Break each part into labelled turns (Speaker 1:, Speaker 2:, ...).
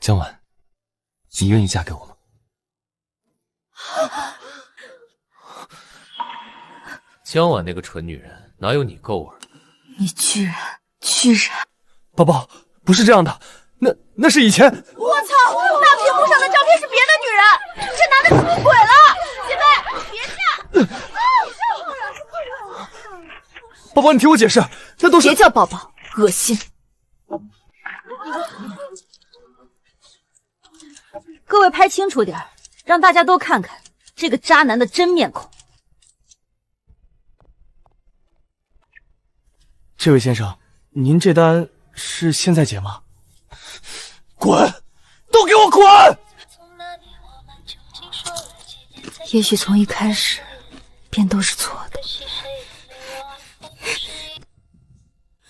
Speaker 1: 江婉，你愿意嫁给我吗？
Speaker 2: 江婉那个蠢女人，哪有你够味？
Speaker 3: 你居然！
Speaker 1: 宝宝，不是这样的，那是以前。
Speaker 3: 我操！大屏幕上的照片是别的女人，这男的出轨了！姐妹，别嫁！
Speaker 1: 宝宝，你听我解释，那都是……
Speaker 3: 别叫宝宝，恶心！各位拍清楚点，让大家都看看这个渣男的真面孔。
Speaker 1: 这位先生，您这单是现在结吗？滚！都给我滚！
Speaker 3: 也许从一开始便都是错的。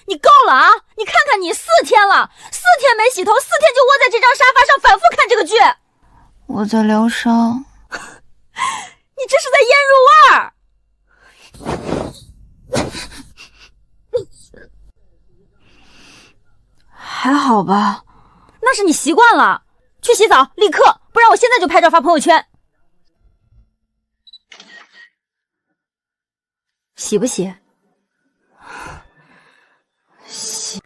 Speaker 3: 你够了啊！你看看你，4天了，4天没洗头，4天就窝在这张沙发上反复看这个剧。我在疗伤。你这是在腌入味儿。还好吧？那是你习惯了。去洗澡，立刻，不然我现在就拍照发朋友圈。洗不洗？洗。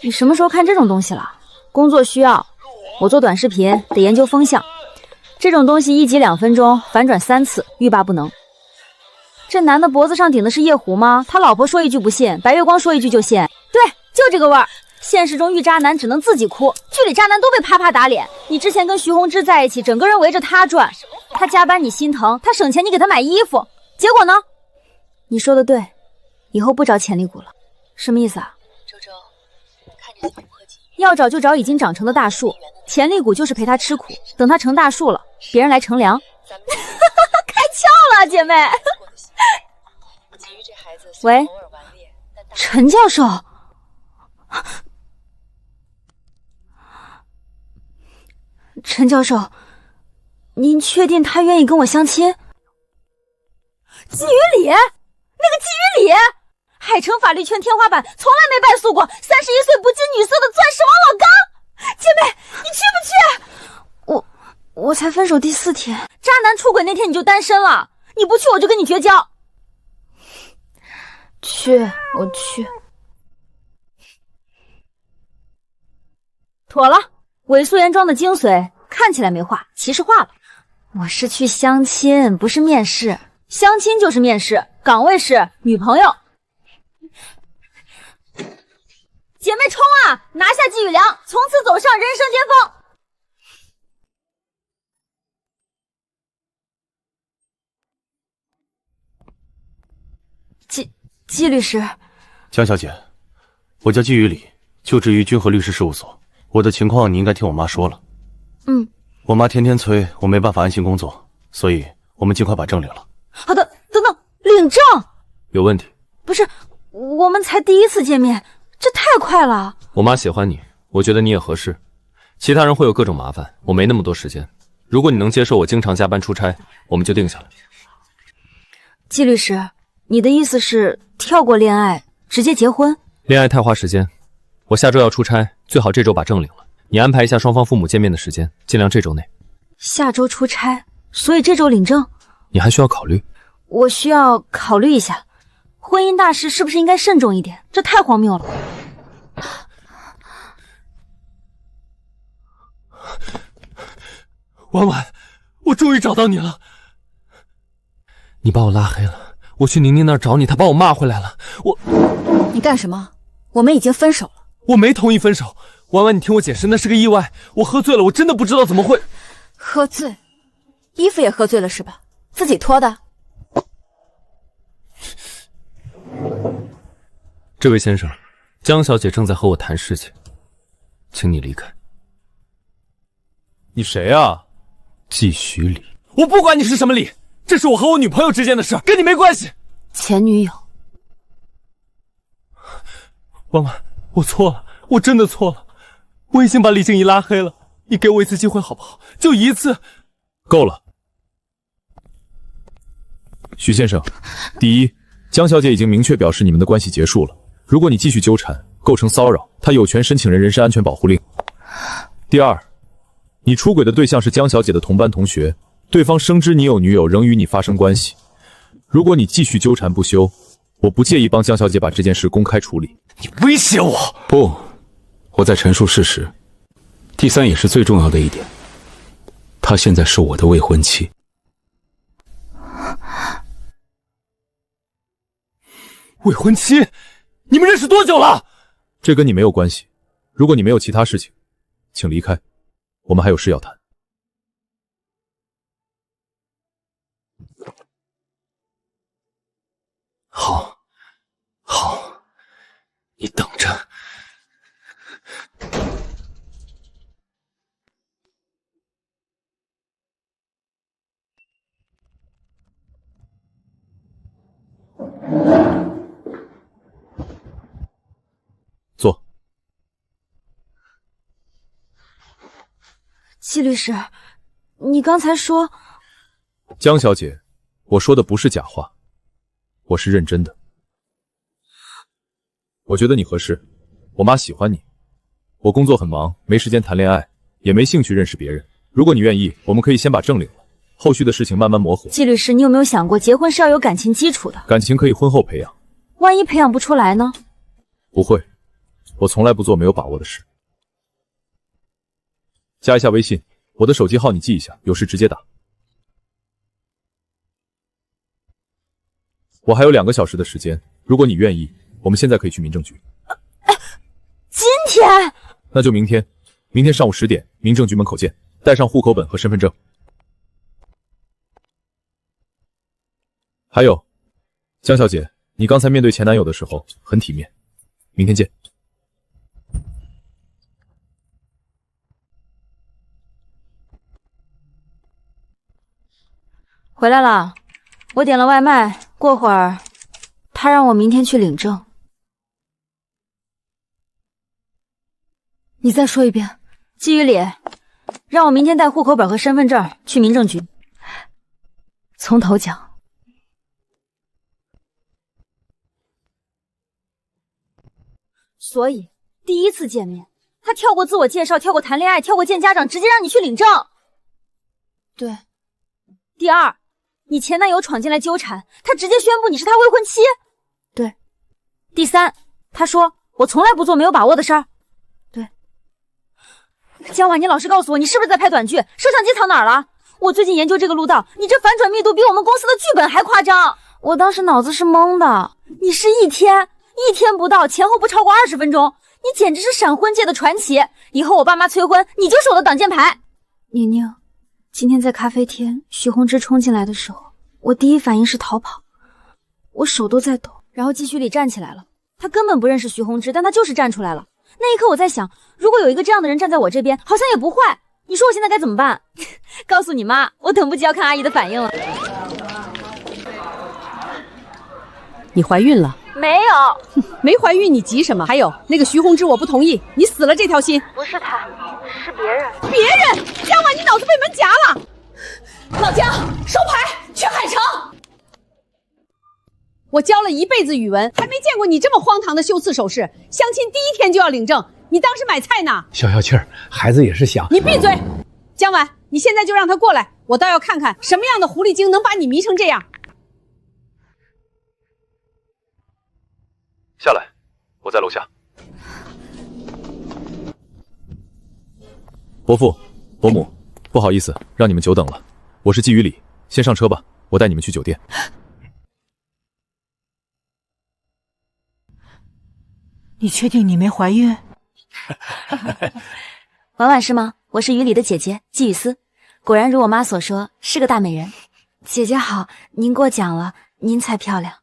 Speaker 3: 你什么时候看这种东西了？工作需要，我做短视频得研究风向，这种东西1集2分钟，反转3次，欲罢不能。这男的脖子上顶的是夜壶吗？他老婆说一句不信，白月光说一句就信。对，就这个味儿。现实中遇渣男只能自己哭，剧里渣男都被啪啪打脸。你之前跟徐宏之在一起，整个人围着他转，他加班你心疼，他省钱你给他买衣服，结果呢？你说的对，以后不找潜力股了。什么意思啊？周周，看着你不客气。要找就找已经长成的大树，潜力股就是陪他吃苦，等他成大树了，别人来乘凉。开窍了，姐妹。喂，陈教授。陈教授，您确定他愿意跟我相亲？季雨里，那个季雨里，海城法律圈天花板，从来没败诉过，31岁不近女色的钻石王老刚。姐妹，你去不去？我才分手第4天，渣男出轨那天你就单身了，你不去我就跟你绝交。去，我去。妥了，伪素颜妆的精髓看起来没化，其实化了。我是去相亲，不是面试。相亲就是面试，岗位是女朋友。姐妹冲啊！拿下季雨良，从此走上人生巅峰。季律师，
Speaker 1: 江小姐，我叫季雨里，就职于君和律师事务所。我的情况你应该听我妈说了。我妈天天催我，没办法安心工作，所以我们尽快把证领了。
Speaker 3: 好的，等等，领证
Speaker 1: 有问题？
Speaker 3: 不是，我们才第1次见面，这太快了。
Speaker 2: 我妈喜欢你，我觉得你也合适。其他人会有各种麻烦，我没那么多时间。如果你能接受我经常加班出差，我们就定下来。
Speaker 3: 季律师，你的意思是跳过恋爱直接结婚？
Speaker 2: 恋爱太花时间，我下周要出差，最好这周把证领了。你安排一下双方父母见面的时间，尽量这周内。
Speaker 3: 下周出差，所以这周领证？
Speaker 2: 你还需要考虑。
Speaker 3: 我需要考虑一下，婚姻大事是不是应该慎重一点？这太荒谬了。
Speaker 1: 婉婉，我终于找到你了。
Speaker 2: 你把我拉黑了，我去宁宁那儿找你，她把我骂回来了。
Speaker 3: 你干什么？我们已经分手了。
Speaker 2: 我没同意分手。婉婉，你听我解释，那是个意外，我喝醉了，我真的不知道怎么会。
Speaker 3: 喝醉？衣服也喝醉了是吧？自己脱的？
Speaker 2: 这位先生，江小姐正在和我谈事情，请你离开。
Speaker 1: 你谁啊？
Speaker 2: 季许礼。
Speaker 1: 我不管你是什么礼，这是我和我女朋友之间的事，跟你没关系。
Speaker 3: 前女友。
Speaker 1: 婉婉，我错了，我真的错了，我已经把李静怡拉黑了，你给我一次机会好不好？就一次。
Speaker 4: 够了。徐先生，第一，江小姐已经明确表示你们的关系结束了，如果你继续纠缠，构成骚扰，她有权申请人身安全保护令。第二，你出轨的对象是江小姐的同班同学，对方深知你有女友，仍与你发生关系。如果你继续纠缠不休，我不介意帮江小姐把这件事公开处理。
Speaker 1: 你威胁我？
Speaker 5: 不，我在陈述事实。第三也是最重要的一点，她现在是我的未婚妻。
Speaker 1: 未婚妻？你们认识多久了？
Speaker 4: 这跟你没有关系。如果你没有其他事情，请离开，我们还有事要谈。
Speaker 1: 好，好，你等着。
Speaker 4: 坐。
Speaker 3: 季律师，你刚才说……
Speaker 4: 江小姐，我说的不是假话，我是认真的。我觉得你合适，我妈喜欢你。我工作很忙，没时间谈恋爱，也没兴趣认识别人。如果你愿意，我们可以先把证领了，后续的事情慢慢磨合。
Speaker 3: 季律师，你有没有想过，结婚是要有感情基础的？
Speaker 4: 感情可以婚后培养，
Speaker 3: 万一培养不出来呢？
Speaker 4: 不会，我从来不做没有把握的事。加一下微信，我的手机号你记一下，有事直接打。我还有2个小时的时间，如果你愿意，我们现在可以去民政局。
Speaker 3: 今天？
Speaker 4: 那就明天，明天上午10点，民政局门口见，带上户口本和身份证。还有，江小姐，你刚才面对前男友的时候很体面，明天见。
Speaker 3: 回来了，我点了外卖，过会儿他让我明天去领证。你再说一遍。季雨里，让我明天带户口本和身份证去民政局。从头讲。所以第一次见面，他跳过自我介绍，跳过谈恋爱，跳过见家长，直接让你去领证。对。第二，你前男友闯进来纠缠，他直接宣布你是他未婚妻。对。第三，他说我从来不做没有把握的事儿。对。江晚，你老实告诉我，你是不是在拍短剧？摄像机藏哪儿了？我最近研究这个路道，你这反转密度比我们公司的剧本还夸张。我当时脑子是懵的。你是一天不到，前后不超过20分钟，你简直是闪婚界的传奇。以后我爸妈催婚，你就是我的挡箭牌。宁宁，今天在咖啡厅，许宏之冲进来的时候，我第一反应是逃跑，我手都在抖。然后季徐里站起来了，他根本不认识徐宏之，但他就是站出来了。那一刻我在想，如果有一个这样的人站在我这边，好像也不坏。你说我现在该怎么办？告诉你妈，我等不及要看阿姨的反应了。
Speaker 6: 你怀孕了？
Speaker 3: 没有。
Speaker 6: 没怀孕你急什么？还有那个徐宏之，我不同意，你死了这条心。
Speaker 3: 不是他，是别人。
Speaker 6: 别人？江晚，你脑子被门夹了。
Speaker 7: 老江，收牌，去海城。
Speaker 6: 我教了一辈子语文，还没见过你这么荒唐的修辞手势。相亲第一天就要领证，你当是买菜呢？
Speaker 8: 消消气儿，孩子也是想……
Speaker 6: 你闭嘴！江晚，你现在就让他过来，我倒要看看什么样的狐狸精能把你迷成这样。
Speaker 4: 下来，我在楼下。伯父、伯母，不好意思，让你们久等了。我是季雨里，先上车吧，我带你们去酒店。
Speaker 7: 你确定你没怀孕？
Speaker 3: 婉婉是吗？我是雨里的姐姐季雨思，果然如我妈所说，是个大美人。姐姐好，您过奖了，您才漂亮。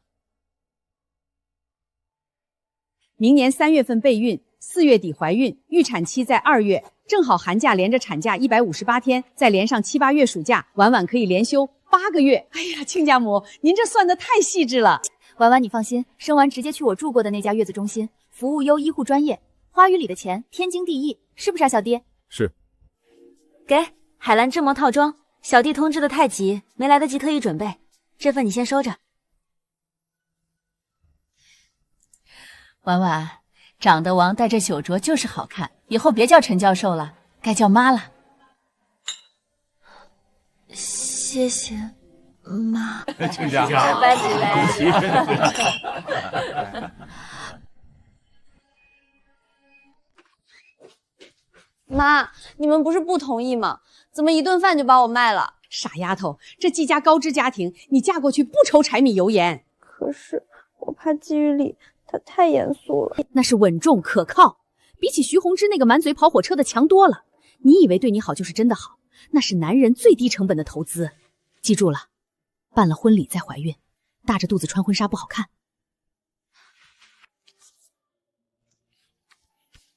Speaker 6: 明年3月份备孕，4月底怀孕，预产期在2月，正好寒假连着产假158天，再连上7、8月暑假，婉婉可以连休8个月。哎呀，亲家母，您这算得太细致了。
Speaker 3: 婉婉，你放心，生完直接去我住过的那家月子中心，服务优，医护专业，花语里的钱天经地义，是不是啊，小弟？
Speaker 4: 是。
Speaker 3: 给海蓝之魔套装，小弟通知的太急，没来得及特意准备，这份你先收着。
Speaker 7: 婉婉，长得王带着酒镯就是好看，以后别叫陈教授了，该叫妈了。
Speaker 3: 谢谢，妈。
Speaker 1: 请假，
Speaker 3: 拜拜。
Speaker 9: 妈，你们不是不同意吗？怎么一顿饭就把我卖了？
Speaker 6: 傻丫头，这季家高知家庭，你嫁过去不愁柴米油盐。
Speaker 9: 可是我怕季雨里他太严肃了。
Speaker 6: 那是稳重可靠，比起徐宏之那个满嘴跑火车的强多了。你以为对你好就是真的好？那是男人最低成本的投资。记住了，办了婚礼再怀孕，大着肚子穿婚纱不好看。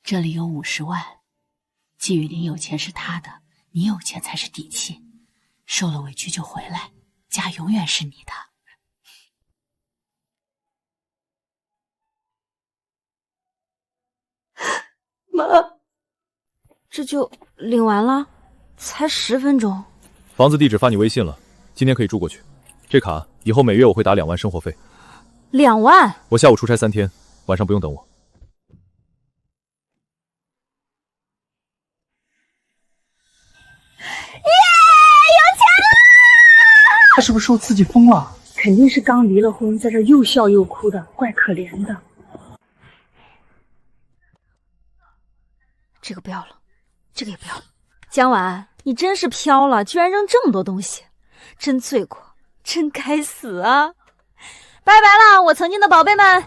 Speaker 7: 这里有50万，季雨林有钱是他的，你有钱才是底气。受了委屈就回来，家永远是你的。
Speaker 3: 妈，这就领完了，才10分钟。
Speaker 4: 房子地址发你微信了，今天可以住过去。这卡以后每月我会打2万生活费。
Speaker 3: 2万？
Speaker 4: 我下午出差3天，晚上不用等我。
Speaker 8: 他是不是受刺激疯了？
Speaker 7: 肯定是刚离了婚，在这又笑又哭的，怪可怜的。
Speaker 3: 这个不要了，这个也不要了。江晚，你真是飘了，居然扔这么多东西，真罪过，真该死啊！拜拜了，我曾经的宝贝们。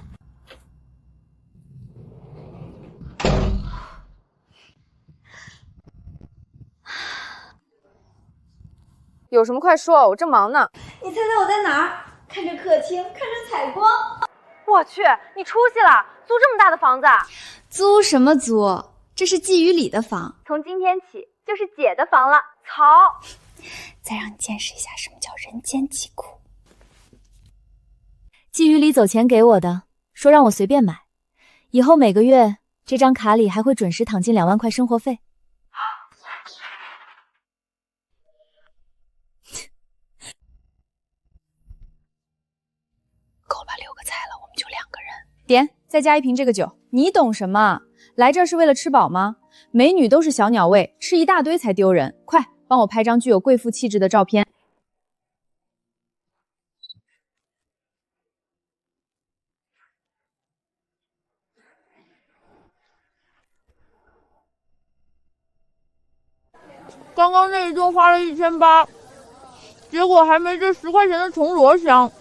Speaker 9: 有什么快说，我正忙呢。
Speaker 10: 你猜猜我在哪儿？看着客厅，看着采光。
Speaker 3: 我去，你出息了，租这么大的房子？
Speaker 10: 租什么租？这是季雨里的房，
Speaker 3: 从今天起就是姐的房了。曹，
Speaker 10: 再让你见识一下什么叫人间疾苦。
Speaker 3: 季雨里走前给我的，说让我随便买，以后每个月这张卡里还会准时躺进2万块生活费。
Speaker 10: 够了，6个菜了，我们就2个人。
Speaker 6: 点，再加1瓶这个酒。你懂什么？来这儿是为了吃饱吗？美女都是小鸟胃，吃一大堆才丢人。快，帮我拍张具有贵妇气质的照片。
Speaker 9: 刚刚那一顿花了1800，结果还没这10块钱的铜锣香。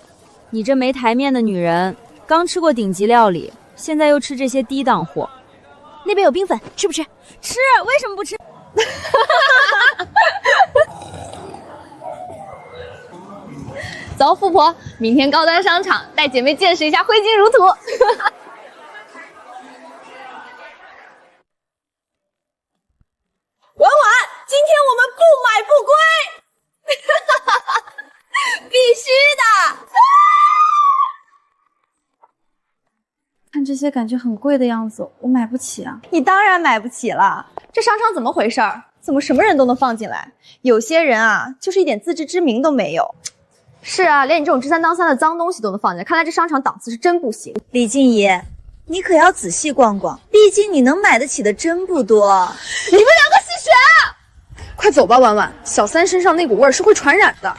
Speaker 3: 你这没台面的女人，刚吃过顶级料理，现在又吃这些低档货。那边有冰粉，吃不吃？吃，为什么不吃？
Speaker 9: 走，富婆，明天高端商场带姐妹见识一下挥金如土。
Speaker 10: 婉婉，今天我们不买不归。必须的。看这些感觉很贵的样子，我买不起啊。
Speaker 9: 你当然买不起了，这商场怎么回事儿？怎么什么人都能放进来？有些人啊，就是一点自知之明都没有。是啊，连你这种知3当3的脏东西都能放进来，看来这商场档次是真不行。
Speaker 10: 李静怡，你可要仔细逛逛，毕竟你能买得起的真不多。
Speaker 9: 你们2个吸血！快走吧，婉婉，小三身上那股味儿是会传染的。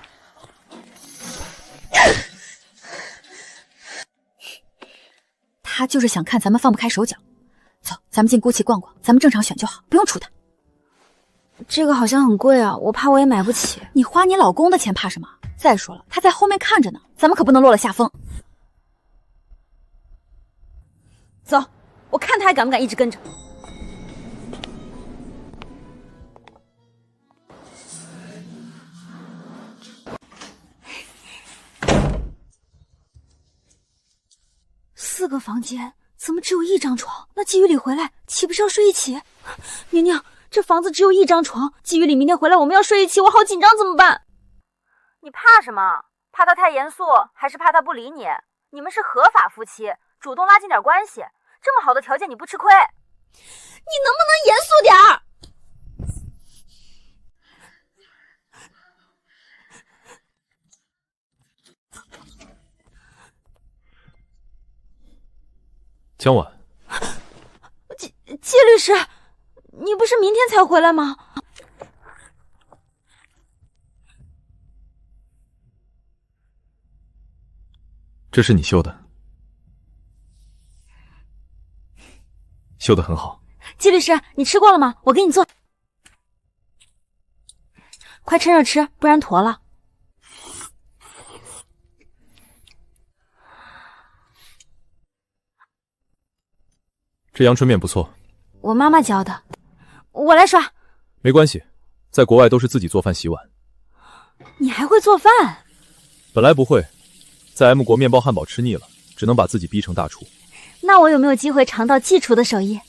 Speaker 3: 他就是想看咱们放不开手脚。走，咱们进姑旗逛逛，咱们正常选就好，不用出他。这个好像很贵啊，我怕我也买不起。你花你老公的钱怕什么？再说了，他在后面看着呢，咱们可不能落了下风。走，我看他还敢不敢一直跟着。4个房间，怎么只有1张床？那季雨里回来岂不是要睡一起？娘娘，这房子只有1张床，季雨里明天回来我们要睡一起，我好紧张，怎么办？你怕什么？怕他太严肃，还是怕他不理你？你们是合法夫妻，主动拉近点关系，这么好的条件你不吃亏？你能不能严肃点儿？
Speaker 4: 江晚，
Speaker 3: 季律师，你不是明天才回来吗？
Speaker 4: 这是你绣的，绣得很好。
Speaker 3: 季律师，你吃过了吗？我给你做。快趁热吃，不然坨了。
Speaker 4: 这阳春面不错，
Speaker 3: 我妈妈教的，我来刷。
Speaker 4: 没关系，在国外都是自己做饭洗碗。
Speaker 3: 你还会做饭？
Speaker 4: 本来不会，在 M 国面包汉堡吃腻了，只能把自己逼成大厨。
Speaker 3: 那我有没有机会尝到季厨的手艺？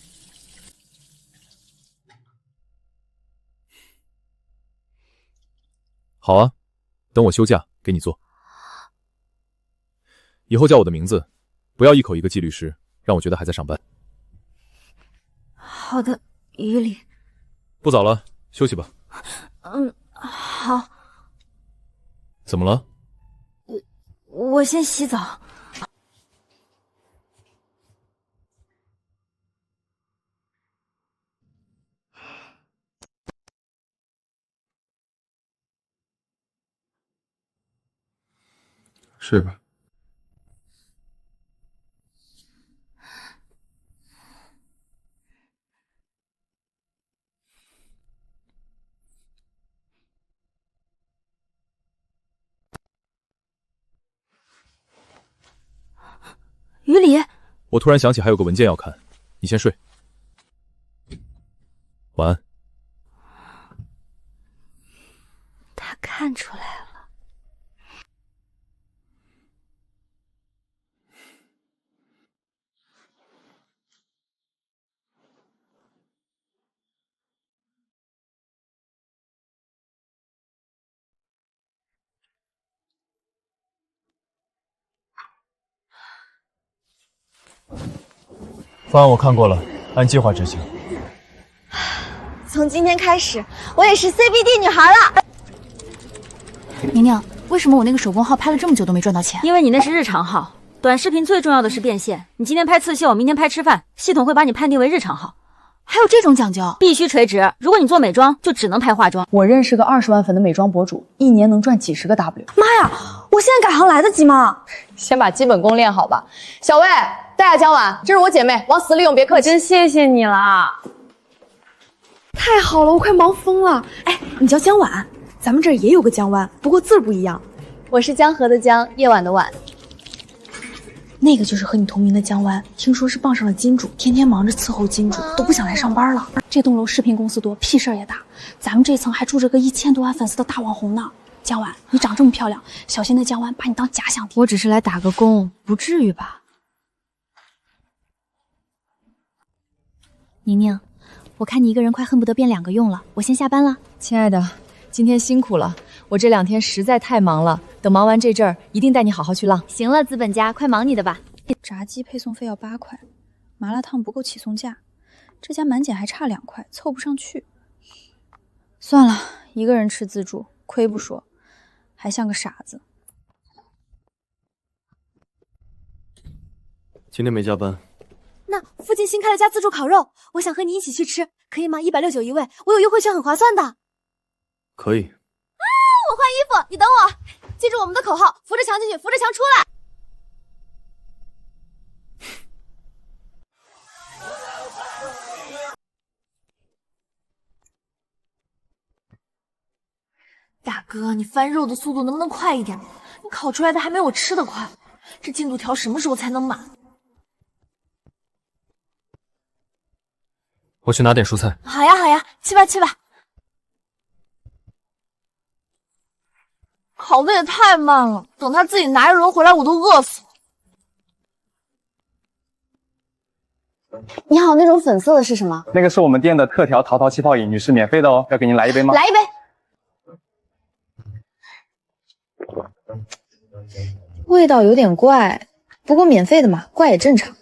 Speaker 4: 好啊，等我休假给你做。以后叫我的名字，不要一口一个季律师，让我觉得还在上班。
Speaker 3: 好的，于理。
Speaker 4: 不早了，休息吧。
Speaker 3: 好。
Speaker 4: 怎么了？
Speaker 3: 我先洗澡。
Speaker 5: 睡吧。
Speaker 3: 于理，
Speaker 4: 我突然想起还有个文件要看，你先睡。晚安。
Speaker 3: 他看出来了。
Speaker 1: 方案我看过了，按计划执行。
Speaker 9: 从今天开始，我也是 CBD 女孩了。
Speaker 7: 宁宁，为什么我那个手工号拍了这么久都没赚到钱？
Speaker 3: 因为你那是日常号，短视频最重要的是变现。你今天拍刺绣，明天拍吃饭，系统会把你判定为日常号。
Speaker 7: 还有这种讲究？
Speaker 3: 必须垂直。如果你做美妆，就只能拍化妆。
Speaker 6: 我认识个20万粉的美妆博主，一年能赚几十个 W。
Speaker 9: 妈呀，我现在改行来得及吗？
Speaker 6: 先把基本功练好吧。小魏，带下姜碗，这是我姐妹，往死里用，别客气。真谢谢你了，
Speaker 9: 太好了，我快忙疯了。哎，你叫江晚，咱们这儿也有个江湾，不过字儿不一样。我是江河的江，夜晚的晚。那个就是和你同名的江湾，听说是傍上了金主，天天忙着伺候金主，都不想来上班了。
Speaker 7: 这栋楼视频公司多，屁事儿也大。咱们这层还住着个1000多万粉丝的大网红呢。江晚，你长这么漂亮，小心那江湾把你当假想敌。
Speaker 3: 我只是来打个工，不至于吧？
Speaker 7: 宁宁，我看你一个人快恨不得变2个用了，我先下班了。
Speaker 6: 亲爱的，今天辛苦了，我这2天实在太忙了，等忙完这阵儿，一定带你好好去浪。
Speaker 3: 行了，资本家，快忙你的吧。
Speaker 11: 炸鸡配送费要8块，麻辣烫不够起送价，这家满减还差2块，凑不上去。算了，一个人吃自助，亏不说，还像个傻子。
Speaker 1: 今天没加班。
Speaker 9: 那附近新开了家自助烤肉，我想和你一起去吃，可以吗？169一位，我有优惠券，很划算的。
Speaker 1: 可以。
Speaker 9: 我换衣服，你等我。记住我们的口号：扶着墙进去，扶着墙出来。
Speaker 11: 大哥，你翻肉的速度能不能快一点？你烤出来的还没我吃的快，这进度条什么时候才能满？
Speaker 2: 我去拿点蔬菜。
Speaker 11: 好呀好呀，去吧去吧。烤的也太慢了，等他自己拿一轮回来，我都饿死了。
Speaker 9: 你好，那种粉色的是什么？
Speaker 8: 那个是我们店的特调桃桃气泡饮，女士免费的哦，要给您来一杯吗？
Speaker 9: 来一杯。味道有点怪，不过免费的嘛，怪也正常。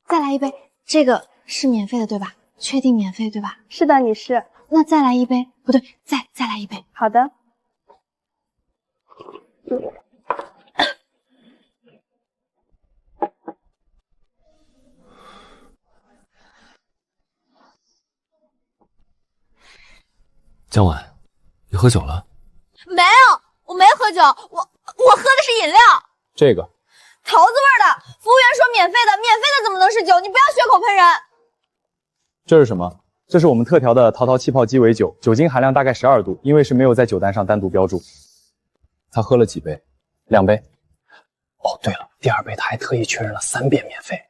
Speaker 9: 再来一杯，这个是免费的对吧？确定免费对吧？是的，女士。那再来一杯，不对，再来一杯。好的。
Speaker 2: 江晚，你喝酒了？
Speaker 9: 没有，我没喝酒，我喝的是饮料。
Speaker 4: 这个
Speaker 9: 桃子味的，服务员说免费的，免费的怎么能是酒？你不要血口喷人。
Speaker 8: 这是什么？这是我们特调的桃桃气泡鸡尾酒，酒精含量大概12度，因为是没有在酒单上单独标注。
Speaker 4: 他喝了几杯
Speaker 8: ？2杯。哦，对了，第2杯他还特意确认了3遍免费。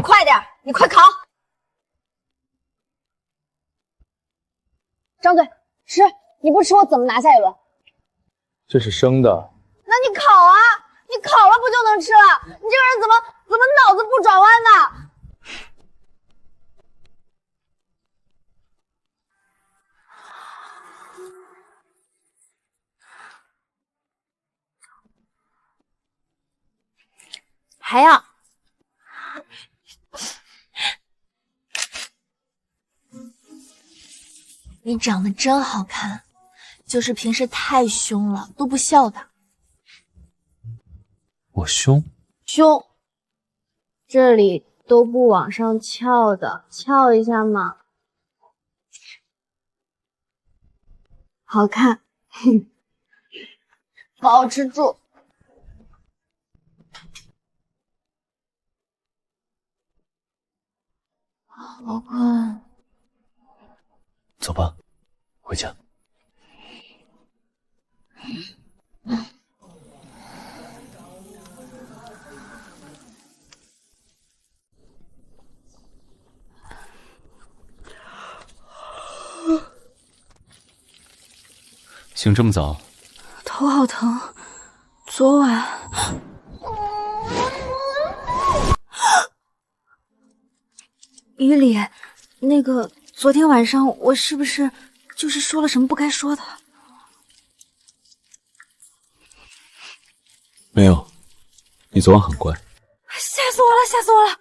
Speaker 9: 快点，你快烤！张嘴吃，你不吃我怎么拿下一轮？
Speaker 4: 这是生的。
Speaker 9: 那你烤啊，你烤了不就能吃了？你这个人怎么脑子不转弯呢？还要？
Speaker 7: 你长得真好看，就是平时太凶了，都不笑的。
Speaker 2: 我凶？
Speaker 9: 凶，这里都不往上翘的，翘一下嘛。好看，保持住。好困。
Speaker 1: 走吧，回家。醒这么早？
Speaker 11: 头好疼，昨晚。于理，那个昨天晚上我是不是就是说了什么不该说的？
Speaker 5: 没有，你昨晚很乖。
Speaker 11: 吓死我了，吓死我了！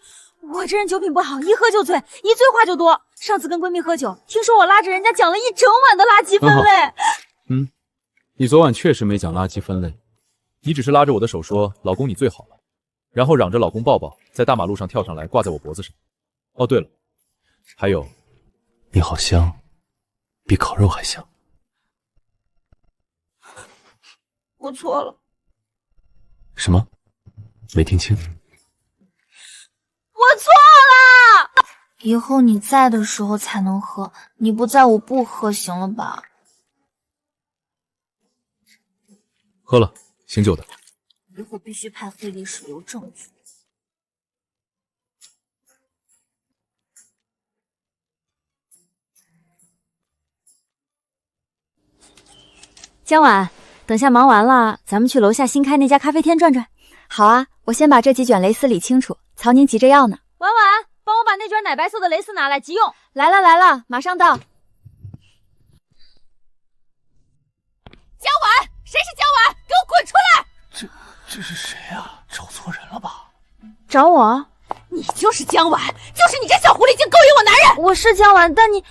Speaker 11: 我这人酒品不好，一喝就醉，一醉话就多。上次跟闺蜜喝酒，听说我拉着人家讲了一整晚的垃圾分类。
Speaker 4: 你昨晚确实没讲垃圾分类，你只是拉着我的手说老公你最好了，然后嚷着老公抱抱，在大马路上跳上来挂在我脖子上。哦对了，还有，
Speaker 1: 你好香，比烤肉还香。
Speaker 11: 我错了。
Speaker 1: 什么？没听清。
Speaker 11: 我错了。以后你在的时候才能喝，你不在我不喝，行了吧？
Speaker 4: 喝了，醒酒的。
Speaker 11: 以后必须派黑历史留证据。
Speaker 3: 江晚，等下忙完了，咱们去楼下新开那家咖啡厅转转。好啊，我先把这几卷蕾丝理清楚。曹宁急着要呢。婉婉，帮我把那卷奶白色的蕾丝拿来，急用。来了来了，马上到。
Speaker 7: 江晚，谁是江晚？给我滚出来！
Speaker 1: 这是谁啊？找错人了吧？
Speaker 3: 找我？
Speaker 7: 你就是江晚，就是你这小狐狸精勾引我男人！
Speaker 3: 我是江晚，但你……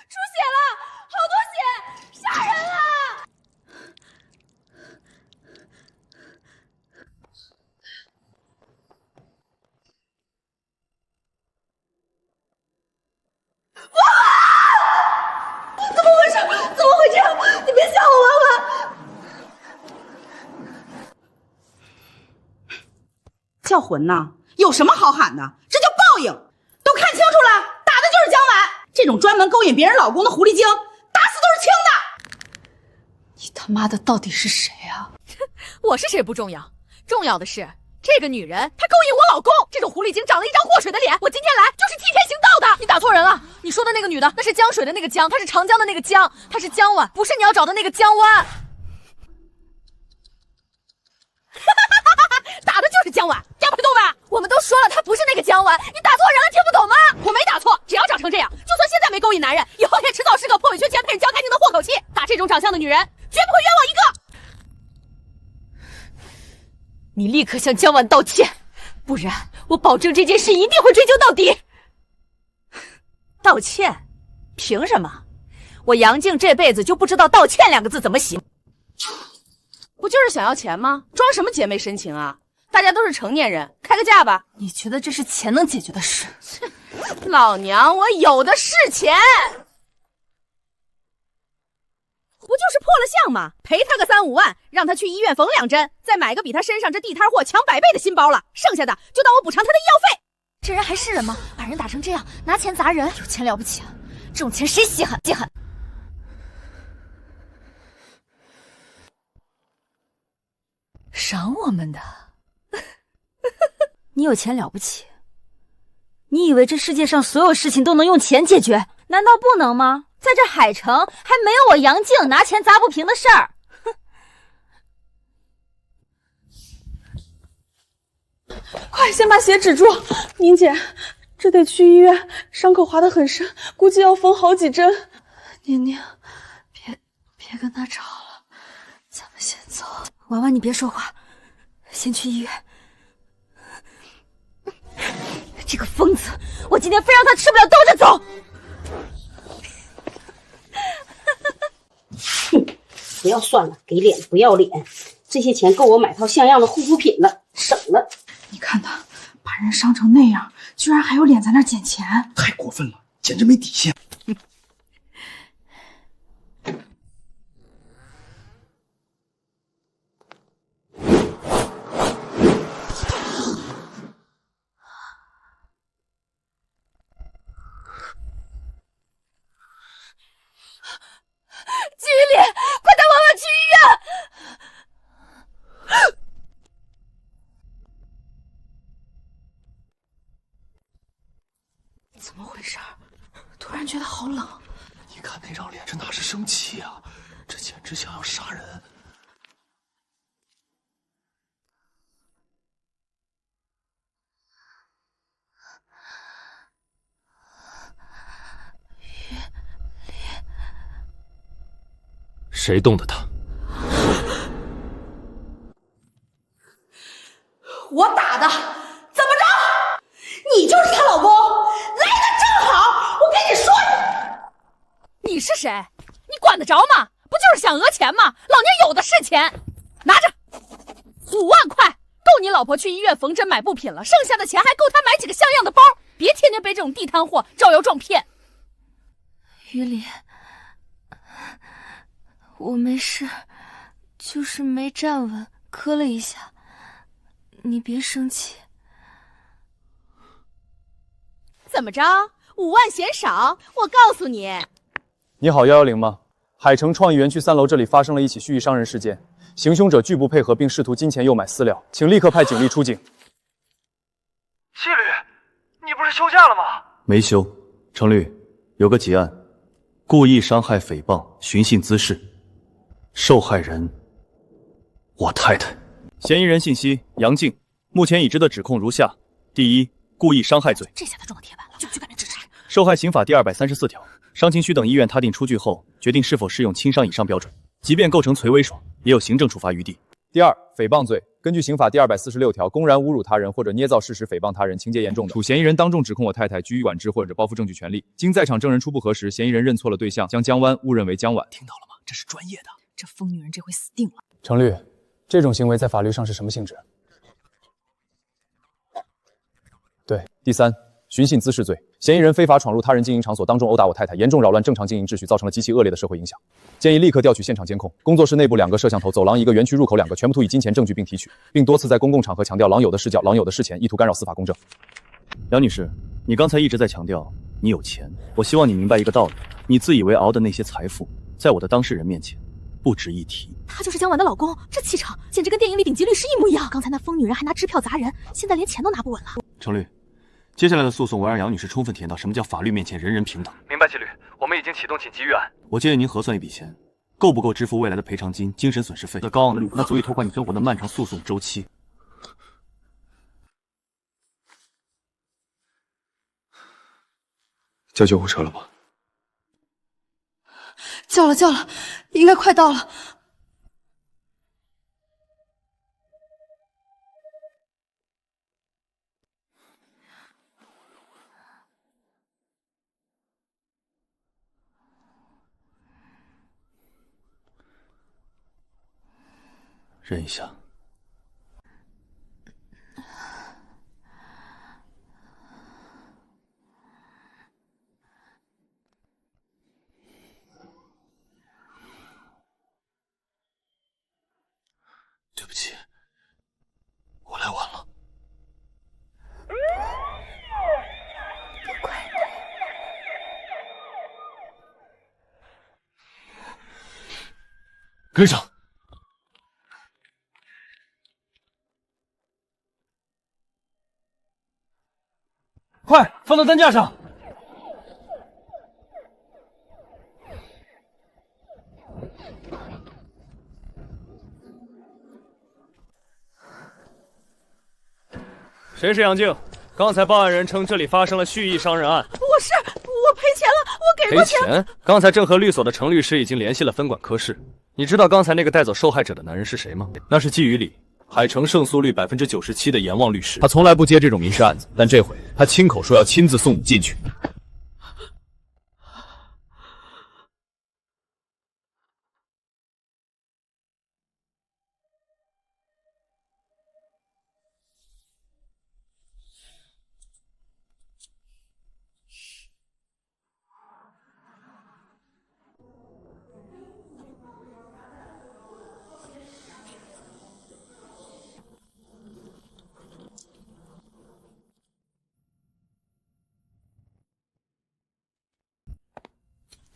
Speaker 9: 出血了，好多血，杀人了！怎么回事？怎么会这样？你别吓我，婉婉！
Speaker 6: 叫魂呐，有什么好喊的？这叫报应！都看清楚了，打的就是江晚，这种专门勾引别人老公的狐狸精，打死都是轻的。
Speaker 7: 你他妈的到底是谁啊？我是谁不重要，重要的是这个女人她勾引我老公，这种狐狸精长了一张祸水的脸，我今天来就是替天行道的。你打错人了，你说的那个女的那是江水的那个江，她是长江的那个江，她是江晚，不是你要找的那个江湾。打的就是江晚，压不动吧？我们都说了，她不是那个江晚，你打错人了，听不懂吗？我没打错，只要长成这样，就算现在没勾引男人，以后也迟早是个破委屈钱被人嚼干净的豁口气。她这种长相的女人，绝不会冤枉一个。你立刻向江婉道歉，不然我保证这件事一定会追究到底。
Speaker 12: 道歉？凭什么？我杨静这辈子就不知道道歉2个字怎么写。
Speaker 7: 不就是想要钱吗？装什么姐妹深情啊？大家都是成年人，开个价吧。
Speaker 13: 你觉得这是钱能解决的事？
Speaker 7: 老娘我有的是钱，不就是破了相吗？赔他个3、5万，让他去医院缝2针，再买个比他身上这地摊货强100倍的新包了，剩下的就当我补偿他的医药费。
Speaker 3: 这人还是人吗？把人打成这样，拿钱砸人，有钱了不起啊？这种钱谁稀罕？稀罕。
Speaker 13: 赏我们的。
Speaker 3: 你有钱了不起？你以为这世界上所有事情都能用钱解决？难道不能吗？在这海城还没有我杨静拿钱砸不平的事儿。
Speaker 14: 快先把血止住，宁姐，这得去医院，伤口划得很深，估计要缝好几针。
Speaker 13: 宁宁，别跟他吵了，咱们先走。
Speaker 3: 婉婉，你别说话，先去医院。这个疯子，我今天非让他吃不了兜着走。
Speaker 15: 哼，不要算了，给脸不要脸，这些钱够我买套像样的护肤品了，省了。
Speaker 14: 你看他把人伤成那样，居然还有脸在那捡钱，
Speaker 16: 太过分了，简直没底线。
Speaker 7: 季雨里，快带婉婉去医院！
Speaker 14: 怎么回事？突然觉得好冷。
Speaker 16: 你看那张脸，这哪是生气啊？这简直像要杀人。
Speaker 2: 谁动的他？
Speaker 12: 我打的，怎么着？你就是她老公，来的正好。我跟你说，
Speaker 7: 你是谁？你管得着吗？不就是想讹钱吗？老娘有的是钱，拿着5万块，够你老婆去医院缝针买布品了，剩下的钱还够她买几个像样的包。别天天被这种地摊货招摇撞骗。
Speaker 13: 于里，我没事，就是没站稳，磕了一下，你别生气。
Speaker 7: 怎么着？5万嫌少？我告诉你。
Speaker 8: 你好，110吗？海城创意园区3楼这里发生了一起蓄意伤人事件，行凶者拒不配合并试图金钱诱买私了，请立刻派警力出警。
Speaker 17: 纪律，你不是休假了吗？
Speaker 1: 没休。程律，有个结案，故意伤害、诽谤、寻衅滋事，受害人我太太。嫌疑人信息：杨静。目前已知的指控如下：第一，故意伤害罪。
Speaker 13: 这下他撞到铁板了，就不去赶紧制裁。
Speaker 1: 受害刑法第234条，伤情需等医院他定出具后，决定是否适用轻伤以上标准。即便构成垂猥琐，也有行政处罚余地。
Speaker 8: 第二，诽谤罪，根据刑法第246条，公然侮辱他人或者捏造事实诽谤他人，情节严重的，处嫌疑人当众指控我太太居于管制或者包覆证据权利，经在场证人初步核实，嫌疑人认错了对象，将江湾误认为江婉。
Speaker 17: 听到了吗？这是专业的。
Speaker 14: 这疯女人这回死定了。
Speaker 8: 程律，这种行为在法律上是什么性质？对。第三，寻衅滋事罪，嫌疑人非法闯入他人经营场所，当众殴打我太太，严重扰乱正常经营秩序，造成了极其恶劣的社会影响。建议立刻调取现场监控，工作室内部2个摄像头，走廊1个，园区入口2个，全部涂以金钱证据并提取，并多次在公共场合强调郎有的视角、郎有的视钱，意图干扰司法公正。
Speaker 1: 杨女士，你刚才一直在强调你有钱，我希望你明白一个道理：你自以为熬的那些财富，在我的当事人面前不值一提。
Speaker 3: 他就是江婉的老公，这气场简直跟电影里顶级律师一模一样。刚才那疯女人还拿支票砸人，现在连钱都拿不稳了。
Speaker 1: 程律，接下来的诉讼，我要让杨女士充分体验到什么叫法律面前人人平等。
Speaker 17: 明白，纪律，我们已经启动紧急预案。
Speaker 1: 我建议您核算一笔钱，够不够支付未来的赔偿金、精神损失费？的高昂的率，那足以拖垮你生活的漫长诉讼周期。
Speaker 16: 叫救护车了吗？
Speaker 14: 叫了，应该快到了。
Speaker 1: 忍一下。对不起，我来晚了。跟上。快放到担架上！
Speaker 2: 谁是杨静？刚才报案人称这里发生了蓄意伤人案。
Speaker 7: 我赔钱了，我给过
Speaker 2: 赔钱？刚才正和律所的程律师已经联系了分管科室。你知道刚才那个带走受害者的男人是谁吗？那是季雨里，海城胜诉率97%的阎王律师。
Speaker 4: 他从来不接这种民事案子，但这回他亲口说要亲自送你进去。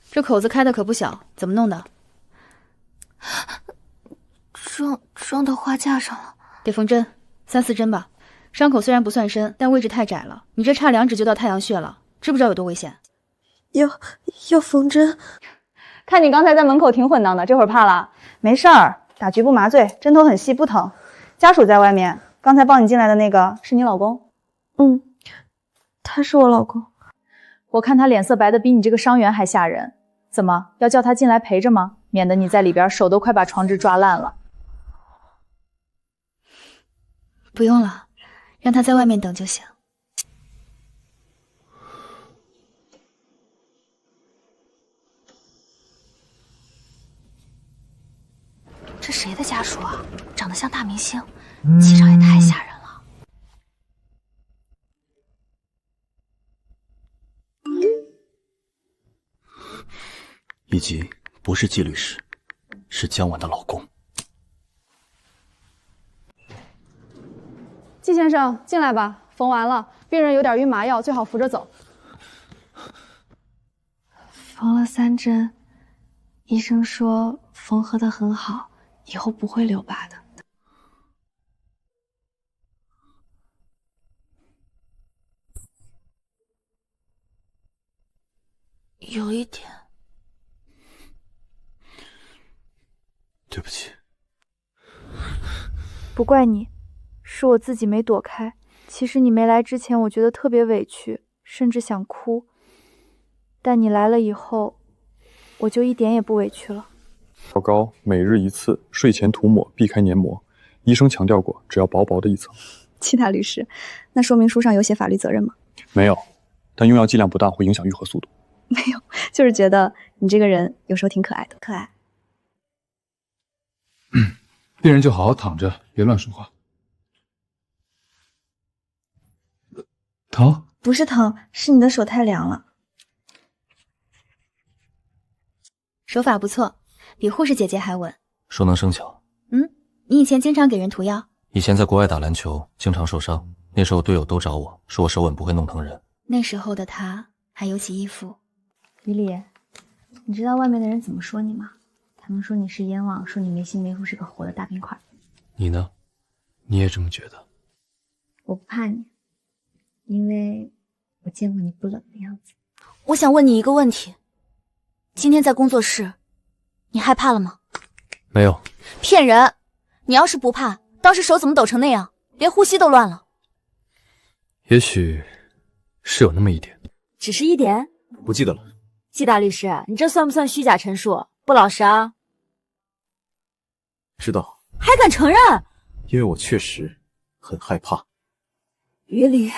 Speaker 11: 这口子开的可不小，怎么弄的？
Speaker 13: 撞到花架上了，
Speaker 11: 得缝针，3、4针吧。伤口虽然不算深，但位置太窄了，你这差2指就到太阳穴了，知不知道有多危险？
Speaker 14: 要缝针。
Speaker 11: 看你刚才在门口挺稳当的，这会儿怕了？没事儿，打局部麻醉，针头很细，不疼。家属在外面，刚才抱你进来的那个是你老公？
Speaker 14: 他是我老公。
Speaker 11: 我看他脸色白的比你这个伤员还吓人。怎么，要叫他进来陪着吗？免得你在里边手都快把床纸抓烂了。
Speaker 13: 不用了，让他在外面等就行。这谁的家属啊？长得像大明星，气场也太吓人了。
Speaker 1: 以及不是季律师，是江晚的老公。
Speaker 11: 季先生，进来吧，缝完了，病人有点晕麻药，最好扶着走。
Speaker 13: 缝了3针，医生说缝合得很好，以后不会留疤的。有一点。
Speaker 1: 对不起，
Speaker 18: 不怪你，是我自己没躲开。其实你没来之前，我觉得特别委屈，甚至想哭。但你来了以后，我就一点也不委屈了。
Speaker 19: 药膏每日1次，睡前涂抹，避开黏膜。医生强调过，只要薄薄的一层。
Speaker 11: 季大律师，那说明书上有写法律责任吗？
Speaker 19: 没有，但用药剂量不大，会影响愈合速度。
Speaker 11: 没有，就是觉得你这个人有时候挺可爱的。可爱。
Speaker 5: 病人就好好躺着，别乱说话。疼？
Speaker 9: 不是疼，是你的手太凉了。
Speaker 13: 手法不错，比护士姐姐还稳。
Speaker 1: 熟能生巧。
Speaker 13: 你以前经常给人涂药？
Speaker 1: 以前在国外打篮球，经常受伤，那时候队友都找我说我手稳不会弄疼人。
Speaker 13: 那时候的他还有起衣服。
Speaker 9: 于理，你知道外面的人怎么说你吗？他们说你是冤枉，说你没心没腹，是个活的大冰块。
Speaker 1: 你呢？你也这么觉得？
Speaker 9: 我不怕你，因为我见过你不冷的样子。
Speaker 13: 我想问你一个问题，今天在工作室，你害怕了吗？
Speaker 1: 没有。
Speaker 13: 骗人！你要是不怕，当时手怎么抖成那样，连呼吸都乱了？
Speaker 1: 也许是有那么一点。
Speaker 3: 只是一点？
Speaker 4: 不记得了。
Speaker 3: 季大律师，你这算不算虚假陈述？不老实啊！
Speaker 4: 知道，
Speaker 3: 还敢承认？
Speaker 4: 因为我确实很害怕。
Speaker 3: 于理，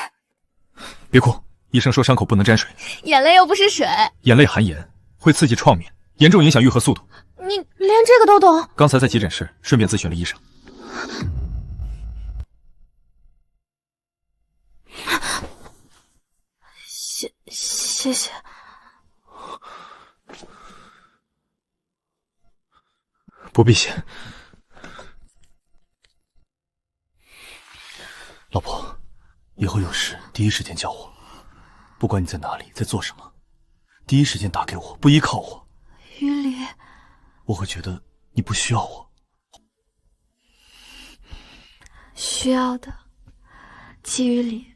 Speaker 4: 别哭，医生说伤口不能沾水，
Speaker 13: 眼泪又不是水。
Speaker 4: 眼泪含盐，会刺激创面，严重影响愈合速度。
Speaker 13: 你连这个都懂？
Speaker 4: 刚才在急诊室顺便咨询了医生。
Speaker 13: 谢谢。
Speaker 4: 不必谢。
Speaker 1: 老婆，以后有事第一时间叫我，不管你在哪里，在做什么，第一时间打给我，不依靠我。
Speaker 13: 于理，
Speaker 1: 我会觉得你不需要我。
Speaker 13: 需要的，季于理，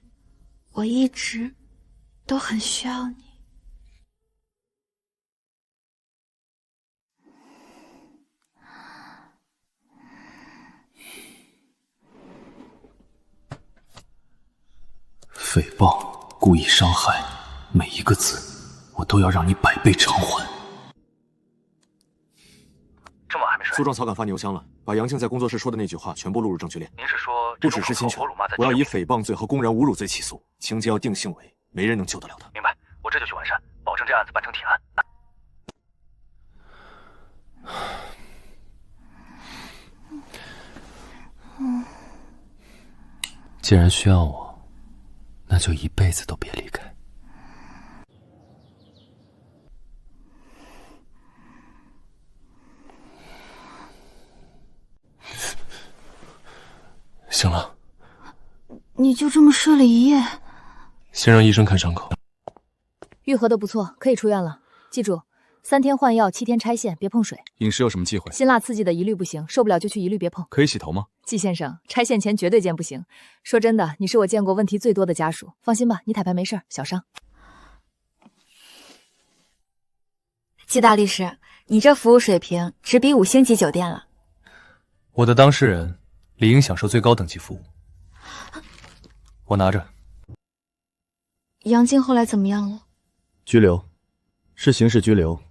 Speaker 13: 我一直都很需要你。
Speaker 1: 诽谤、故意伤害，每一个字，我都要让你100倍偿还。
Speaker 2: 这么晚还没睡？诉状草稿发你邮箱了，把杨静在工作室说的那句话全部录入证据链。您是说，不只是侵权，我要以诽谤罪和公然侮辱罪起诉，情节要定性为没人能救得了他。明白，我这就去完善，保证这案子办成铁案。
Speaker 1: 既然需要我，那就一辈子都别离开。醒了，
Speaker 13: 你就这么睡了一夜？
Speaker 1: 先让医生看伤口。
Speaker 3: 愈合的不错，可以出院了。记住，3天换药，7天拆线，别碰水。
Speaker 4: 饮食有什么忌讳？
Speaker 3: 辛辣刺激的一律不行，受不了就去一律别碰。
Speaker 4: 可以洗头吗？
Speaker 3: 季先生，拆线前绝对见不行。说真的，你是我见过问题最多的家属。放心吧，你彩排没事，小伤。
Speaker 11: 季大律师，你这服务水平只比5星级酒店了。
Speaker 1: 我的当事人理应享受最高等级服务。我拿着。
Speaker 18: 杨静后来怎么样了？
Speaker 1: 拘留，是刑事拘留，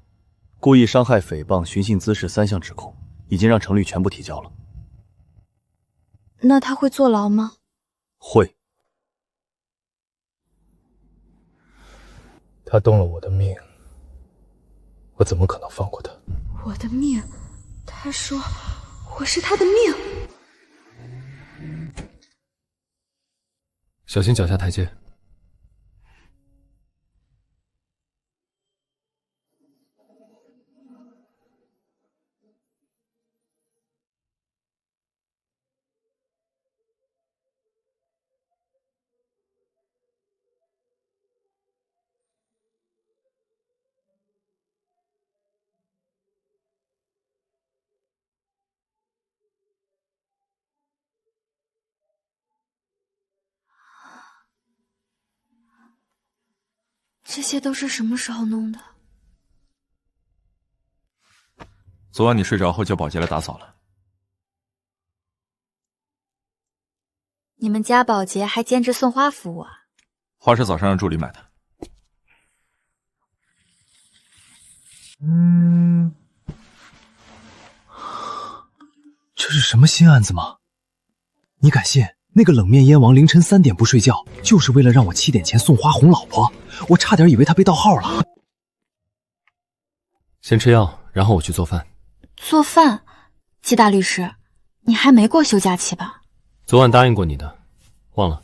Speaker 1: 故意伤害、诽谤、寻衅滋事3项指控，已经让程律全部提交了。
Speaker 18: 那他会坐牢吗？
Speaker 1: 会。他动了我的命，我怎么可能放过他？
Speaker 18: 我的命？他说我是他的命。
Speaker 1: 小心脚下台阶。
Speaker 13: 这些都是什么时候弄的？
Speaker 4: 昨晚你睡着后叫保洁来打扫了。
Speaker 11: 你们家保洁还兼职送花服务啊？
Speaker 4: 花是早上让助理买的。
Speaker 20: 这是什么新案子吗？你敢信？那个冷面燕王凌晨3点不睡觉，就是为了让我7点前送花哄老婆，我差点以为他被盗号了。
Speaker 1: 先吃药，然后我去做饭。
Speaker 11: 做饭？季大律师，你还没过休假期吧？
Speaker 1: 昨晚答应过你的，忘了？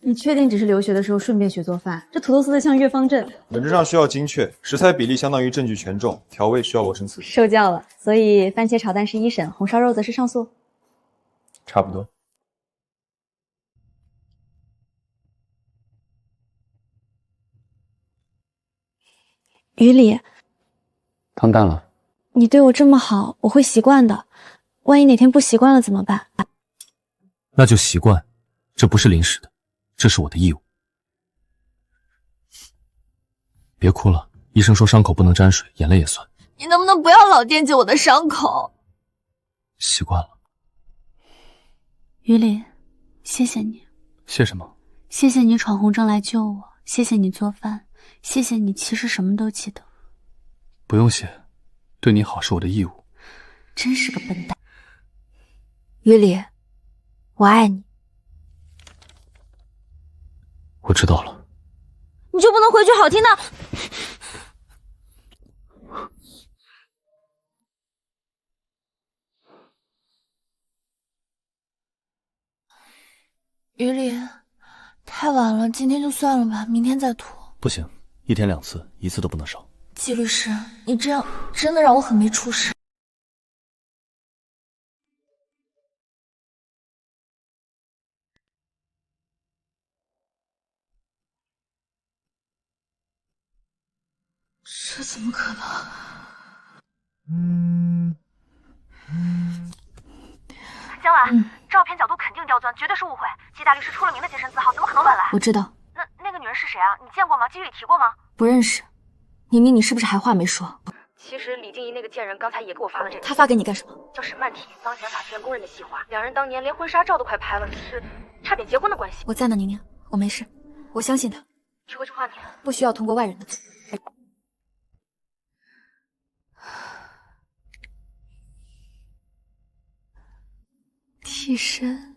Speaker 6: 你确定只是留学的时候顺便学做饭？这土豆丝的像越方阵。
Speaker 19: 本质上需要精确，食材比例相当于证据权重，调味需要罗生刺激。
Speaker 6: 受教了，所以番茄炒蛋是1审，红烧肉则是上诉。
Speaker 19: 差不多。
Speaker 18: 于理，
Speaker 1: 汤淡了。
Speaker 18: 你对我这么好，我会习惯的。万一哪天不习惯了怎么办？
Speaker 1: 那就习惯，这不是临时的，这是我的义务。别哭了，医生说伤口不能沾水，眼泪也算。
Speaker 13: 你能不能不要老惦记我的伤口？
Speaker 1: 习惯了。
Speaker 13: 于理，谢谢你。
Speaker 1: 谢什么？
Speaker 13: 谢谢你闯红灯来救我，谢谢你做饭，谢谢你其实什么都记得。
Speaker 20: 不用谢，对你好是我的义务。
Speaker 13: 真是个笨蛋。
Speaker 3: 于理，我爱你。
Speaker 1: 我知道了。
Speaker 3: 你就不能回句好听的？
Speaker 13: 于理，太晚了，今天就算了吧，明天再涂。
Speaker 1: 不行，1天2次，1次都不能少。
Speaker 13: 季律师，你这样真的让我很没出息。这怎么可能？
Speaker 21: 江婉，照片角度肯定刁钻，绝对是误会。季大律师出了名的洁身自好，怎么可能乱来？
Speaker 3: 我知道。
Speaker 21: 那个女人是谁啊？你见过吗？季里提过吗？
Speaker 3: 不认识。宁宁，你是不是还话没说？
Speaker 21: 其实李静怡那个贱人刚才也给我发了这个。
Speaker 3: 他发给你干什么？
Speaker 21: 叫沈曼缇，当前法学院公认的细花，两人当年连婚纱照都快拍了，只是差点结婚的关系。
Speaker 3: 我在呢，宁宁，我没事，我相信他。
Speaker 21: 去会这话题，
Speaker 3: 不需要通过外人的嘴。
Speaker 13: 替身，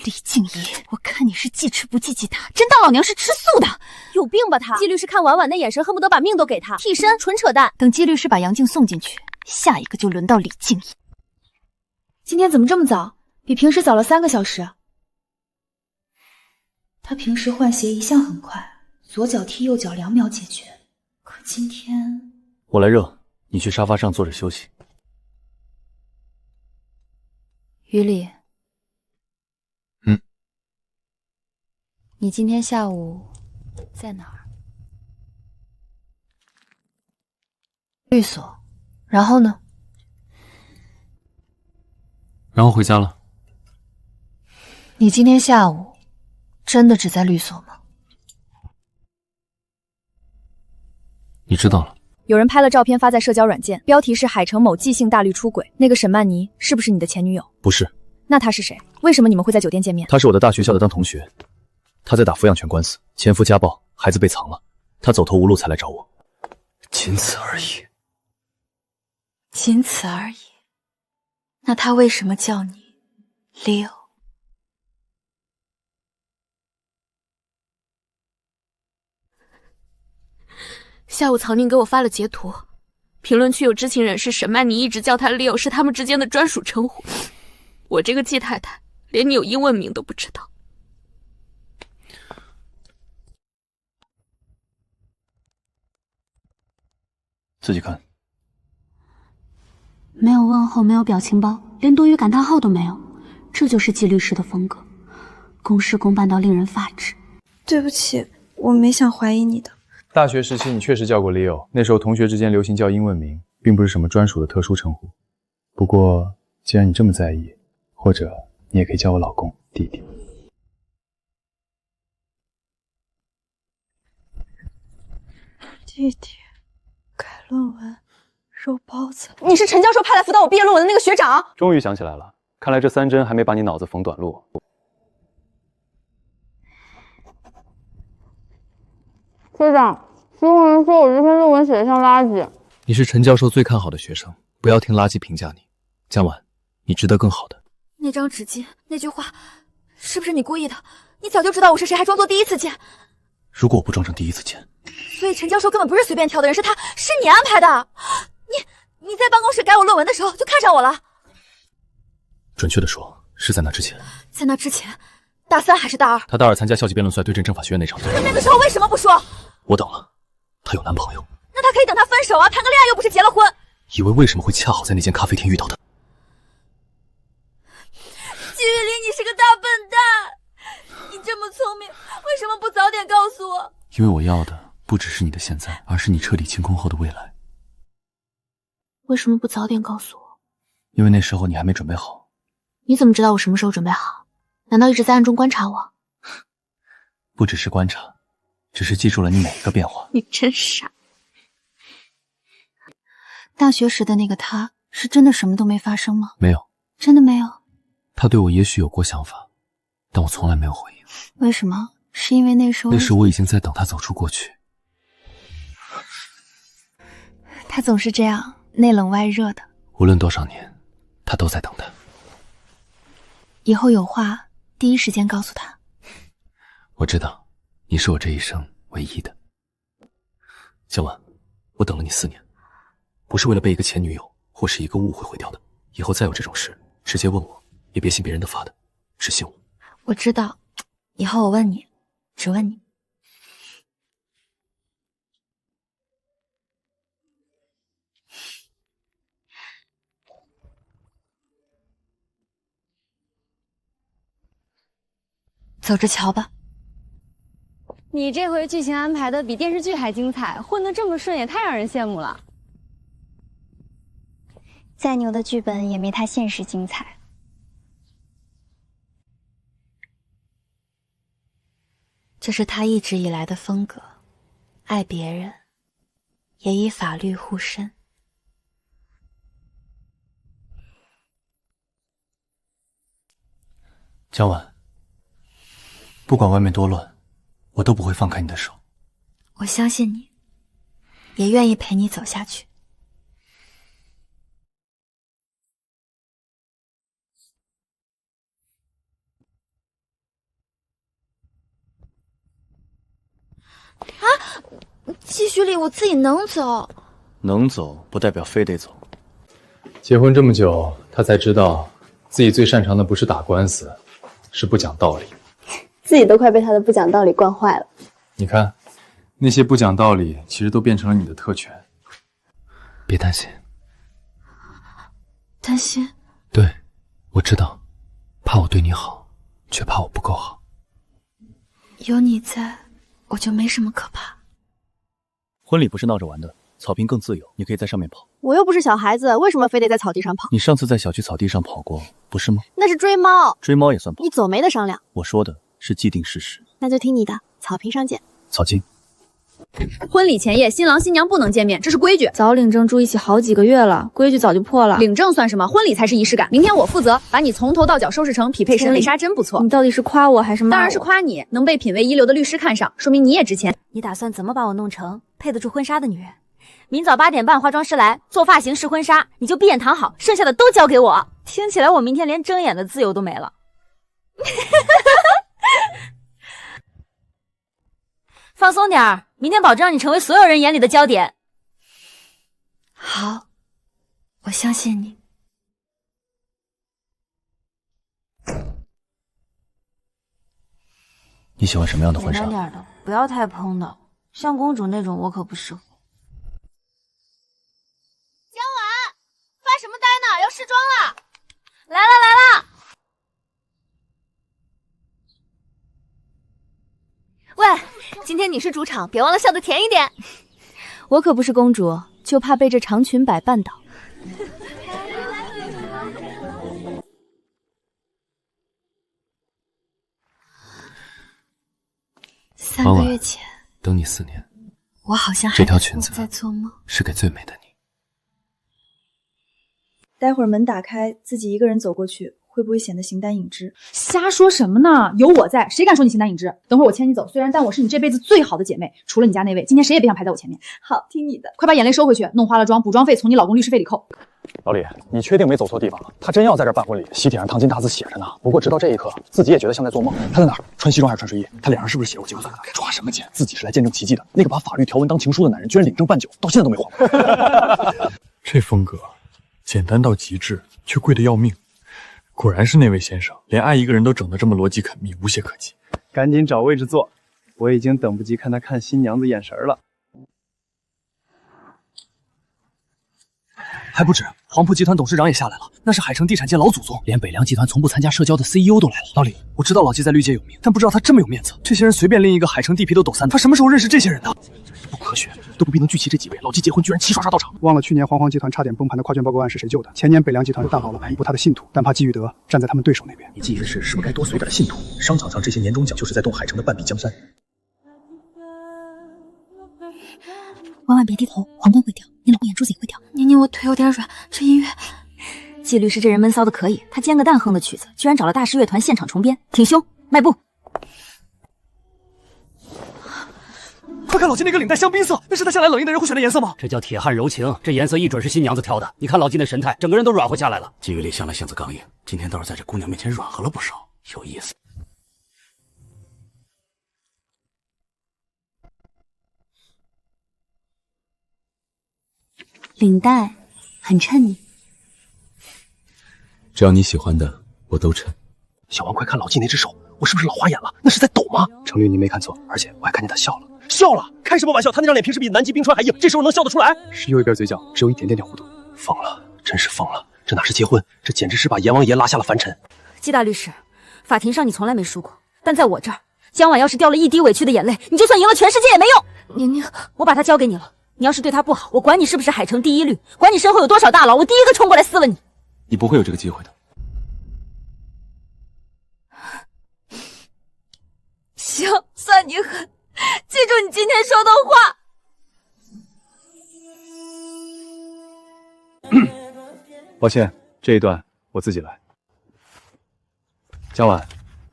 Speaker 3: 李静怡，我看你是记吃不记记打，真当老娘是吃素的？
Speaker 9: 有病吧他！季律师看婉婉那眼神，恨不得把命都给他。替身，纯扯淡。
Speaker 3: 等季律师把杨静送进去，下一个就轮到李静怡。今天怎么这么早？比平时早了3个小时。他平时换鞋一向很快，左脚踢右脚2秒解决。可今天，
Speaker 1: 我来热，你去沙发上坐着休息。
Speaker 3: 于理，你今天下午在哪儿？律所。然后呢？
Speaker 20: 然后回家了。
Speaker 3: 你今天下午真的只在律所吗？
Speaker 20: 你知道了。
Speaker 6: 有人拍了照片发在社交软件，标题是海城某季姓大律出轨。那个沈曼妮是不是你的前女友？
Speaker 1: 不是。
Speaker 6: 那她是谁？为什么你们会在酒店见面？
Speaker 1: 她是我的大学校的当同学，她在打抚养权官司，前夫家暴，孩子被藏了，她走投无路才来找我，仅此而已。
Speaker 3: 仅此而已。那她为什么叫你 Leo？
Speaker 7: 下午曹宁给我发了截图，评论区有知情人士沈曼妮一直叫他 Leo 是他们之间的专属称呼。我这个季太太连你有英文名都不知道。
Speaker 1: 自己看。
Speaker 13: 没有问候，没有表情包，连多余感叹号都没有，这就是季律师的风格，公事公办到令人发指。
Speaker 11: 对不起，我没想怀疑你的。
Speaker 8: 大学时期你确实叫过 Leo， 那时候同学之间流行叫英文名，并不是什么专属的特殊称呼。不过既然你这么在意，或者你也可以叫我老公、弟弟。
Speaker 11: 弟弟，改论文，肉包子。
Speaker 9: 你是陈教授派来辅导我毕业论文的那个学长？
Speaker 8: 终于想起来了，看来这3针还没把你脑子缝短路。
Speaker 18: 学长，所有人说我这篇论文写得像垃圾。
Speaker 20: 你是陈教授最看好的学生，不要听垃圾评价你。江晚，你值得更好的。
Speaker 3: 那张纸巾，那句话，是不是你故意的？你早就知道我是谁，还装作第一次见。
Speaker 1: 如果我不装成第一次见，
Speaker 3: 所以陈教授根本不是随便挑的人，是你安排的。你在办公室改我论文的时候就看上我了。
Speaker 1: 准确的说，是在那之前。
Speaker 3: 在那之前，大3还是大2？
Speaker 1: 他大2参加校际辩论赛对阵政法学院那场。
Speaker 3: 那个时候为什么不说？
Speaker 1: 我等了，他有男朋友。
Speaker 3: 那他可以等他分手啊，谈个恋爱又不是结了婚。
Speaker 1: 以为为什么会恰好在那间咖啡厅遇到他？
Speaker 3: 季玉林，你是个大笨蛋！你这么聪明，为什么不早点告诉我？
Speaker 20: 因为我要的不只是你的现在，而是你彻底清空后的未来。
Speaker 13: 为什么不早点告诉我？
Speaker 20: 因为那时候你还没准备好。
Speaker 13: 你怎么知道我什么时候准备好？难道一直在暗中观察我？
Speaker 20: 不只是观察，只是记住了你每一个变化。
Speaker 13: 你真傻。大学时的那个他是真的什么都没发生吗？
Speaker 20: 没有，
Speaker 13: 真的没有。
Speaker 20: 他对我也许有过想法，但我从来没有回应。
Speaker 13: 为什么？是因为那时候
Speaker 20: 我已经在等他走出过去。
Speaker 13: 他总是这样，内冷外热的。
Speaker 20: 无论多少年，他都在等他。
Speaker 13: 以后有话第一时间告诉他。
Speaker 20: 我知道，你是我这一生唯一的。小婉，我等了你4年，不是为了被一个前女友或是一个误会毁掉的。以后再有这种事，直接问我，也别信别人的发的，只信我。
Speaker 13: 我知道，以后我问你，只问你。走着瞧吧。
Speaker 10: 你这回剧情安排的比电视剧还精彩，混得这么顺也太让人羡慕了。
Speaker 13: 再牛的剧本也没他现实精彩。这是他一直以来的风格，爱别人，也以法律护身。
Speaker 1: 江晚，不管外面多乱，我都不会放开你的手。
Speaker 13: 我相信你，也愿意陪你走下去。啊，季徐礼，我自己能走。
Speaker 1: 能走不代表非得走。
Speaker 4: 结婚这么久，他才知道自己最擅长的不是打官司，是不讲道理。
Speaker 10: 自己都快被他的不讲道理惯坏了。
Speaker 4: 你看，那些不讲道理，其实都变成了你的特权。
Speaker 20: 别担心。
Speaker 13: 担心？
Speaker 20: 对，我知道，怕我对你好，却怕我不够好。
Speaker 13: 有你在，我就没什么可怕。
Speaker 1: 婚礼不是闹着玩的，草坪更自由，你可以在上面跑。
Speaker 10: 我又不是小孩子，为什么非得在草地上跑？
Speaker 1: 你上次在小区草地上跑过，不是吗？
Speaker 10: 那是追猫，
Speaker 1: 追猫也算跑。
Speaker 10: 你走没得商量。
Speaker 1: 我说的是既定事实。
Speaker 10: 那就听你的，草坪上见。
Speaker 1: 草金。
Speaker 6: 婚礼前夜，新郎新娘不能见面，这是规矩。
Speaker 3: 早领证住一起好几个月了，规矩早就破了。
Speaker 6: 领证算什么？婚礼才是仪式感。明天我负责把你从头到脚收拾成匹配审美莎，真不错。
Speaker 3: 你到底是夸我还是骂我？
Speaker 6: 当然是夸你，能被品味一流的律师看上，说明你也值钱。
Speaker 3: 你打算怎么把我弄成配得住婚纱的女人？明早8点半化妆师来做发型试婚纱，你就闭眼躺好，剩下的都交给我。听起来我明天连睁眼的自由都没了。放松点儿，明天保证让你成为所有人眼里的焦点。
Speaker 13: 好，我相信你。
Speaker 1: 你喜欢什么样的婚纱？
Speaker 3: 简单点的，不要太蓬的，像公主那种我可不适合。
Speaker 7: 江晚，发什么呆呢？要试妆了！来了来了！喂，今天你是主场，别忘了笑得甜一点。
Speaker 3: 我可不是公主，就怕被这长裙摆绊倒。
Speaker 13: 3个月前，
Speaker 20: 等你4年，
Speaker 13: 我好像还
Speaker 20: 这条裙子
Speaker 13: 在做梦，
Speaker 20: 是给最美的你。
Speaker 11: 待会儿门打开，自己一个人走过去，会不会显得形单影只？
Speaker 6: 瞎说什么呢？有我在，谁敢说你形单影只？等会儿我牵你走，虽然但我是你这辈子最好的姐妹，除了你家那位，今天谁也别想排在我前面。
Speaker 11: 好，听你的。
Speaker 6: 快把眼泪收回去，弄花了妆，补妆费从你老公律师费里扣。
Speaker 8: 老李，你确定没走错地方了？他真要在这儿办婚礼，喜帖上烫金大字写着呢。不过直到这一刻，自己也觉得像在做梦。他在哪儿？穿西装还是穿睡衣？他脸上是不是写过结婚3个字？抓什么奸？自己是来见证奇迹的。那个把法律条文当情书的男人，居然领证办酒，到现在都没还。
Speaker 19: 这风格简单到极致，却贵得要命。果然是那位先生，连爱一个人都整得这么逻辑缜密，无懈可击。
Speaker 22: 赶紧找位置坐，我已经等不及看他看新娘子眼神了。
Speaker 20: 还不止，黄埔集团董事长也下来了，那是海城地产界老祖宗，连北凉集团从不参加社交的 CEO 都来了。老李，我知道老季在绿界有名，但不知道他这么有面子。这些人随便拎一个海城地皮都抖3趟，他什么时候认识这些人的？不科学，都不必能聚齐这几位。老季结婚居然齐刷刷到场，
Speaker 23: 忘了去年黄集团差点崩盘的跨券报告案是谁救的？前年北凉集团的大佬来弥补他的信徒，但怕季玉德站在他们对手那边。
Speaker 20: 你记一个事，是不是该多随点信徒？商场上这些年终奖就是在动海城的半壁江山。
Speaker 13: 万万别低头，黄灯会掉。
Speaker 3: 你老公眼珠子也会掉。
Speaker 11: 宁宁，我腿有点软，这音乐……
Speaker 3: 季律师这人闷骚的可以，他煎个蛋哼的曲子，居然找了大师乐团现场重编，挺凶，迈步。
Speaker 16: 快看老季那个领带香槟色，那是他向来冷硬的人会选的颜色吗？
Speaker 12: 这叫铁汉柔情，这颜色一准是新娘子挑的。你看老季那神态，整个人都软和下来了。
Speaker 16: 季雨里向来性子刚硬，今天倒是在这姑娘面前软和了不少，有意思。
Speaker 13: 领带很衬你，
Speaker 5: 只要你喜欢的，我都衬。
Speaker 16: 小王，快看老季那只手，我是不是老花眼了？那是在抖吗？程律，你没看错，而且我还看见他笑了。笑了？开什么玩笑？他那张脸平时比南极冰川还硬，这时候能笑得出来？
Speaker 23: 是右一边嘴角只有一点点弧度。
Speaker 16: 疯了，真是疯了！这哪是结婚，这简直是把阎王爷拉下了凡尘。
Speaker 3: 季大律师，法庭上你从来没输过，但在我这儿，江晚要是掉了一滴委屈的眼泪，你就算赢了全世界也没用。宁宁，我把他交给你了，你要是对他不好，我管你是不是海城第一律，管你身后有多少大佬，我第一个冲过来撕了你。
Speaker 20: 你不会有这个机会的。
Speaker 3: 行，算你狠，记住你今天说的话。
Speaker 22: 抱歉，这一段我自己来。江晚，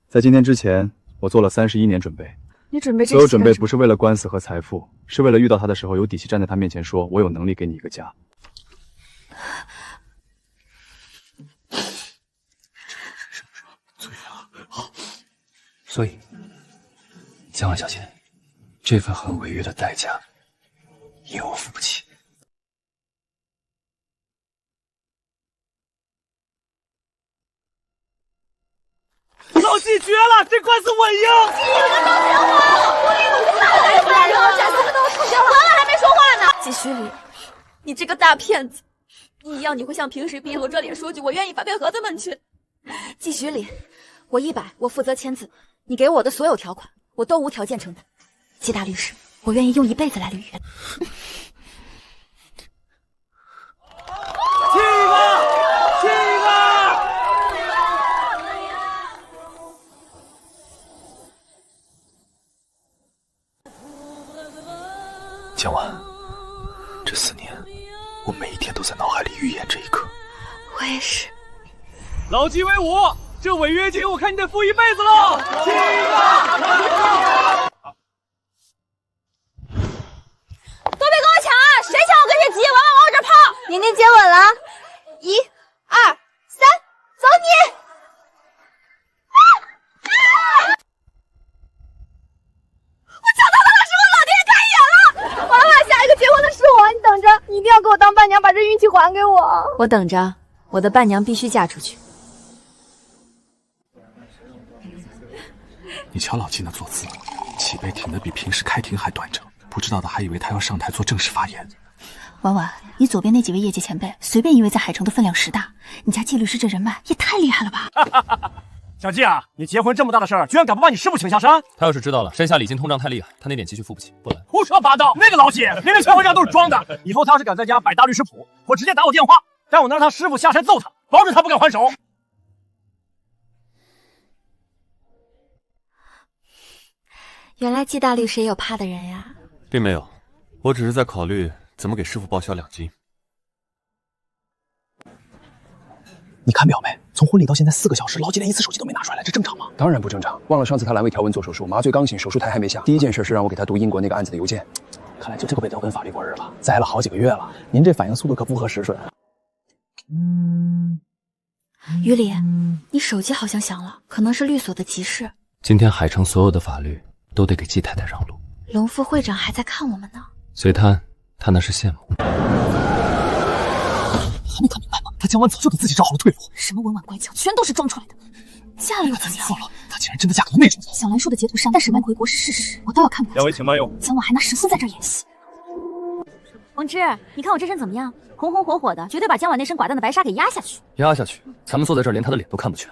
Speaker 22: 在今天之前，我做了31年准备。
Speaker 18: 你准备这些？
Speaker 22: 所有准备不是为了官司和财富，是为了遇到他的时候有底气站在他面前说，我有能力给你一个家。
Speaker 20: 所以，江晚小姐，这份很违约的代价，因为我付不起。
Speaker 16: 老季绝了，这官司我赢！
Speaker 7: 季雨的都听话，我领我再来回来之后，这三个都出现了，完了还没说话呢。
Speaker 15: 季虚礼，你这个大骗子！你要你会像平时冰露着脸说句我愿意发给盒子们去。季虚礼，我100，我负责签字。你给我的所有条款，我都无条件承担。季大律师，我愿意用一辈子来履约。
Speaker 20: 江晚，这4年，我每一天都在脑海里预演这一刻。
Speaker 15: 我也是。
Speaker 16: 老季威武！这违约金我看你得付一辈子了。
Speaker 7: 都别跟我抢啊！谁抢我跟谁急，往我这跑！
Speaker 9: 宁宁接吻了，1、2、3，走你！
Speaker 7: 我抢到他的时候，老天爷开眼了！
Speaker 9: 完了，下一个结婚的是我，你等着，你一定要给我当伴娘，把这运气还给我。
Speaker 3: 我等着，我的伴娘必须嫁出去。
Speaker 16: 你瞧老季那坐姿，起背挺得比平时开庭还端正，不知道的还以为他要上台做正式发言。
Speaker 13: 婉婉，你左边那几位业界前辈，随便一位在海城的分量10大，你家季律师这人脉也太厉害了吧！
Speaker 16: 小季啊，你结婚这么大的事儿，居然敢不把你师傅请下山？
Speaker 4: 他要是知道了山下礼金通胀太厉害，他那点积蓄付不起，不来。
Speaker 16: 胡说八道！那个老几连个结婚证都是装的，以后他要是敢在家摆大律师谱，我直接打我电话，待我能让他师傅下山揍他，保准他不敢还手。
Speaker 15: 原来季大律师也有怕的人呀？
Speaker 1: 并没有，我只是在考虑怎么给师傅报销2金。
Speaker 16: 你看表没？从婚礼到现在4个小时，老季连一次手机都没拿出来，这正常吗？
Speaker 2: 当然不正常。忘了上次他阑尾条纹做手术，麻醉刚醒，手术台还没下。第一件事是让我给他读英国那个案子的邮件。看来就这个北德跟法律过日了，栽了好几个月了。您这反应速度可不合时顺。
Speaker 15: 于理，你手机好像响了，可能是律所的急事。
Speaker 20: 今天海城所有的法律都得给季太太让路。
Speaker 15: 龙副会长还在看我们呢。
Speaker 20: 随他那是羡慕。
Speaker 16: 还没看明白吗？他江晚早就给自己找好了退路。
Speaker 3: 什么文婉乖巧，全都是装出来的。嫁了又怎么样？
Speaker 16: 错了，他竟然真的嫁给了那种人。
Speaker 3: 小兰说的截图删，但沈梦回国是事实，我都要看过去。
Speaker 19: 两位请慢用。
Speaker 3: 江晚还拿神孙在这儿演戏。王芝，你看我这身怎么样？红红火火的，绝对把江晚那身寡淡的白纱给压下去。
Speaker 20: 压下去？咱们坐在这儿，连他的脸都看不全。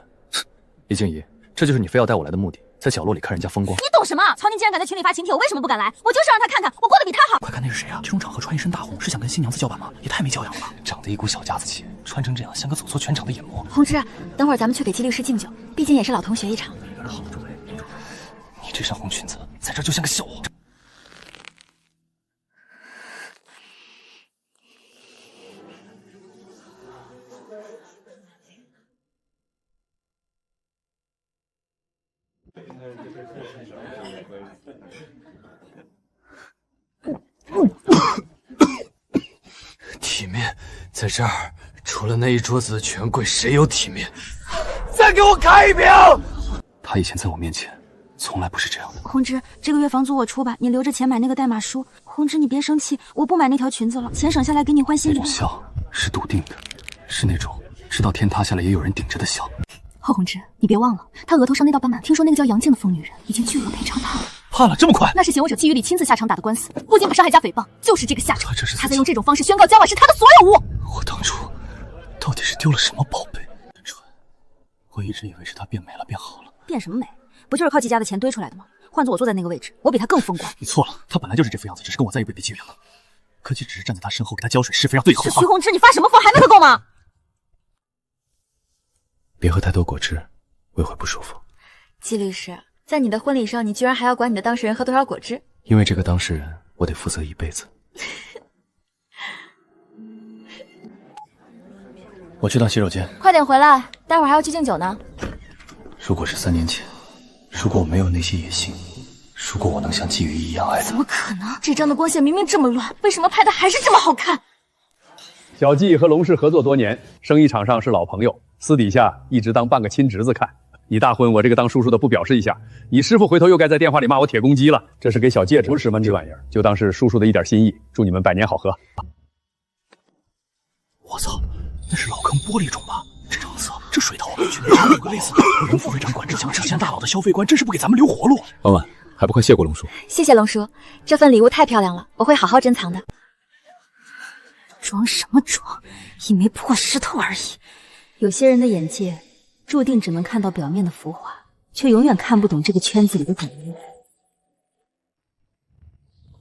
Speaker 20: 李静怡，这就是你非要带我来的目的，在角落里看人家风光。
Speaker 3: 你懂什么？曹宁竟然敢在群里发请帖，我为什么不敢来？我就是让他看看我过得比他好。
Speaker 16: 快看那是谁啊？这种场合穿一身大红，是想跟新娘子叫板吗？也太没教养了吧！长得一股小家子气，穿成这样像个走错全场的眼魔。
Speaker 15: 红芝，等会儿咱们去给季律师敬酒，毕竟也是老同学一场。
Speaker 16: 你这身红裙子在这就像个笑话。
Speaker 20: 体面，在这儿，除了那一桌子的权贵，谁有体面？再给我开一瓶！他以前在我面前，从来不是这样的。
Speaker 3: 红芝，这个月房租我出吧，你留着钱买那个代码书。红芝，你别生气，我不买那条裙子了，钱省下来给你换新衣服。
Speaker 20: 那种笑是笃定的，是那种知道天塌下来也有人顶着的笑。
Speaker 13: 贺红芝，你别忘了，他额头上那道斑马，听说那个叫杨静的疯女人已经巨额赔偿他了。
Speaker 16: 判了这么快？
Speaker 13: 那是嫌我手季雨里亲自下场打的官司，不仅把伤害加诽谤，就是这个下场。
Speaker 20: 这是
Speaker 13: 他在用这种方式宣告江婉是他的所有物。
Speaker 20: 我当初到底是丢了什么宝贝？我一直以为是他变美了，变好了。
Speaker 3: 变什么美？不就是靠季家的钱堆出来的吗？换做我坐在那个位置，我比他更风光。
Speaker 16: 你错了，他本来就是这副样子，只是跟我在一辈被欺骗了。柯基只是站在他身后给他浇水施肥，让对的话。
Speaker 3: 徐宏志，你发什么疯？还没喝够吗？
Speaker 20: 别喝太多果汁，我也会不舒服。
Speaker 15: 季律师，在你的婚礼上，你居然还要管你的当事人喝多少果汁？
Speaker 20: 因为这个当事人，我得负责一辈子。
Speaker 1: 我去趟洗手间。
Speaker 15: 快点回来，待会儿还要去敬酒呢。
Speaker 20: 如果是3年前，如果我没有那些野心，如果我能像季雨一样爱他，
Speaker 15: 怎么可能？这张的光线明明这么乱，为什么拍的还是这么好看？
Speaker 8: 小季和龙氏合作多年，生意场上是老朋友，私底下一直当半个亲侄子看。你大婚，我这个当叔叔的不表示一下，你师傅回头又该在电话里骂我铁公鸡了。这是给小戒指，不是这玩意儿，就当是叔叔的一点心意。祝你们百年好合。
Speaker 16: 我操，那是老坑玻璃种吧？这成色，这水头，去那有个类似龙副会长管制强之前大佬的消费观，真是不给咱们留活路。
Speaker 8: 婉婉，还不快谢过龙叔？
Speaker 15: 谢谢龙叔，这份礼物太漂亮了，我会好好珍藏的。
Speaker 3: 装什么装？一枚破石头而已。有些人的眼界注定只能看到表面的浮华，却永远看不懂这个圈子里的本质。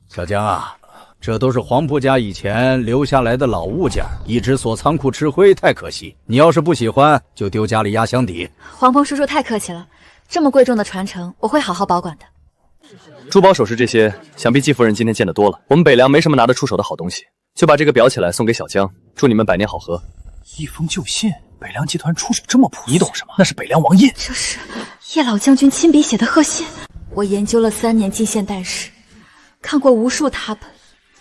Speaker 12: 小江啊，这都是黄埔家以前留下来的老物件，一直锁仓库吃灰，太可惜。你要是不喜欢，就丢家里压箱底。
Speaker 15: 黄鹏叔叔太客气了，这么贵重的传承，我会好好保管的。
Speaker 2: 珠宝首饰这些，想必季夫人今天见得多了。我们北凉没什么拿得出手的好东西，就把这个裱起来送给小江，祝你们百年好合。
Speaker 16: 一封旧信，北凉集团出手这么朴素，你懂什么？那是北凉王印，
Speaker 15: 这是叶老将军亲笔写的贺信。我研究了3年近现代史，看过无数拓本，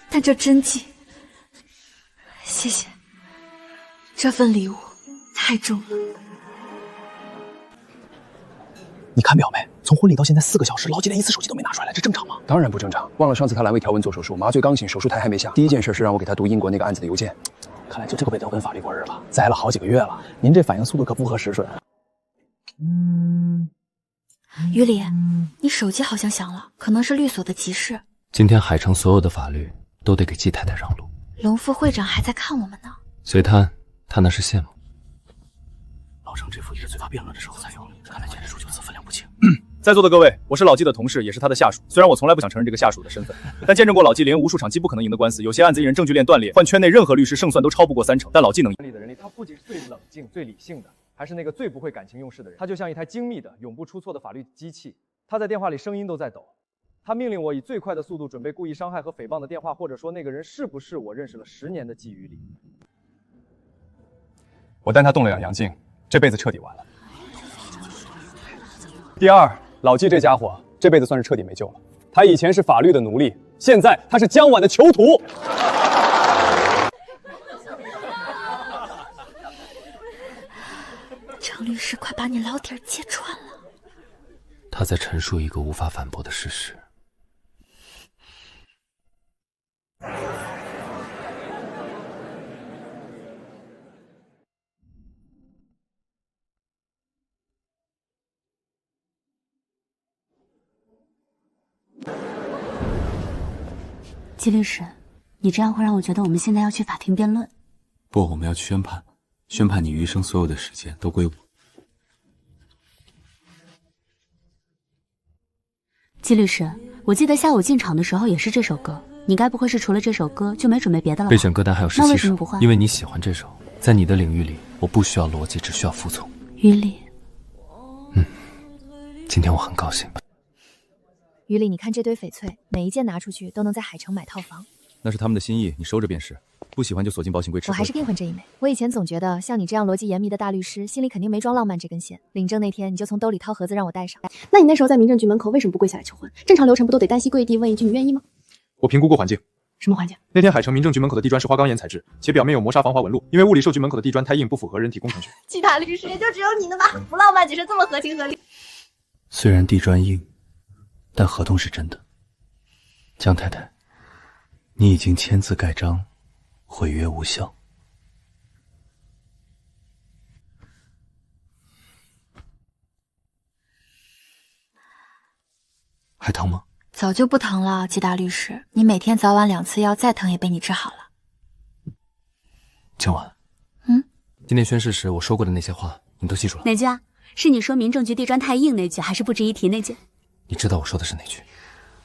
Speaker 15: 但这真迹，谢谢。这份礼物太重了。
Speaker 16: 你看表没？从婚礼到现在4个小时，老几连一次手机都没拿出来，这正常吗？
Speaker 14: 当然不正常。忘了上次他阑尾条纹做手术，麻醉刚醒，手术台还没下。第一件事是让我给他读英国那个案子的邮件。
Speaker 16: 看来就这个被德文法律过日了，栽了好几个月了。您这反应速度可不合时顺。
Speaker 15: 于理，你手机好像响了，可能是律所的急事。
Speaker 20: 今天海城所有的法律都得给季太太让路。
Speaker 15: 龙副会长还在看我们呢。
Speaker 20: 随他那是羡慕。
Speaker 16: 老程这副也是最发辩论的时候才有，看来检视出就此分量不清。
Speaker 8: 在座的各位，我是老季的同事，也是他的下属。虽然我从来不想承认这个下属的身份，但见证过老季连无数场既不可能赢的官司，有些案子一人证据链断裂，换圈内任何律师胜算都超不过30%，但老季能赢。
Speaker 17: 人力，他不仅是最冷静、最理性的，还是那个最不会感情用事的人。他就像一台精密的、永不出错的法律机器。他在电话里声音都在抖。他命令我以最快的速度准备故意伤害和诽谤的电话，或者说那个人是不是我认识了10年的季雨里。
Speaker 8: 我带他动了2阳镜，这辈子彻底完了。第二，老季这家伙这辈子算是彻底没救了。他以前是法律的奴隶，现在他是江婉的囚徒。
Speaker 15: 程律师，快把你老底儿揭穿了。
Speaker 20: 他在陈述一个无法反驳的事实。
Speaker 13: 季律师，你这样会让我觉得我们现在要去法庭辩论。
Speaker 5: 不，我们要去宣判，宣判你余生所有的时间都归我。
Speaker 13: 季律师，我记得下午进场的时候也是这首歌，你该不会是除了这首歌就没准备别的了吧？
Speaker 20: 备选歌单还有17首，
Speaker 13: 那为什么不换？
Speaker 20: 因为你喜欢这首，在你的领域里，我不需要逻辑，只需要服从。
Speaker 13: 于理，
Speaker 20: 今天我很高兴。
Speaker 21: 于理，你看这堆翡翠，每一件拿出去都能在海城买套房。
Speaker 4: 那是他们的心意，你收着便是。不喜欢就锁进保险柜吃灰。
Speaker 6: 我还是骗婚这一枚。我以前总觉得像你这样逻辑严密的大律师，心里肯定没装浪漫这根弦。领证那天，你就从兜里掏盒子让我带上。
Speaker 15: 那你那时候在民政局门口为什么不跪下来求婚？正常流程不都得单膝跪地问一句你愿意吗？
Speaker 8: 我评估过环境。
Speaker 15: 什么环境？
Speaker 8: 那天海城民政局门口的地砖是花岗岩材质，且表面有磨砂防滑纹路，因为物理受局门口的地砖太硬，不符合人体工程学。
Speaker 15: 其他律师也就只有你了吧？不浪漫只是这么合情合理。
Speaker 12: 虽然地砖硬，但合同是真的。江太太，你已经签字盖章，毁约无效。还疼吗？
Speaker 6: 早就不疼了，季大律师，你每天早晚2次药，再疼也被你治好了。
Speaker 20: 江婉，今天宣誓时我说过的那些话，你都记住了？
Speaker 13: 哪句啊？是你说民政局地砖太硬那句，还是不值一提那句？
Speaker 20: 你知道我说的是哪句？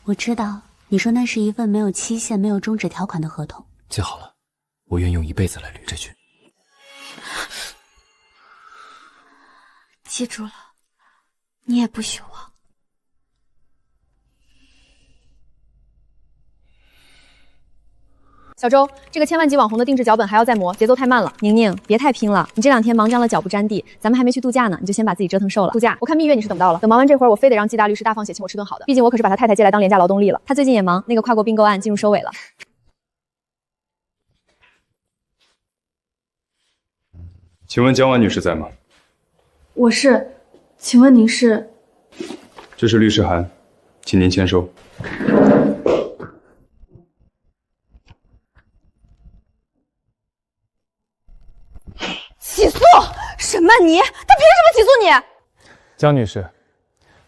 Speaker 13: 我知道，你说那是一份没有期限、没有终止条款的合同。
Speaker 20: 记好了，我愿用一辈子来捋这句。
Speaker 6: 记住了，你也不许忘。
Speaker 9: 小周，这个千万级网红的定制脚本还要再磨，节奏太慢了。宁宁，别太拼了，你这2天忙张了脚不沾地，咱们还没去度假呢，你就先把自己折腾瘦了。度假，我看蜜月你是等不到了。等忙完这会儿，我非得让季大律师大放血请我吃顿好的，毕竟我可是把他太太接来当廉价劳动力了。他最近也忙，那个跨国并购案进入收尾了。
Speaker 5: 请问江婉女士在吗？
Speaker 18: 我是，请问您是？
Speaker 5: 这是律师函，请您签收。
Speaker 9: 起诉？沈曼妮，他凭什么起诉你？
Speaker 17: 江女士，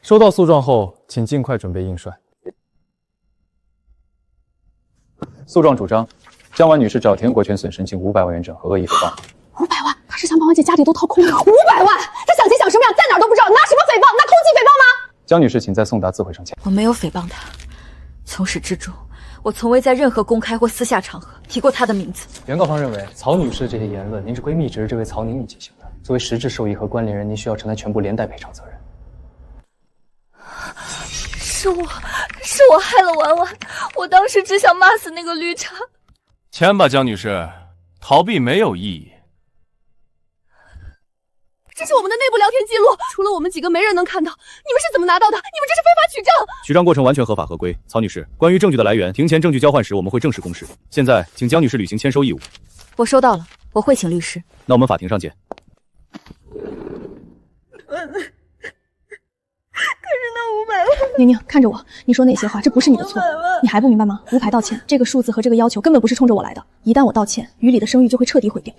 Speaker 17: 收到诉状后，请尽快准备印刷。
Speaker 8: 诉状主张，江婉女士找田国权损申请500万元整和恶意诽谤。
Speaker 9: 500万？他是想把我姐家里都掏空了。500万？他想钱想什么样，在哪儿都不知道，拿什么诽谤？拿空气诽谤吗？
Speaker 8: 江女士，请在送达自毁上签。
Speaker 6: 我没有诽谤他，从始至终，我从未在任何公开或私下场合提过他的名字。
Speaker 17: 原告方认为，曹女士这些言论，您是闺蜜指使这位曹宁女进行的，作为实质受益和关联人，您需要承担全部连带赔偿责任。
Speaker 15: 是我害了婉婉，我当时只想骂死那个绿茶。
Speaker 1: 签吧，江女士，逃避没有意义。
Speaker 15: 这是我们的内部聊天记录，除了我们几个没人能看到。你们是怎么拿到的？你们这是非法取证！
Speaker 4: 取账过程完全合法合规。曹女士，关于证据的来源，庭前证据交换时我们会正式公示。现在，请江女士履行签收义务。
Speaker 6: 我收到了，我会请律师。
Speaker 4: 那我们法庭上见。
Speaker 15: 可是那500万，
Speaker 9: 宁宁，看着我，你说那些话，这不是你的错，你还不明白吗？无牌道歉，这个数字和这个要求根本不是冲着我来的。一旦我道歉，于理的声誉就会彻底毁掉。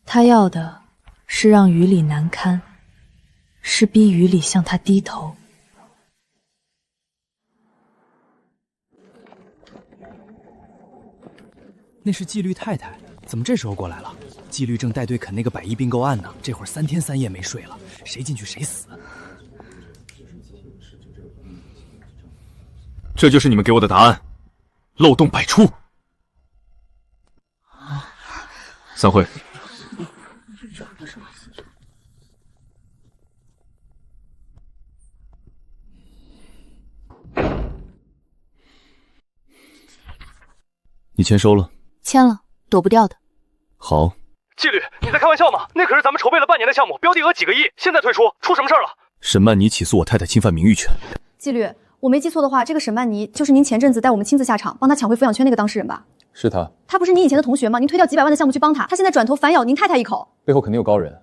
Speaker 18: 他要的是让于理难堪，是逼于理向他低头。
Speaker 12: 那是纪律太太，怎么这时候过来了？纪律正带队啃那个100亿并购案呢，这会儿3天3夜没睡了，谁进去谁死。
Speaker 1: 这就是你们给我的答案，漏洞百出。散会。你签收了？
Speaker 6: 签了，躲不掉的。
Speaker 1: 好。
Speaker 16: 纪律，你在开玩笑吗？那可是咱们筹备了半年的项目，标的额几个亿，现在退出，出什么事儿了？
Speaker 1: 沈曼妮起诉我太太侵犯名誉权。
Speaker 9: 纪律，我没记错的话，这个沈曼妮就是您前阵子带我们亲自下场帮她抢回抚养权那个当事人吧？
Speaker 8: 是他。
Speaker 9: 他不是您以前的同学吗？您推掉几百万的项目去帮他，他现在转头反咬您太太一口，
Speaker 8: 背后肯定有高人。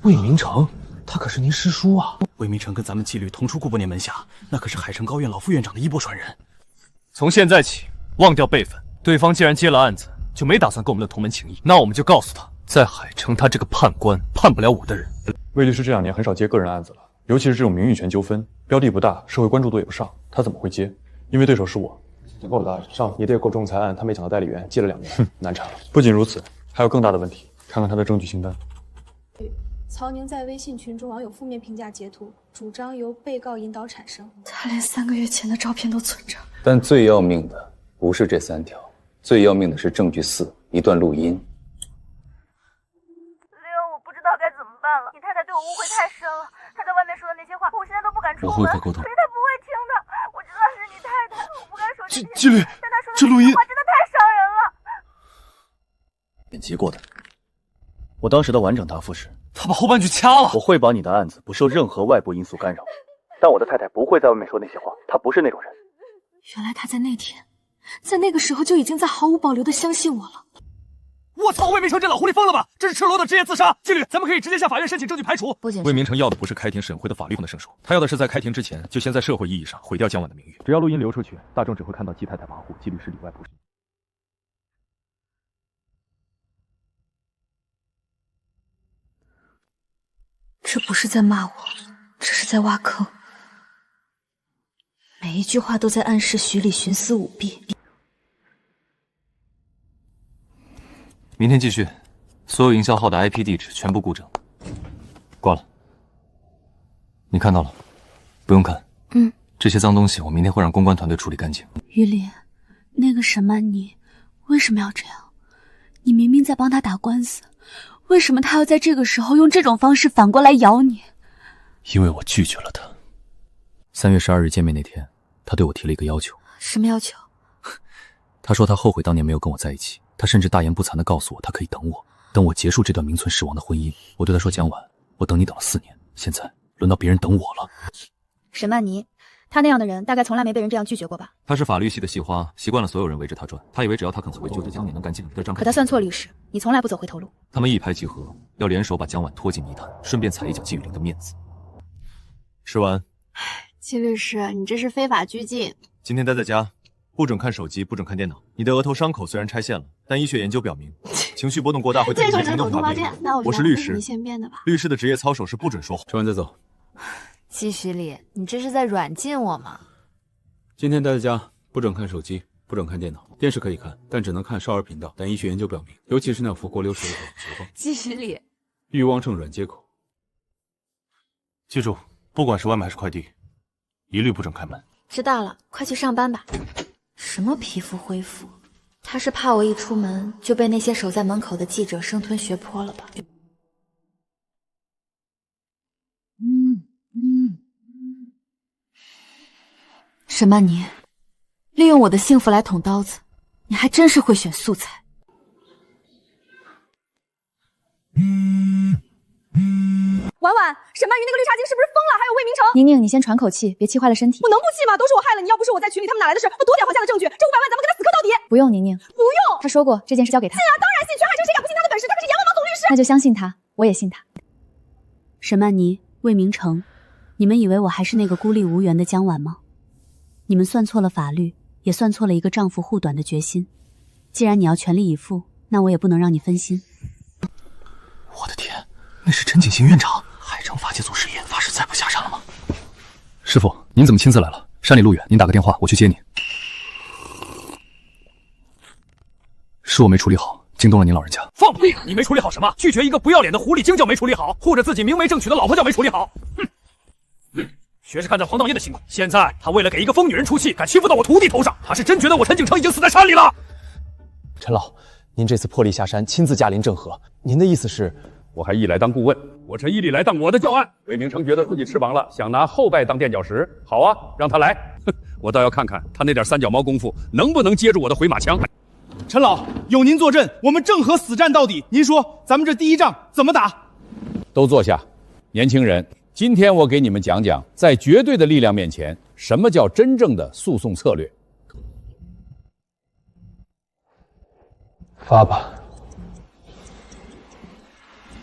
Speaker 12: 魏明成，他可是您师叔啊！魏明成跟咱们纪律同出顾伯年门下，那可是海城高院老副院长的衣钵传人。
Speaker 1: 从现在起，忘掉辈分。对方既然接了案子，就没打算跟我们的同门情谊。那我们就告诉他，在海城他这个判官判不了我的人。
Speaker 5: 魏律师这2年很少接个人案子了，尤其是这种名誉权纠纷，标的不大，社会关注度也不上，他怎么会接？因为对手是我。
Speaker 2: 够了，上也得够仲裁案，他没抢到代理员，接了2年，难产了。
Speaker 5: 不仅如此，还有更大的问题，看看他的证据清单。
Speaker 18: 曹宁在微信群中网友负面评价截图，主张由被告引导产生。他连3个月前的照片都存着。
Speaker 8: 但最要命的不是这3条，最要命的是证据4，一段录音。
Speaker 15: 我不知道该怎么办了。你太太对我误会太深了，她在外面说的那些话，我现在都不敢出门，
Speaker 1: 我会和他沟通。
Speaker 15: 所以她不会听的。我知道她
Speaker 19: 纪律，这录音
Speaker 9: 话真的太伤人了。
Speaker 1: 剪辑过的，我当时的完整答复是：
Speaker 19: 他把后半句掐了。
Speaker 1: 我会保你的案子不受任何外部因素干扰，但我的太太不会在外面说那些话，她不是那种人。
Speaker 15: 原来他在那天，在那个时候就已经在毫无保留的相信我了。
Speaker 16: 我操！魏明成这老狐狸疯了吧？这是赤裸的职业自杀！纪律，咱们可以直接向法院申请证据排除。
Speaker 4: 魏明成要的不是开庭审会的法律上的胜诉，他要的是在开庭之前就先在社会意义上毁掉江晚的名誉。只要录音流出去，大众只会看到季太太跋扈，纪律是里外不是。
Speaker 15: 这不是在骂我，这是在挖坑。每一句话都在暗示徐礼徇私舞弊。
Speaker 20: 明天继续，所有营销号的 IP 地址全部固整。挂了。你看到了？不用看。这些脏东西我明天会让公关团队处理干净。
Speaker 13: 于林，那个沈曼妮为什么要这样？你明明在帮他打官司，为什么他要在这个时候用这种方式反过来咬你？
Speaker 20: 因为我拒绝了他。3月12日见面那天，他对我提了一个要求。
Speaker 15: 什么要求？
Speaker 20: 他说他后悔当年没有跟我在一起，他甚至大言不惭地告诉我他可以等我，等我结束这段名存实亡的婚姻。我对他说，江晚，我等你等了4年，现在轮到别人等我了。
Speaker 6: 沈曼妮，他那样的人大概从来没被人这样拒绝过吧？
Speaker 20: 他是法律系的系花，习惯了所有人围着他转，他以为只要他肯回救这江晚，能干净的张开。
Speaker 6: 可他算错律师，你从来不走回头路。
Speaker 20: 他们一拍即合，要联手把江晚拖进泥潭，顺便踩一脚季雨林的面子。吃完。
Speaker 10: 季律师，你这是非法拘禁。
Speaker 2: 今天待在家，不准看手机，不准看电脑。你的额头伤口虽然拆线了，但医学研究表明，情绪波动过大会导致行动发病。我是律师，
Speaker 10: 你先编的吧？
Speaker 2: 律师的职业操守是不准说谎。
Speaker 4: 吃完再走。
Speaker 10: 季徐礼，你这是在软禁我吗？
Speaker 4: 今天待在家，不准看手机，不准看电脑，电视可以看，但只能看少儿频道。但医学研究表明，尤其是那副锅溜舌头球棒，
Speaker 10: 季徐礼，
Speaker 4: 欲望症软接口。
Speaker 1: 记住，不管是外卖还是快递，一律不准开门。
Speaker 15: 知道了，快去上班吧。什么皮肤恢复？他是怕我一出门就被那些守在门口的记者生吞学泼了吧？沈曼妮，利用我的幸福来捅刀子，你还真是会选素材。
Speaker 9: 婉婉，沈曼瑜那个绿茶精是不是疯了？还有魏明成，
Speaker 6: 宁宁，你先喘口气，别气坏了身体。
Speaker 9: 我能不气吗？都是我害了你，要不是我在群里，他们哪来的事？不躲点黄夏的证据，这500万咱们跟他死磕到底。
Speaker 6: 不用，宁宁，
Speaker 9: 不用。
Speaker 6: 他说过这件事交给他。
Speaker 9: 信啊，当然信，全海城谁敢不信他的本事？他可是阎王王总律师。
Speaker 6: 那就相信他，我也信他。
Speaker 13: 沈曼妮、魏明成，你们以为我还是那个孤立无援的江晚吗？你们算错了法律，也算错了一个丈夫护短的决心。既然你要全力以赴，那我也不能让你分心。
Speaker 20: 我的天，那是陈景行院长，海城法界祖师爷，发誓再不下山了吗？师傅，您怎么亲自来了？山里路远，您打个电话，我去接您。是我没处理好，惊动了您老人家。
Speaker 16: 放屁！你没处理好什么？拒绝一个不要脸的狐狸精叫没处理好，护着自己明媒正娶的老婆叫没处理好。哼！学是看在黄道业的辛苦，现在他为了给一个疯女人出气，敢欺负到我徒弟头上，他是真觉得我陈景成已经死在山里了。
Speaker 8: 陈老，您这次破例下山，亲自驾临郑和，您的意思是？
Speaker 11: 我还一来当顾问，我陈一礼来当我的教案。魏明成觉得自己翅膀了，想拿后拜当垫脚石。好啊，让他来。哼，我倒要看看他那点三脚猫功夫能不能接住我的回马枪。
Speaker 16: 陈老，有您坐镇，我们郑和死战到底。您说咱们这第一仗怎么打？
Speaker 11: 都坐下，年轻人，今天我给你们讲讲，在绝对的力量面前，什么叫真正的诉讼策略。
Speaker 14: 发吧。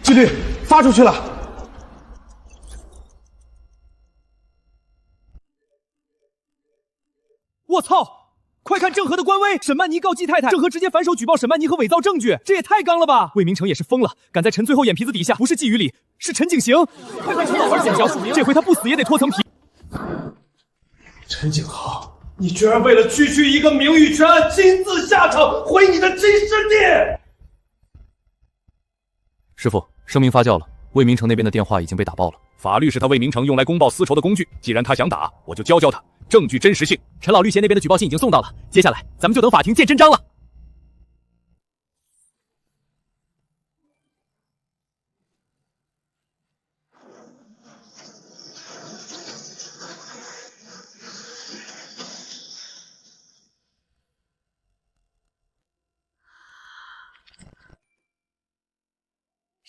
Speaker 16: 纪律发出去了。我操！快看郑和的官微，沈曼妮告季太太，郑和直接反手举报沈曼妮和伪造证据，这也太刚了吧！魏明成也是疯了，敢在陈最后眼皮子底下，不是季雨里，是陈景行。快看陈老玩剪条，这回他不死也得脱层皮。陈景豪，你居然为了区区一个名誉权，亲自下场毁你的金师弟！
Speaker 20: 师傅，声明发酵了，魏明成那边的电话已经被打爆了。
Speaker 11: 法律是他魏明成用来公报私仇的工具，既然他想打，我就教教他证据真实性。
Speaker 16: 陈老律协那边的举报信已经送到了，接下来咱们就等法庭见真章了。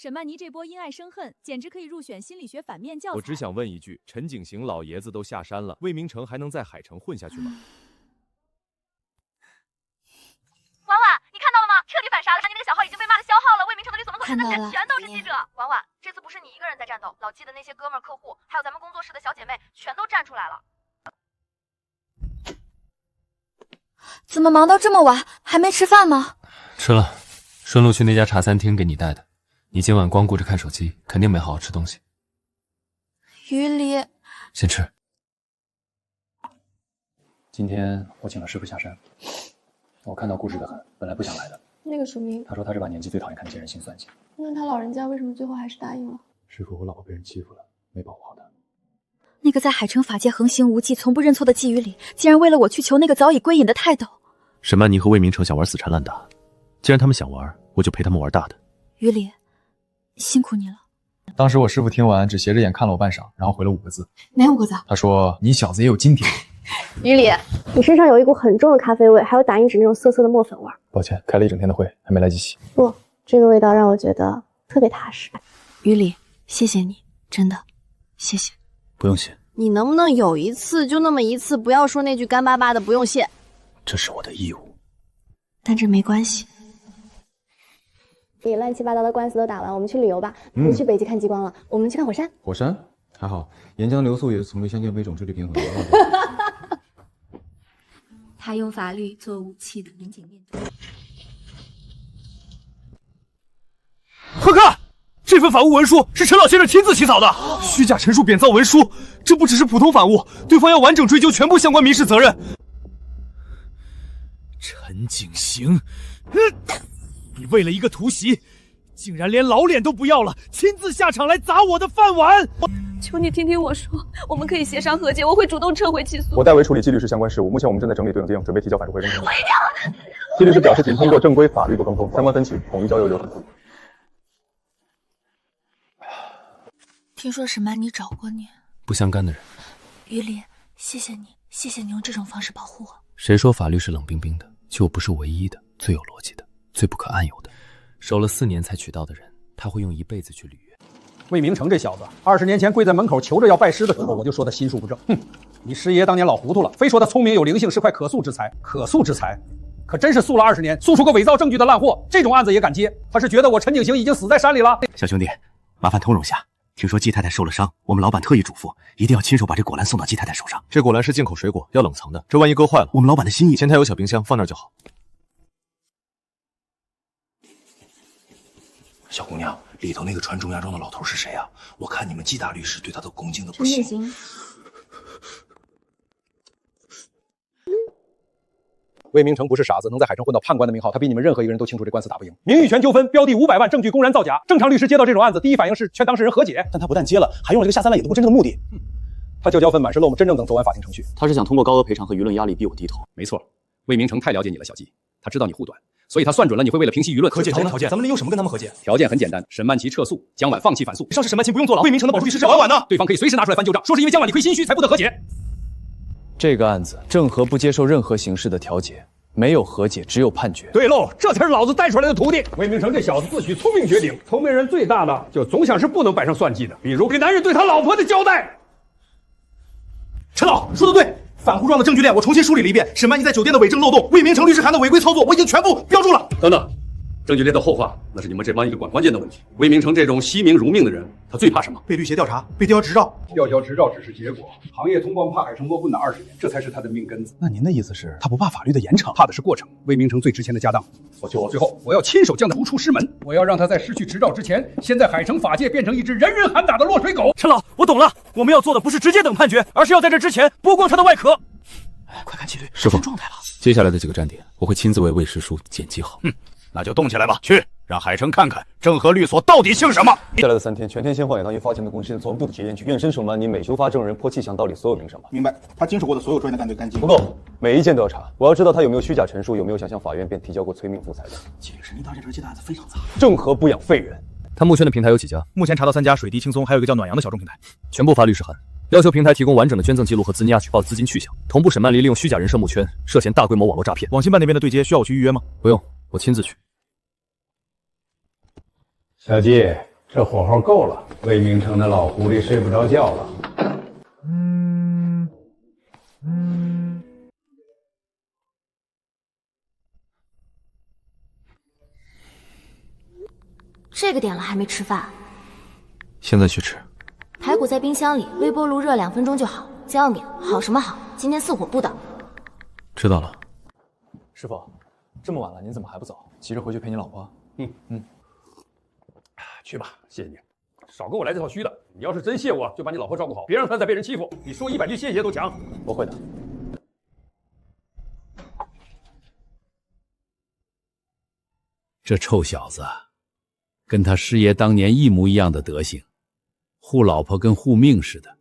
Speaker 13: 沈曼妮这波因爱生恨，简直可以入选心理学反面教材。
Speaker 4: 我只想问一句，陈景行老爷子都下山了，魏明成还能在海城混下去吗？
Speaker 15: 婉婉，你看到了吗？彻底反杀了，你那个小号已经被骂的消耗了。魏明成的律所门口现在全都是记者。婉婉，这次不是你一个人在战斗，老纪的那些哥们儿、客户，还有咱们工作室的小姐妹，全都站出来了。
Speaker 7: 怎么忙到这么晚，还没吃饭吗？
Speaker 20: 吃了，顺路去那家茶餐厅给你带的。你今晚光顾着看手机，肯定没好好吃东西。
Speaker 7: 于离，
Speaker 20: 先吃。
Speaker 14: 今天我请了师傅下山，我看到固执得很，本来不想来的。
Speaker 9: 那个署名，
Speaker 14: 他说他这把年纪最讨厌看见人心算计。
Speaker 9: 那他老人家为什么最后还是答应了？
Speaker 14: 师傅，我老婆被人欺负了，没保护好她。
Speaker 13: 那个在海城法界横行无忌、从不认错的季雨里，竟然为了我去求那个早已归隐的泰斗。
Speaker 1: 沈曼妮和魏明成想玩死缠烂打，既然他们想玩，我就陪他们玩大的。
Speaker 13: 于离，辛苦你了。
Speaker 8: 当时我师傅听完只斜着眼看了我半晌，然后回了5个字。
Speaker 9: 哪5个字？
Speaker 8: 他说：“你小子也有今天。”
Speaker 9: 于离，你身上有一股很重的咖啡味，还有打印纸那种涩涩的墨粉味。
Speaker 8: 抱歉，开了一整天的会，还没来及洗。
Speaker 9: 不，这个味道让我觉得特别踏实。
Speaker 13: 于离，谢谢你，真的，谢谢。
Speaker 1: 不用谢。
Speaker 15: 你能不能有一次就那么一次，不要说那句干巴巴的不用谢？
Speaker 1: 这是我的义务。
Speaker 13: 但这没关系。
Speaker 9: 你乱七八糟的官司都打完，我们去旅游吧。不去北极看极光了，我们去看火山。
Speaker 8: 火山还好，岩浆流速也是从未相见微种智力平衡。
Speaker 13: 他用法律做武器的民警面对。
Speaker 16: 快看，这份反诬文书是陈老先生亲自起草的，虚假陈述贬造文书，这不只是普通反诬，对方要完整追究全部相关民事责任。陈景行，你为了一个突袭，竟然连老脸都不要了，亲自下场来砸我的饭碗！
Speaker 7: 求你听听我说，我们可以协商和解，我会主动撤回起诉。
Speaker 8: 我代为处理纪律师相关事务，目前我们正在整理对应准备提交反受贿申请。纪律师表示，仅通过正规法律不沟通，相关分歧统一交由流程处理。
Speaker 13: 听说沈曼妮找过你，
Speaker 20: 不相干的人。
Speaker 13: 于离，谢谢你，谢谢你用这种方式保护我。
Speaker 20: 谁说法律是冷冰冰的？就不是唯一的、最有逻辑的、最不可暗有的。守了4年才娶到的人，他会用一辈子去履约。
Speaker 21: 魏明成这小子，20年前跪在门口求着要拜师的时候，我就说他心术不正。哼，你师爷当年老糊涂了，非说他聪明有灵性，是块可塑之才。可塑之才，可真是塑了20年，塑出个伪造证据的烂货。这种案子也敢接？他是觉得我陈景行已经死在山里了？
Speaker 22: 小兄弟，麻烦通融下。听说季太太受了伤，我们老板特意嘱咐，一定要亲手把这果篮送到季太太手上。
Speaker 1: 这果篮是进口水果，要冷藏的，这万一割坏了，
Speaker 22: 我们老板的心意。
Speaker 1: 前台有小冰箱，放那儿就好。
Speaker 22: 小姑娘，里头那个穿中亚装的老头是谁啊？我看你们季大律师对他都恭敬的不行。
Speaker 9: 陈景行，
Speaker 21: 魏明成不是傻子，能在海城混到判官的名号，他比你们任何一个人都清楚这官司打不赢。名誉权纠纷，标的500万，证据公然造假。正常律师接到这种案子，第一反应是劝当事人和解，
Speaker 22: 但他不但接了，还用了这个下三滥也不顾真正的目的。
Speaker 21: 他就交份满是漏，我们真正等走完法庭程序。
Speaker 8: 他是想通过高额赔偿和舆论压力逼我低头。
Speaker 21: 没错，魏明成太了解你了，小季，他知道你护短，所以他算准了你会为了平息舆论。
Speaker 22: 和解什么条件？咱们利用什么跟他们和解？
Speaker 21: 条件很简单，沈曼琪撤诉，江晚放弃反诉。
Speaker 22: 上次沈曼琪不用坐牢，魏明成的保释律师是婉婉呢。
Speaker 21: 对方可以随时拿出来翻旧账，说是因为江晚理亏心虚才不得和解。
Speaker 8: 这个案子，郑和不接受任何形式的调解。没有和解，只有判决。
Speaker 11: 对喽，这才是老子带出来的徒弟。魏明成这小子自诩聪明绝顶，聪明人最大的就总想是不能摆上算计的，比如给男人对他老婆的交代。
Speaker 22: 陈老说的对，反糊状的证据链我重新梳理了一遍，沈曼妮在酒店的伪证漏洞，魏明成律师函的违规操作，我已经全部标注了。
Speaker 11: 等等，证据链的后话，那是你们这帮一个管关键的问题。魏明成这种惜名如命的人，他最怕什么？
Speaker 22: 被律协调查，被吊销执照。
Speaker 11: 吊销执照只是结果，行业通光怕海城摸棍的20年，这才是他的命根子。
Speaker 22: 那您的意思是，他不怕法律的严惩，
Speaker 11: 怕的是过程。魏明成最值钱的家当，最后我要亲手将他逐出师门，我要让他在失去执照之前，先在海城法界变成一只人人喊打的落水狗。
Speaker 16: 陈老，我懂了，我们要做的不是直接等判决，而是要在这之前剥光他的外壳。
Speaker 22: 快看纪律，
Speaker 20: 师傅，
Speaker 22: 状态了。
Speaker 20: 接下来的几个站点，我会亲自为魏师叔剪辑好。
Speaker 12: 那就动起来吧，去让海城看看郑和律所到底姓什么。
Speaker 8: 接下来的3天，全天先放眼当于发钱的公司从部的检验局，验身手曼妮每修发证人破气象道理所有名声吧。
Speaker 22: 明白，他经手过的所有专业的干对干净。
Speaker 8: 不够，每一件都要查。我要知道他有没有虚假陈述，有没有想向法院便提交过催命复材的。
Speaker 22: 纪律师，您到这件案子非常杂。
Speaker 8: 郑和不养废人。
Speaker 20: 他募圈的平台有几家？
Speaker 16: 目前查到3家，水滴轻松，还有一个叫暖阳的小众平台。
Speaker 20: 全部发律师函，要求平台提供完整的捐赠记录和兹尼亚举报资金去向，同步沈曼妮利用虚假人设募圈，涉嫌大规模网络诈骗。
Speaker 16: 网信办那边的对接需要我去预约吗？
Speaker 20: 不用，我亲自去。
Speaker 8: 小季，
Speaker 12: 这火候够了，魏明城的老狐狸睡不着觉了。
Speaker 15: 这个点了还没吃饭？
Speaker 1: 现在去吃。
Speaker 15: 排骨在冰箱里，微波炉热2分钟就好。姜饼好什么好？今天4火不倒。
Speaker 1: 知道了。
Speaker 8: 师傅，这么晚了，您怎么还不走？急着回去陪你老婆？
Speaker 11: 去吧，谢谢你。少给我来这套虚的。你要是真谢我，就把你老婆照顾好，别让她再被人欺负。你说100句谢谢都强。
Speaker 8: 我会的。
Speaker 12: 这臭小子，跟他师爷当年一模一样的德行，护老婆跟护命似的。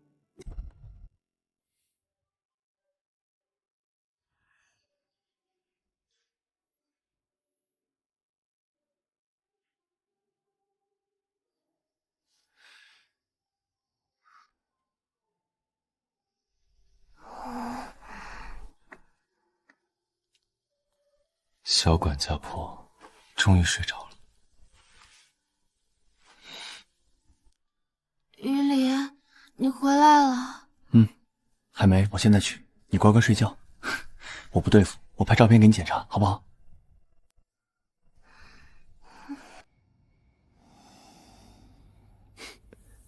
Speaker 1: 小管家婆终于睡着了。
Speaker 10: 于离，你回来了。
Speaker 1: 还没，我现在去。你乖乖睡觉。我不对付，我拍照片给你检查，好不好？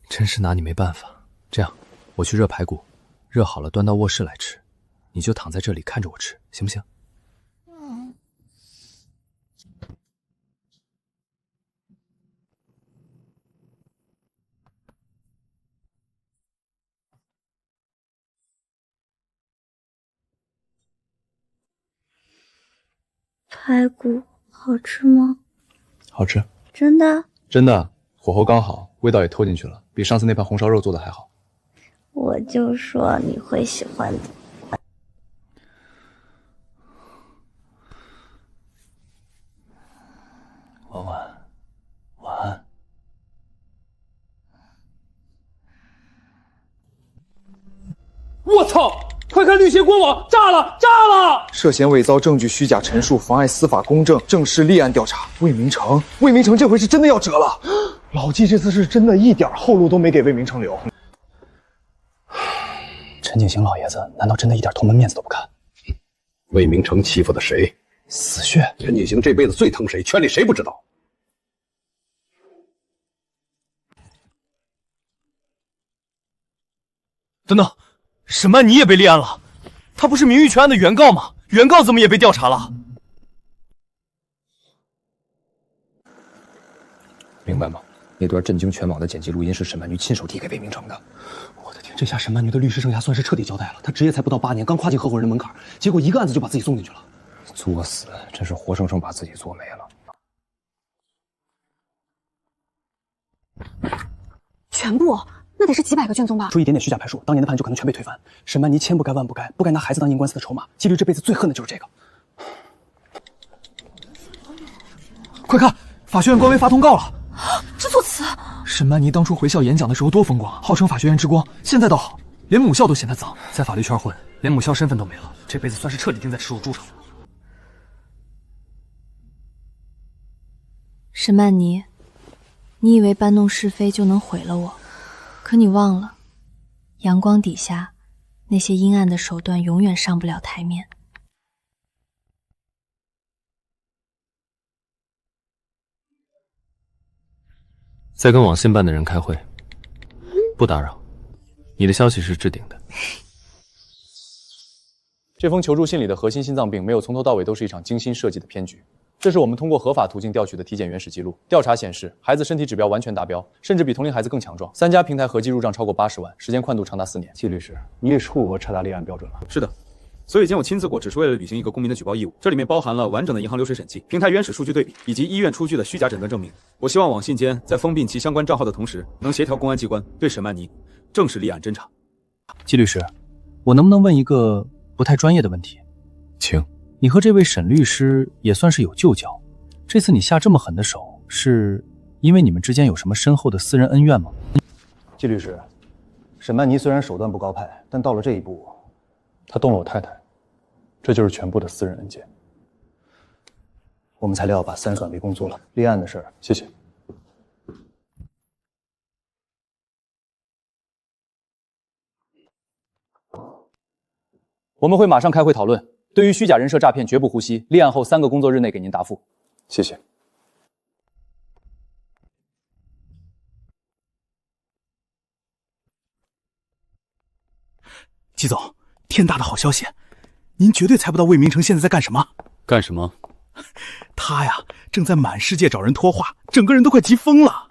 Speaker 1: 真是拿你没办法。
Speaker 8: 这样，我去热排骨，热好了端到卧室来吃，你就躺在这里看着我吃，行不行？
Speaker 18: 排骨好吃吗？
Speaker 8: 好吃，
Speaker 18: 真的？
Speaker 8: 真的，火候刚好，味道也透进去了，比上次那盘红烧肉做的还好。
Speaker 18: 我就说你会喜欢的。
Speaker 1: 婉婉，晚安。
Speaker 16: 我操！快看绿血锅网炸了！炸了！
Speaker 14: 涉嫌伪造证据、虚假陈述、妨碍司法公正，正式立案调查。魏明成这回是真的要折了。老纪这次是真的一点后路都没给魏明成留。
Speaker 8: 陈景行老爷子难道真的一点同门面子都不看？
Speaker 11: 魏明成欺负的谁？
Speaker 8: 死穴。
Speaker 11: 陈景行这辈子最疼谁，圈里谁不知道？
Speaker 16: 等等，沈曼妮也被立案了？他不是名誉权案的原告吗？原告怎么也被调查了？
Speaker 14: 明白吗？那段震惊全网的剪辑录音是沈曼妮亲手递给魏明成的。我的天，这下沈曼妮的律师生涯算是彻底交代了。她职业才不到8年，刚跨进合伙人的门槛，结果一个案子就把自己送进去了。作死，真是活生生把自己作没了。
Speaker 9: 全部？那得是几百个卷宗吧？
Speaker 14: 出一点点虚假排述，当年的判就可能全被推翻。沈曼妮千不该万不该，不该拿孩子当赢官司的筹码。纪律这辈子最恨的就是这个。快看，法学院官微发通告了。
Speaker 9: 这座词，
Speaker 14: 沈曼妮当初回校演讲的时候多风光，号称法学院之光，现在倒好，连母校都嫌她脏，在法律圈混，连母校身份都没了，这辈子算是彻底钉在耻辱柱上了。
Speaker 6: 沈曼妮，你以为搬弄是非就能毁了我？可你忘了，阳光底下，那些阴暗的手段永远上不了台面。
Speaker 1: 在跟网信办的人开会，不打扰。你的消息是置顶的。
Speaker 8: 这封求助信里的核心心脏病没有从头到尾都是一场精心设计的骗局。这是我们通过合法途径调取的体检原始记录，调查显示孩子身体指标完全达标，甚至比同龄孩子更强壮。3家平台合计入账超过80万，时间宽度长达4年。
Speaker 21: 季律师，你也触过差大立案标准了？
Speaker 4: 是的，所以今天我亲自过，只是为了履行一个公民的举报义务。这里面包含了完整的银行流水审计、平台原始数据对比，以及医院出具的虚假诊断证明。我希望网信间在封闭其相关账号的同时，能协调公安机关对沈曼妮正式立案侦查。
Speaker 8: 季律师，我能不能问一个不太专业的问题？
Speaker 1: 请。
Speaker 8: 你和这位沈律师也算是有旧交。这次你下这么狠的手，是因为你们之间有什么深厚的私人恩怨吗？
Speaker 14: 季律师，沈曼妮虽然手段不高派，但到了这一步，她动了我太太，这就是全部的私人恩怨。我们材料把3审围攻做了，立案的事儿，谢谢。
Speaker 8: 我们会马上开会讨论。对于虚假人设诈骗，绝不呼吸。立案后3个工作日内给您答复。
Speaker 14: 谢谢。
Speaker 22: 季总，天大的好消息！您绝对猜不到魏明成现在在干什么。
Speaker 5: 干什么？
Speaker 22: 他呀，正在满世界找人托话，整个人都快急疯了。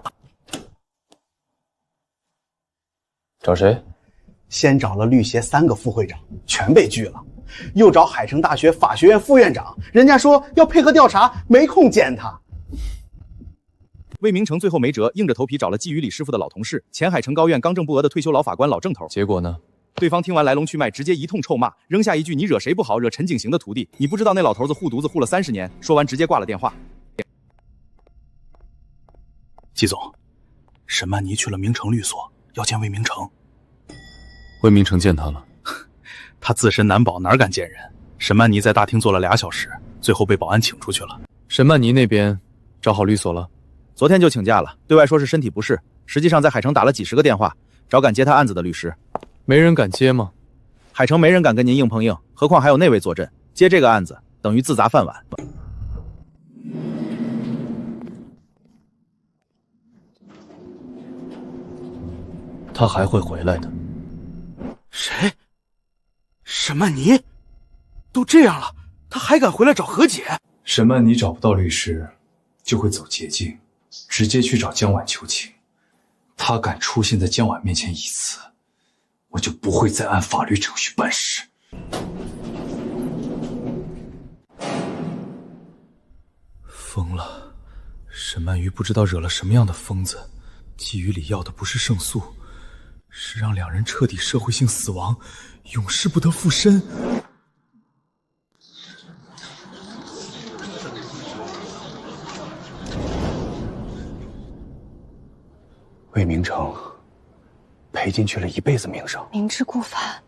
Speaker 8: 找谁？
Speaker 3: 先找了律协3个副会长，全被拒了；又找海城大学法学院副院长，人家说要配合调查，没空见他。
Speaker 16: 魏明成最后没辙，硬着头皮找了季于礼师傅的老同事，前海城高院刚正不阿的退休老法官老郑头。
Speaker 8: 结果呢？
Speaker 16: 对方听完来龙去脉，直接一通臭骂，扔下一句：“你惹谁不好，惹陈景行的徒弟。你不知道那老头子护犊子护了30年。”说完直接挂了电话。
Speaker 22: 季总，沈曼妮去了明城律所，要见魏明成。
Speaker 5: 魏明成见他了，
Speaker 22: 他自身难保，哪敢见人？沈曼妮在大厅坐了2小时，最后被保安请出去了。
Speaker 4: 沈曼妮那边找好律所了？
Speaker 16: 昨天就请假了，对外说是身体不适，实际上在海城打了几10个电话，找敢接他案子的律师。
Speaker 4: 没人敢接吗？
Speaker 16: 海城没人敢跟您硬碰硬，何况还有那位坐镇，接这个案子等于自砸饭碗。
Speaker 1: 他还会回来的。
Speaker 22: 谁？沈曼妮？都这样了，他还敢回来找和解？
Speaker 19: 沈曼妮找不到律师，就会走捷径，直接去找江婉求情。他敢出现在江婉面前一次，我就不会再按法律程序办事。
Speaker 22: 疯了！沈曼瑜不知道惹了什么样的疯子，季于礼要的不是胜诉，是让2人彻底社会性死亡，永世不得复生。
Speaker 3: 魏明成赔进去了一辈子名声，
Speaker 17: 明知故犯，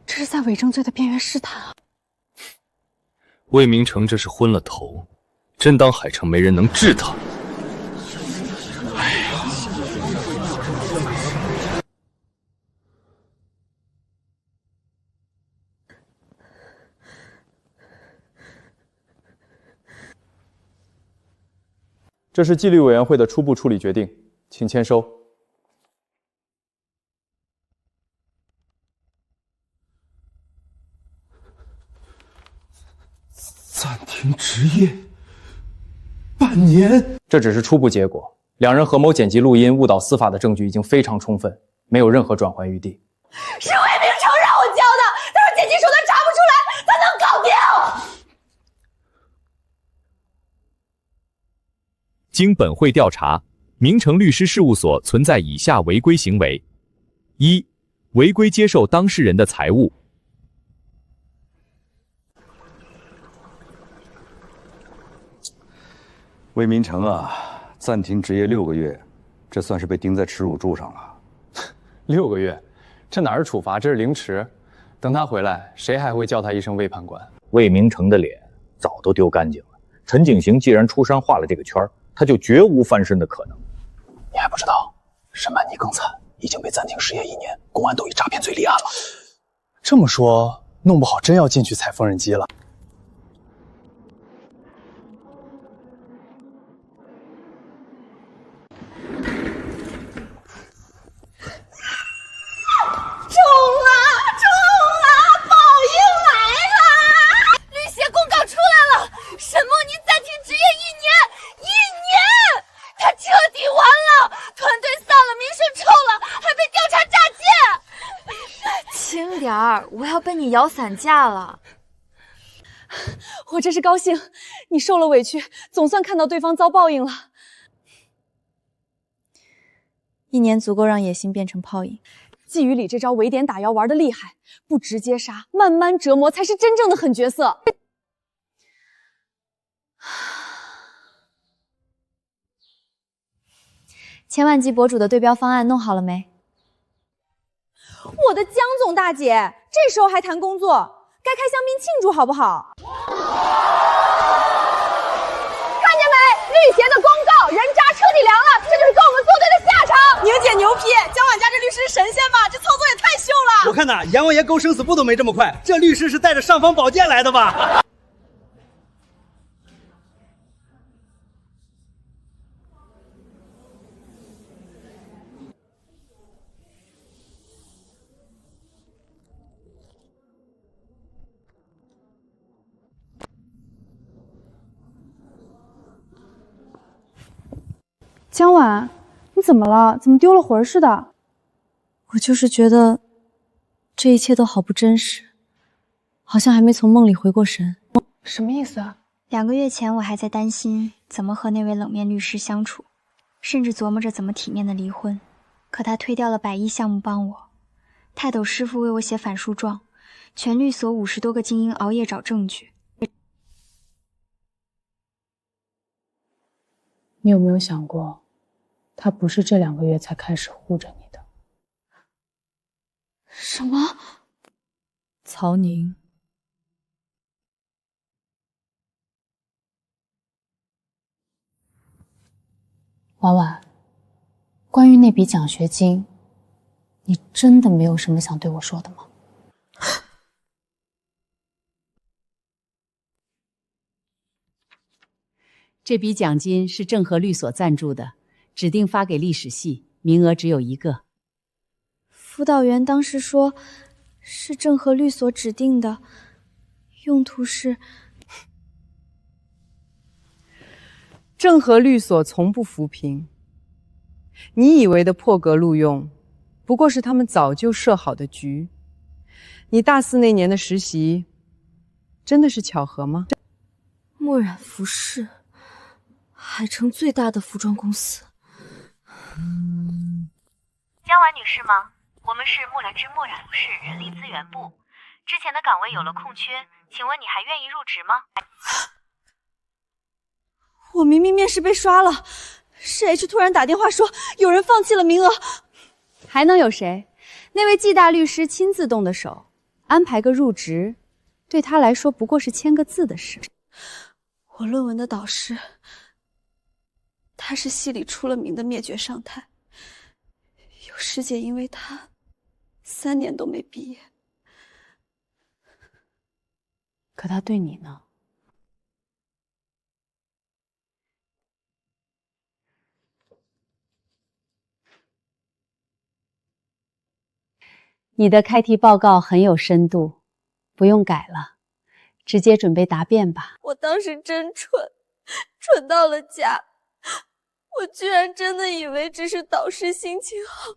Speaker 17: 这是在伪证罪的边缘试探啊！
Speaker 1: 魏明成这是昏了头，真当海城没人能治他？
Speaker 8: 这是纪律委员会的初步处理决定，请签收。
Speaker 22: 暂停执业半年，
Speaker 8: 这只是初步结果。2人合谋剪辑录音、误导司法的证据已经非常充分，没有任何转圜余地。
Speaker 15: 是魏明成让我教的，他说剪辑手段查不出来，他能搞定。
Speaker 23: 经本会调查，明成律师事务所存在以下违规行为：1、违规接受当事人的财物；
Speaker 24: 魏明成啊，暂停执业6个月，这算是被钉在耻辱柱上了。
Speaker 8: 6个月，这哪是处罚，这是凌迟。等他回来，谁还会叫他一声魏判官？
Speaker 25: 魏明成的脸早都丢干净了。陈景行既然出山画了这个圈，他就绝无翻身的可能。
Speaker 3: 你还不知道，沈曼妮更惨，已经被暂停失业1年，公安都以诈骗罪立案了。这么说，弄不好真要进去踩缝纫机了。
Speaker 10: 我要被你摇散架了。
Speaker 18: 我这是高兴，你受了委屈，总算看到对方遭报应了。1年足够让野心变成泡影。季于礼这招围点打妖玩得厉害，不直接杀，慢慢折磨才是真正的狠角色。
Speaker 6: 千万级博主的对标方案弄好了没？
Speaker 9: 我的江总大姐，这时候还谈工作，该开香槟庆祝好不好？看见没？律协的公告，人渣彻底凉了，这就是跟我们作对的下场。
Speaker 26: 宁姐牛批，江婉佳这律师是神仙吧？这操作也太秀了！
Speaker 22: 我看
Speaker 2: 呢，阎王爷勾生死簿都没这么快，这律师是带着尚方宝剑来的吧？
Speaker 18: 江晚，你怎么了？怎么丢了魂似的？
Speaker 6: 我就是觉得这一切都好不真实，好像还没从梦里回过神。
Speaker 17: 什么意思啊
Speaker 7: ？2个月前我还在担心怎么和那位冷面律师相处，甚至琢磨着怎么体面的离婚。可他推掉了100亿项目帮我，泰斗师傅为我写反诉状，全律所50多个精英熬夜找证据。
Speaker 17: 你有没有想过，他不是这2个月才开始护着你的？
Speaker 6: 什么？曹宁。
Speaker 17: 婉婉，关于那笔奖学金，你真的没有什么想对我说的吗？
Speaker 12: 这笔奖金是正和律所赞助的，指定发给历史系，名额只有1个。
Speaker 6: 辅导员当时说，是正和律所指定的，用途是……
Speaker 13: 正和律所从不扶贫，你以为的破格录用，不过是他们早就设好的局。你大4那年的实习，真的是巧合吗？
Speaker 6: 墨染服饰，海城最大的服装公司。
Speaker 20: 江婉女士吗？我们是墨染之墨染服饰人力资源部，之前的岗位有了空缺，请问你还愿意入职吗？
Speaker 6: 我明明面试被刷了，是 H 突然打电话说有人放弃了名额。
Speaker 18: 还能有谁？那位季大律师亲自动的手，安排个入职，对他来说不过是签个字的事。
Speaker 6: 我论文的导师，他是系里出了名的灭绝上台，有师姐因为他3年都没毕业。
Speaker 17: 可他对你呢？
Speaker 12: 你的开题报告很有深度，不用改了，直接准备答辩吧。
Speaker 6: 我当时真蠢，蠢到了家。我居然真的以为只是导师心情好。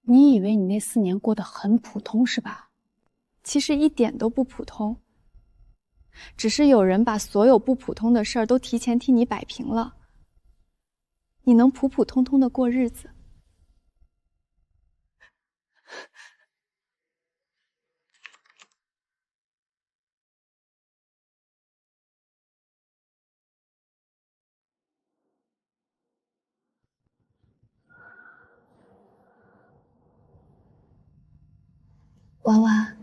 Speaker 17: 你以为你那4年过得很普通是吧？
Speaker 18: 其实一点都不普通，只是有人把所有不普通的事儿都提前替你摆平了。你能普普通通的过日子。
Speaker 6: 婉婉，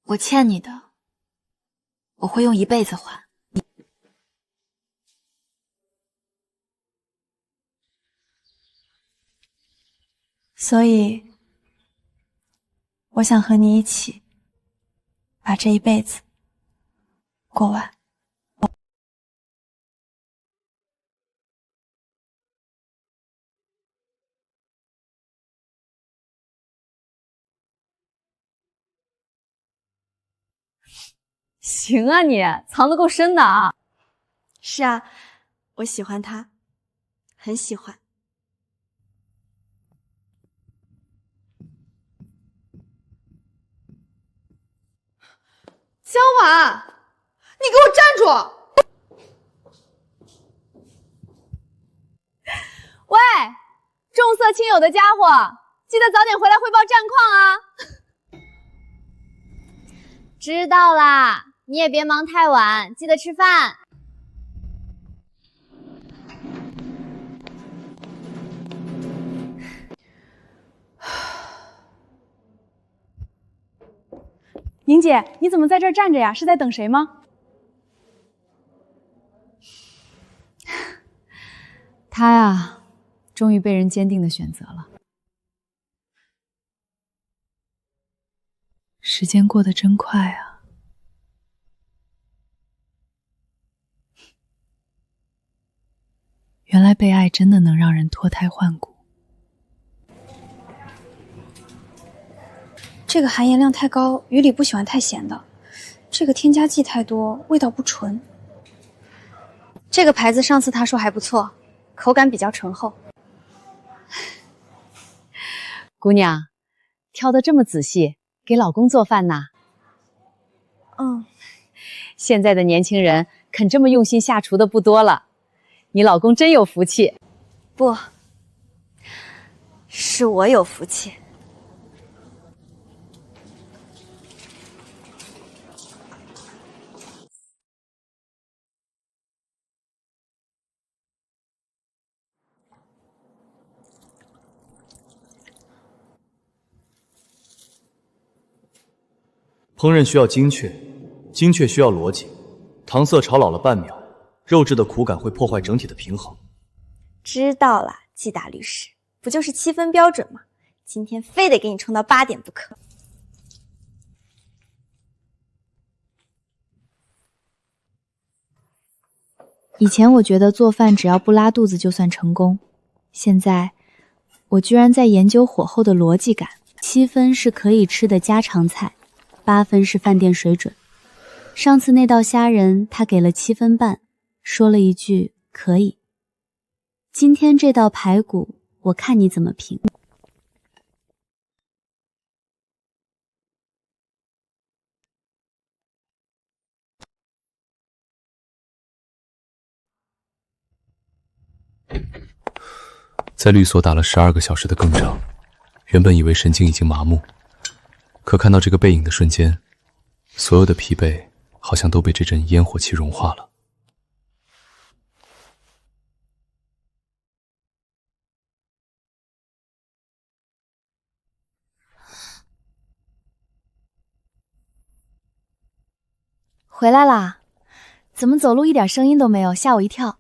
Speaker 15: 我欠你的，我会用1辈子还。
Speaker 6: 所以，我想和你一起把这一辈子过完。
Speaker 18: 行啊你，藏得够深的啊。
Speaker 6: 是啊，我喜欢他，很喜欢。
Speaker 9: 江婉，你给我站住！
Speaker 18: 喂，重色轻友的家伙，记得早点回来汇报战况啊！
Speaker 10: 知道啦，你也别忙太晚，记得吃饭。
Speaker 18: 宁姐，你怎么在这儿站着呀？是在等谁吗？
Speaker 12: 他呀，终于被人坚定的选择了。
Speaker 6: 时间过得真快啊！原来被爱真的能让人脱胎换骨。
Speaker 7: 这个含盐量太高，鱼里不喜欢太咸的。这个添加剂太多，味道不纯。
Speaker 9: 这个牌子上次他说还不错，口感比较醇厚。
Speaker 12: 姑娘，挑得这么仔细，给老公做饭呐？
Speaker 7: 嗯，
Speaker 12: 现在的年轻人肯这么用心下厨的不多了，你老公真有福气。
Speaker 9: 不，是我有福气。
Speaker 1: 烹饪需要精确，精确需要逻辑。糖色炒老了半秒，肉质的苦感会破坏整体的平衡。
Speaker 9: 知道了，季大律师，不就是7分标准吗？今天非得给你冲到8点不可。
Speaker 6: 以前我觉得做饭只要不拉肚子就算成功，现在我居然在研究火候的逻辑感。7分是可以吃的家常菜，8分是饭店水准。上次那道虾仁他给了7分半，说了一句可以。今天这道排骨，我看你怎么评。
Speaker 22: 在律所打了12个小时的更仗，原本以为神经已经麻木，可看到这个背影的瞬间，所有的疲惫好像都被这阵烟火气融化了。
Speaker 6: 回来啦？怎么走路一点声音都没有，吓我一跳。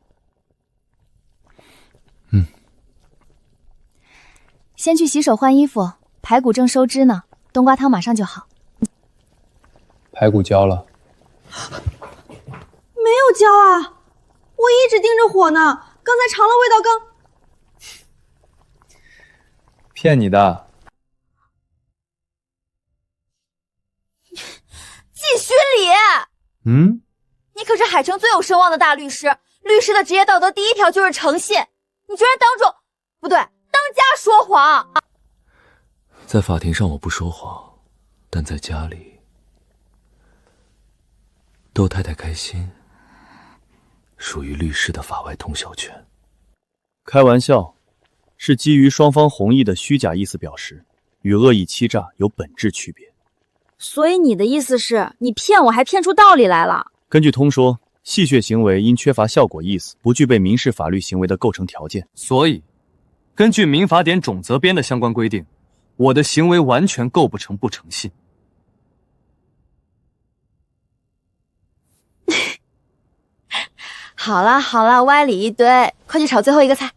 Speaker 6: 先去洗手换衣服，排骨正收汁呢，冬瓜汤马上就好。
Speaker 22: 排骨焦了。
Speaker 9: 没有焦啊，我一直盯着火呢，刚才尝了味道刚……
Speaker 22: 骗你的。
Speaker 15: 季虚礼，你可是海城最有声望的大律师，律师的职业道德第1条就是诚信，你居然当众……不对，当家说谎。
Speaker 22: 在法庭上我不说谎，但在家里逗太太开心，属于律师的法外通晓权。
Speaker 1: 开玩笑，是基于双方同意的虚假意思表示，与恶意欺诈有本质区别。
Speaker 15: 所以你的意思是你骗我还骗出道理来了？
Speaker 1: 根据通说，戏谑行为因缺乏效果意思，不具备民事法律行为的构成条件。所以，根据民法典种责编的相关规定，我的行为完全构不成不诚信。
Speaker 15: 好啦好啦，歪理一堆，快去炒最后一个菜。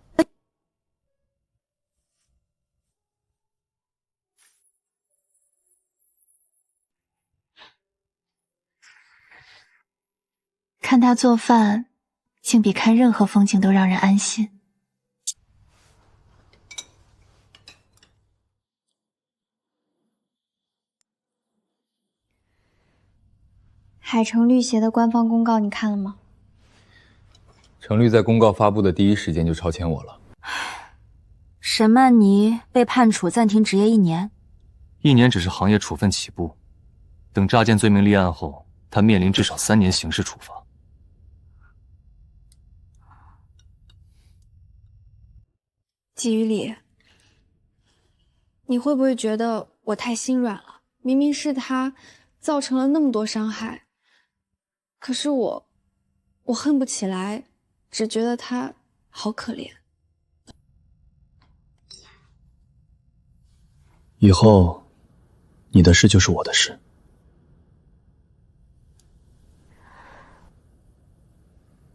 Speaker 6: 看他做饭，竟比看任何风景都让人安心。
Speaker 7: 海城律协的官方公告你看了吗？
Speaker 22: 程律在公告发布的第一时间就超前我了。
Speaker 15: 沈曼妮被判处暂停执业1年
Speaker 1: ，1年只是行业处分起步，等诈骗罪名立案后，他面临至少3年刑事处罚。
Speaker 7: 季雨里，你会不会觉得我太心软了？明明是他造成了那么多伤害，可是我恨不起来，只觉得他好可怜。
Speaker 1: 以后，你的事就是我的事，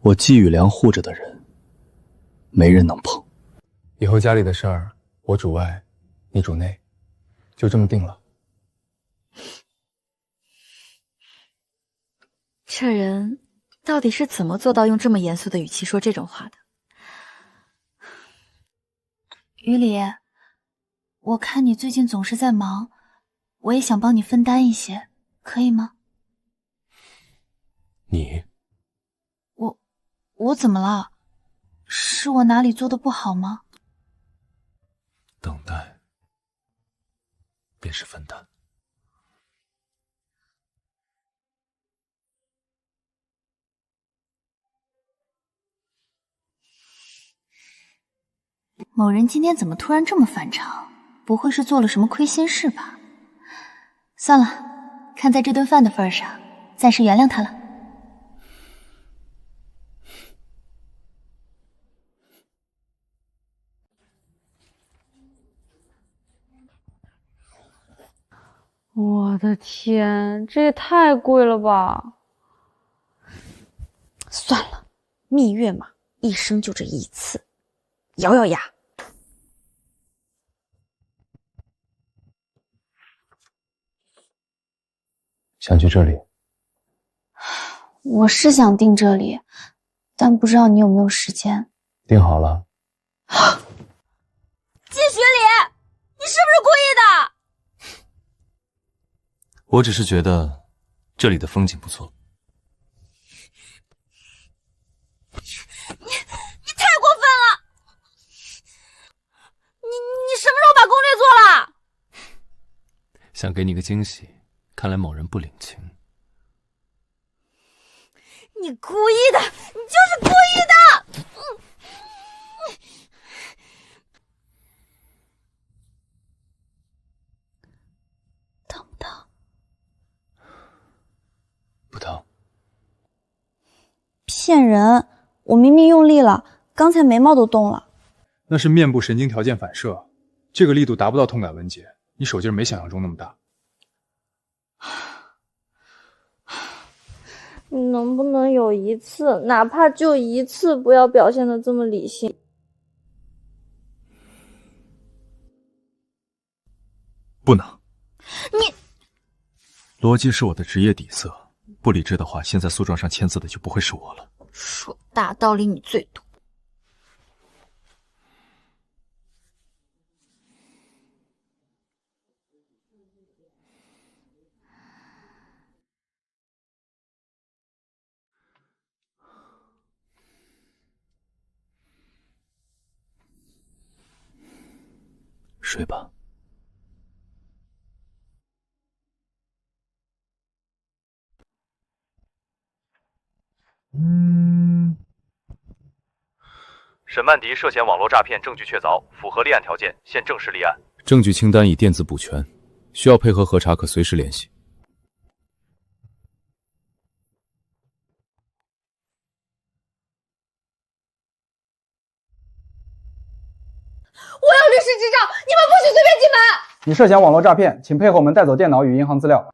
Speaker 3: 我季雨良护着的人，没人能碰。
Speaker 22: 以后家里的事儿，我主外，你主内，就这么定了。
Speaker 15: 这人到底是怎么做到用这么严肃的语气说这种话的？
Speaker 6: 于理，我看你最近总是在忙，我也想帮你分担一些，可以吗？
Speaker 1: 你？
Speaker 6: 我怎么了？是我哪里做的不好吗？
Speaker 1: 等待，便是分担。
Speaker 6: 某人今天怎么突然这么反常？不会是做了什么亏心事吧？算了，看在这顿饭的份上，暂时原谅他了。
Speaker 18: 我的天，这也太贵了吧！
Speaker 15: 算了，蜜月嘛，一生就这一次，咬咬牙。
Speaker 22: 想去这里？
Speaker 17: 我是想订这里，但不知道你有没有时间。
Speaker 22: 订好了。
Speaker 15: 季学礼，你是不是故意的？
Speaker 1: 我只是觉得这里的风景不错。
Speaker 15: 你太过分了！你什么时候把攻略做了？
Speaker 1: 想给你个惊喜，看来某人不领情。
Speaker 15: 你故意的，你就是故意的！
Speaker 17: 疼不疼？
Speaker 1: 不疼。
Speaker 9: 骗人！我明明用力了，刚才眉毛都动了。
Speaker 22: 那是面部神经条件反射，这个力度达不到痛感纹结，你手劲没想象中那么大。
Speaker 18: 你能不能有一次，哪怕就一次，不要表现得这么理性？
Speaker 22: 不能。
Speaker 15: 你
Speaker 22: 逻辑是我的职业底色，不理智的话，现在诉状上签字的就不会是我了。
Speaker 15: 说大道理你最多。
Speaker 1: 睡吧。
Speaker 23: 沈曼迪涉嫌网络诈骗，证据确凿，符合立案条件，现正式立案。
Speaker 8: 证据清单已电子补全，需要配合核查可随时联系。
Speaker 9: 我有律师执照，你们不许随便进门！
Speaker 3: 你涉嫌网络诈骗，请配合我们带走电脑与银行资料。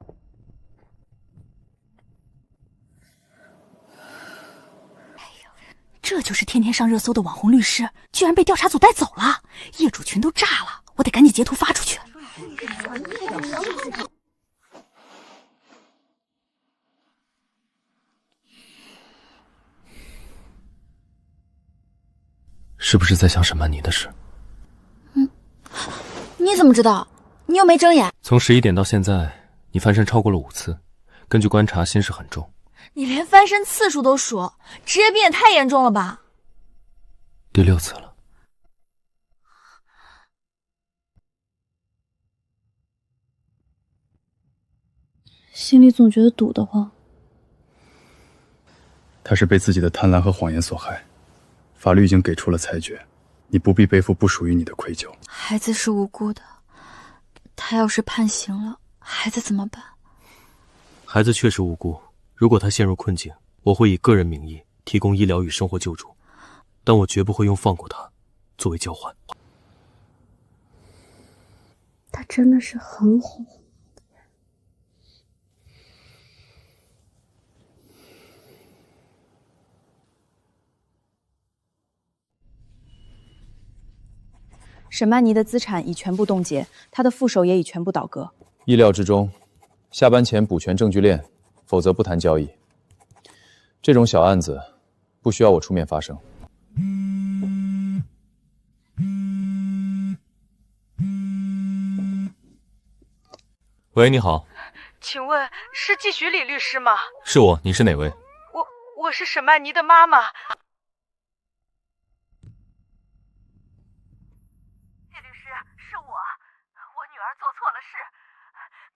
Speaker 6: 这就是天天上热搜的网红律师，居然被调查组带走了，业主群都炸了，我得赶紧截图发出去。
Speaker 1: 是不是在想沈曼妮的事？
Speaker 15: 你怎么知道？你又没睁眼。
Speaker 1: 从11点到现在，你翻身超过了5次，根据观察，心事很重。
Speaker 15: 你连翻身次数都数，职业病也太严重了吧？
Speaker 1: 第6次了。
Speaker 17: 心里总觉得堵得慌。
Speaker 3: 他是被自己的贪婪和谎言所害，法律已经给出了裁决，你不必背负不属于你的愧疚。
Speaker 15: 孩子是无辜的，他要是判刑了，孩子怎么办？
Speaker 1: 孩子确实无辜，如果他陷入困境，我会以个人名义提供医疗与生活救助，但我绝不会用放过他作为交换。
Speaker 17: 他真的是很火。
Speaker 4: 沈曼妮的资产已全部冻结，她的副手也已全部倒戈。
Speaker 8: 意料之中，下班前补全证据链，否则不谈交易。这种小案子，不需要我出面发声。
Speaker 1: 喂，你好，
Speaker 5: 请问是季许礼律师吗？
Speaker 1: 是我，你是哪位？
Speaker 5: 我是沈曼妮的妈妈。季律师，是我女儿做错了事，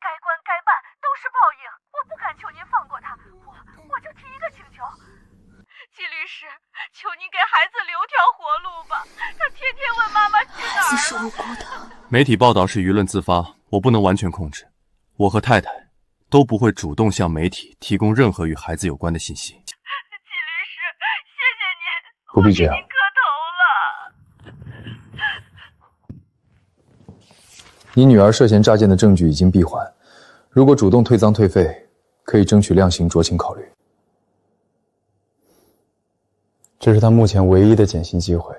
Speaker 5: 该关该办都是报应，我不敢求您放过她，我就提一个请求，季律师，求您给孩子留条活路吧，他天天问妈妈去哪儿了。孩子是无辜的。
Speaker 1: 媒体报道是舆论自发，我不能完全控制。我和太太都不会主动向媒体提供任何与孩子有关的信息。
Speaker 8: 不必这样。你女儿涉嫌诈骗的证据已经闭环，如果主动退赃退费，可以争取量刑酌情考虑。这是她目前唯一的减刑机会。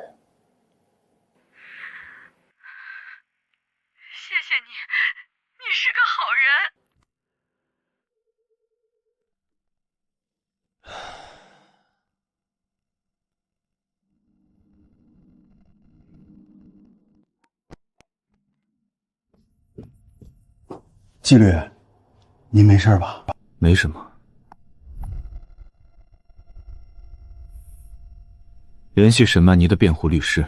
Speaker 5: 谢谢你，你是个好人。
Speaker 2: 纪律，您没事吧？
Speaker 1: 没什么。联系沈曼妮的辩护律师。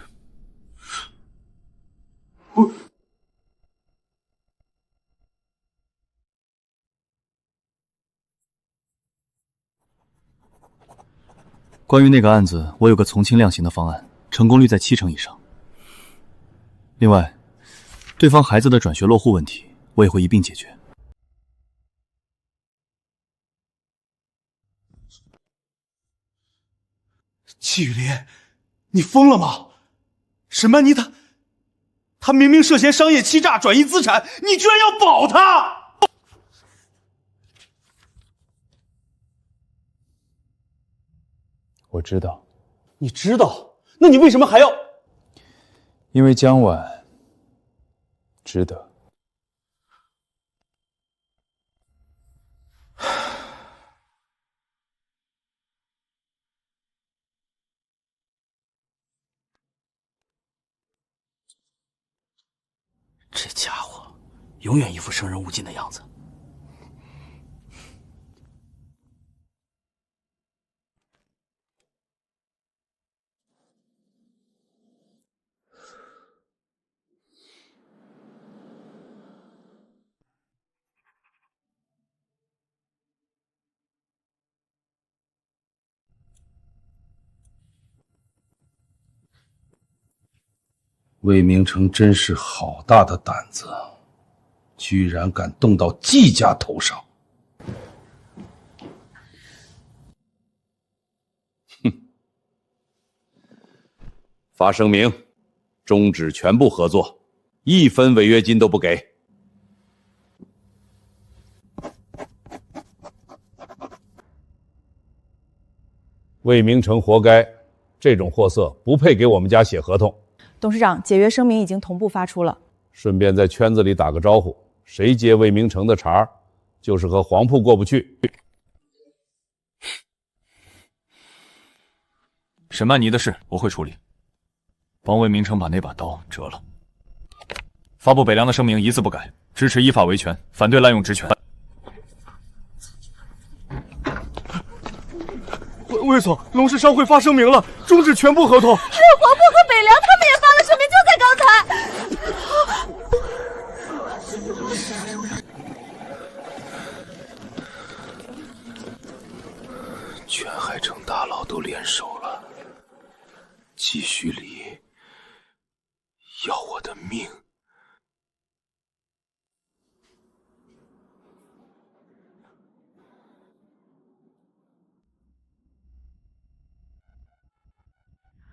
Speaker 1: 关于那个案子，我有个从轻量刑的方案，成功率在70%以上。另外，对方孩子的转学落户问题，我也会一并解决。
Speaker 2: 季雨林，你疯了吗？沈曼妮她明明涉嫌商业欺诈、转移资产，你居然要保她！
Speaker 8: 我知道。
Speaker 2: 你知道？那你为什么还要？
Speaker 8: 因为江晚值得。
Speaker 2: 这家伙永远一副生人勿近的样子。魏明成真是好大的胆子，居然敢动到季家头上！
Speaker 24: 哼！发声明，终止全部合作，1分违约金都不给。
Speaker 11: 魏明成活该，这种货色不配给我们家写合同。
Speaker 4: 董事长，解约声明已经同步发出了。
Speaker 11: 顺便在圈子里打个招呼，谁接魏明成的茬，就是和黄铺过不去。
Speaker 1: 沈曼妮的事我会处理，帮魏明成把那把刀折了。发布北梁的声明一字不改，支持依法维权，反对滥用职权。
Speaker 2: 魏总，龙氏商会发声明了，终止全部合同。
Speaker 5: 还有黄铺和北梁，他们也发了声明，就在刚
Speaker 2: 才。全海城大佬都联手了，季许礼要我的命。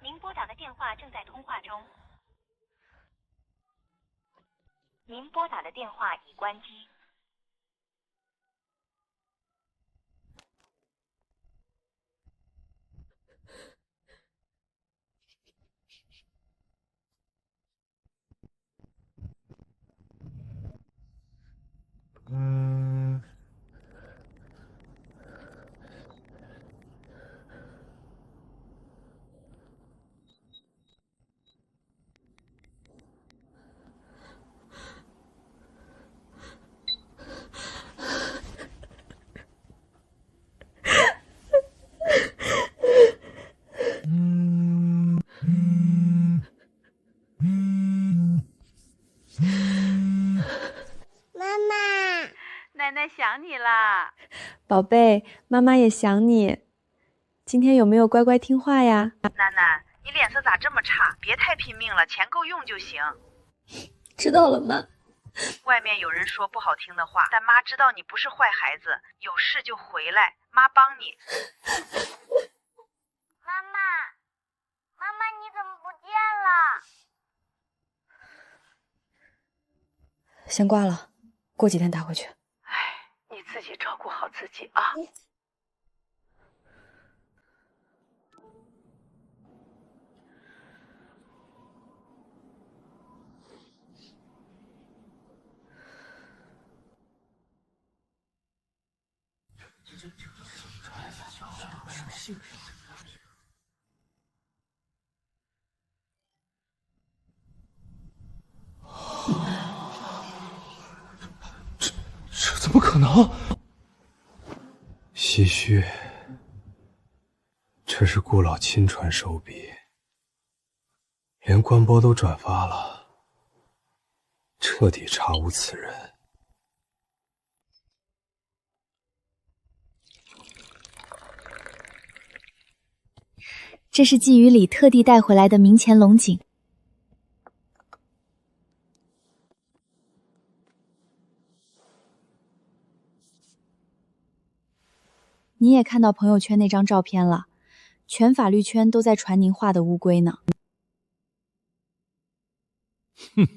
Speaker 20: 您拨打的电话正在通话中。您拨打的电话已关机。
Speaker 5: 奶奶想你啦。
Speaker 18: 宝贝，妈妈也想你。今天有没有乖乖听话呀？
Speaker 5: 楠楠，你脸色咋这么差？别太拼命了，钱够用就行。
Speaker 15: 知道了，妈。
Speaker 5: 外面有人说不好听的话，但妈知道你不是坏孩子，有事就回来，妈帮你。
Speaker 10: 妈妈，妈妈你怎么不见了？
Speaker 18: 先挂了，过几天打回去。
Speaker 5: 你自己照顾好自己啊。
Speaker 2: 这怎么可能？唏嘘，这是顾老亲传手笔，连官播都转发了，彻底查无此人。
Speaker 6: 这是季雨里特地带回来的明前龙井。你也看到朋友圈那张照片了，全法律圈都在传您画的乌龟呢。
Speaker 11: 哼，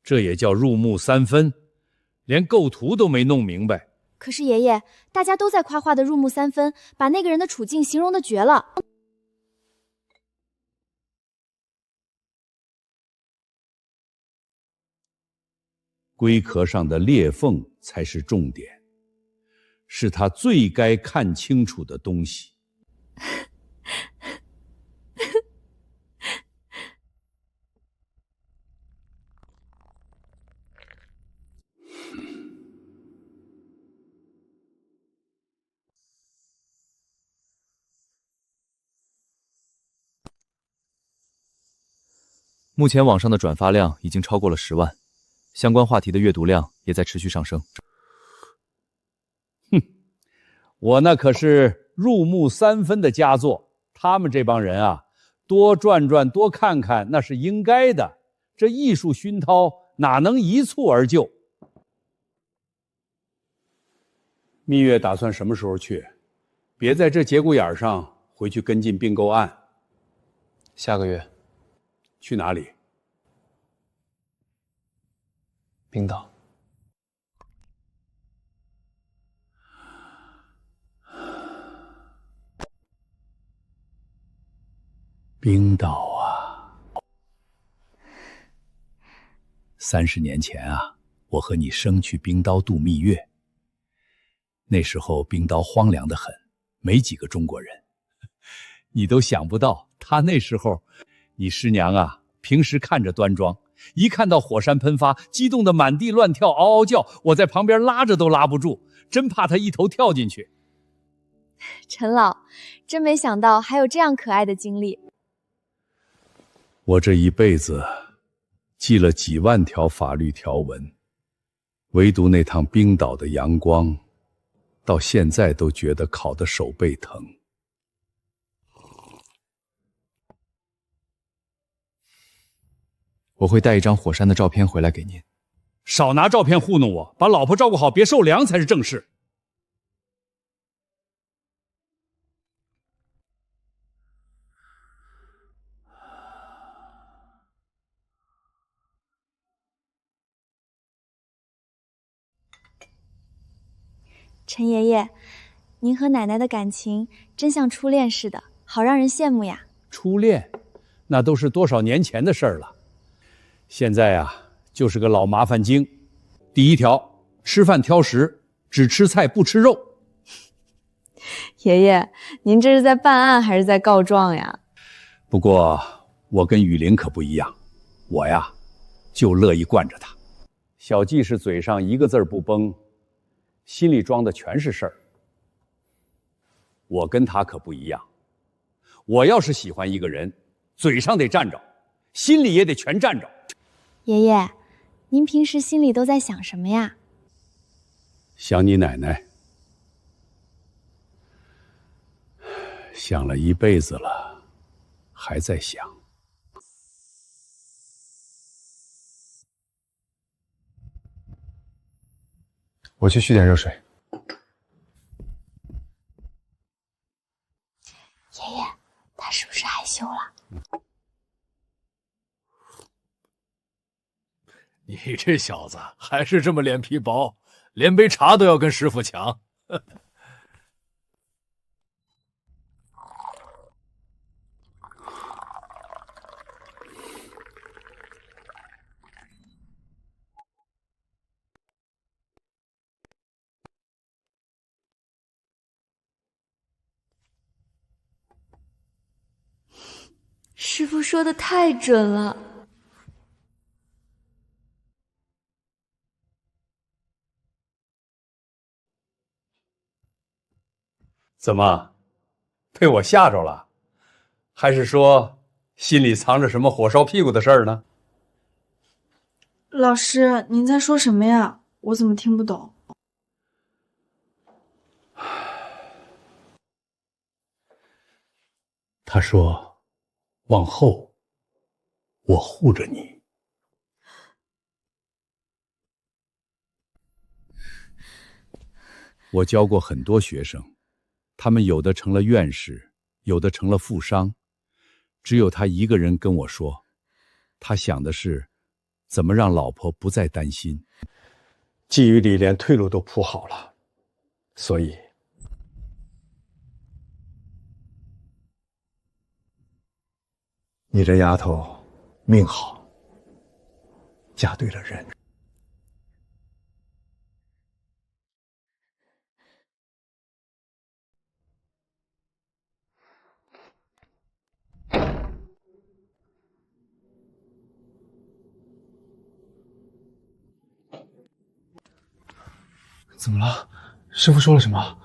Speaker 11: 这也叫入木三分，连构图都没弄明白。
Speaker 6: 可是爷爷，大家都在夸画的入木三分，把那个人的处境形容的绝了。
Speaker 11: 龟壳上的裂缝才是重点，是他最该看清楚的东西。
Speaker 8: 目前网上的转发量已经超过了10万，相关话题的阅读量也在持续上升。
Speaker 11: 哼，我那可是入木三分的佳作，他们这帮人啊，多转转多看看那是应该的，这艺术熏陶哪能一蹴而就？蜜月打算什么时候去？别在这节骨眼上回去跟进并购案。
Speaker 22: 下个月。
Speaker 11: 去哪里？
Speaker 22: 冰岛。
Speaker 11: 冰岛啊！30年前啊，我和你生去冰刀度蜜月。那时候冰刀荒凉得很，没几个中国人。你都想不到，他那时候，你师娘啊，平时看着端庄，一看到火山喷发，激动得满地乱跳，嗷嗷叫。我在旁边拉着都拉不住，真怕他一头跳进去。
Speaker 6: 陈老，真没想到还有这样可爱的经历。
Speaker 11: 我这一辈子记了几万条法律条文，唯独那趟冰岛的阳光，到现在都觉得烤得手背疼。
Speaker 8: 我会带一张火山的照片回来给您。
Speaker 11: 少拿照片糊弄我，把老婆照顾好，别受凉才是正事。
Speaker 6: 陈爷爷，您和奶奶的感情真像初恋似的，好让人羡慕呀。
Speaker 11: 初恋，那都是多少年前的事儿了。现在啊，就是个老麻烦精。第一条，吃饭挑食，只吃菜不吃肉。
Speaker 18: 爷爷，您这是在办案还是在告状呀？
Speaker 11: 不过我跟雨林可不一样，我呀，就乐意惯着他。小季是嘴上一个字不崩，心里装的全是事儿。我跟他可不一样，我要是喜欢一个人，嘴上得站着，心里也得全站着。
Speaker 6: 爷爷，您平时心里都在想什么呀？
Speaker 11: 想你奶奶，想了一辈子了，还在想。
Speaker 14: 我去续点热水。
Speaker 7: 爷爷，他是不是害羞了？
Speaker 11: 你这小子还是这么脸皮薄，连杯茶都要跟师傅抢。
Speaker 7: 师傅说的太准了。
Speaker 11: 怎么，被我吓着了？还是说心里藏着什么火烧屁股的事儿呢？
Speaker 18: 老师，您在说什么呀？我怎么听不懂？
Speaker 11: 他说：“往后，我护着你。”我教过很多学生，他们有的成了院士，有的成了富商，只有他一个人跟我说，他想的是怎么让老婆不再担心。
Speaker 14: 季雨里连退路都铺好了，所以你这丫头命好，嫁对了人。
Speaker 2: 怎么了？师傅说了什么？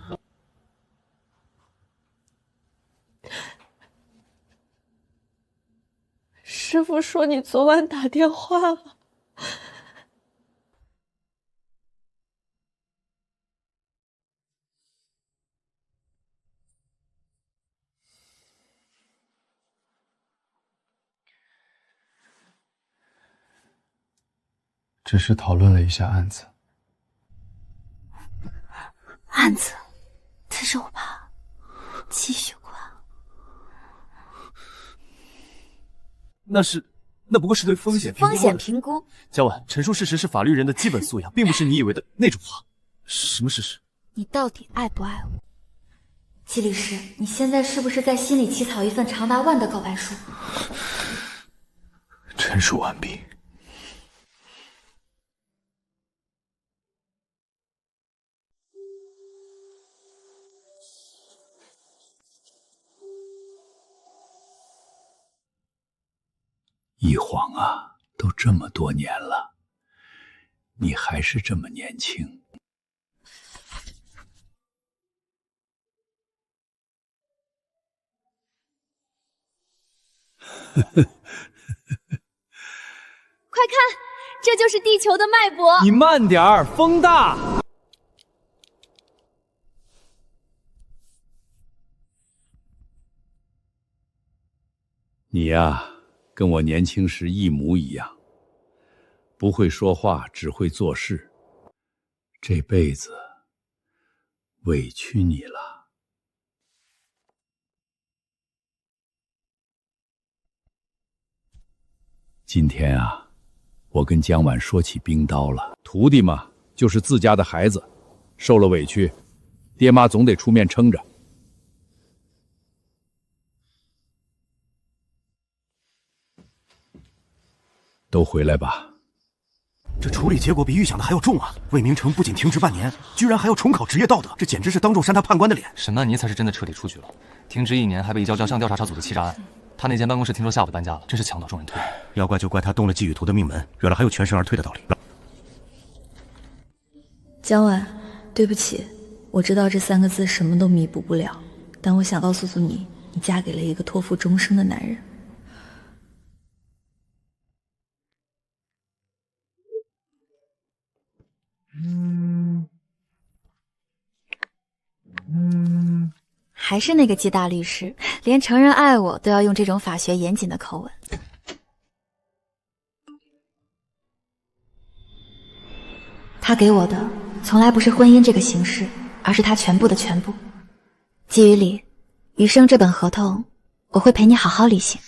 Speaker 18: 师傅说你昨晚打电话了。
Speaker 2: 只是讨论了一下案子。
Speaker 7: 案子，他是我爸，继续管。
Speaker 1: 那不过是对风险
Speaker 15: 评估。
Speaker 1: 嘉婉，陈述事实是法律人的基本素养，并不是你以为的那种话。什么事实？
Speaker 15: 你到底爱不爱我？季律师，你现在是不是在心里起草一份长达万的告白书？
Speaker 2: 陈述完毕。
Speaker 11: 一晃啊，都这么多年了，你还是这么年轻。
Speaker 10: 快看，这就是地球的脉搏。
Speaker 8: 你慢点儿，风大。
Speaker 11: 你呀，跟我年轻时一模一样，不会说话，只会做事。这辈子委屈你了。今天啊，我跟江婉说起冰刀了。徒弟嘛，就是自家的孩子，受了委屈，爹妈总得出面撑着。都回来吧。
Speaker 16: 这处理结果比预想的还要重啊！魏明成不仅停职半年，居然还要重考职业道德，这简直是当众扇他判官的脸。
Speaker 19: 沈曼妮才是真的彻底出局了，停职1年还被移交向调查小组的欺诈案。他那间办公室听说下午搬家了，真是墙倒众人推。
Speaker 16: 要怪就怪他动了季雨图的命门，原来还有全身而退的道理。
Speaker 15: 江婉，对不起，我知道这3个字什么都弥补不了，但我想告诉你，你嫁给了一个托付终生的男人。还是那个季大律师，连承认爱我都要用这种法学严谨的口吻。他给我的从来不是婚姻这个形式，而是他全部的全部。季于理，余生这本合同，我会陪你好好履行。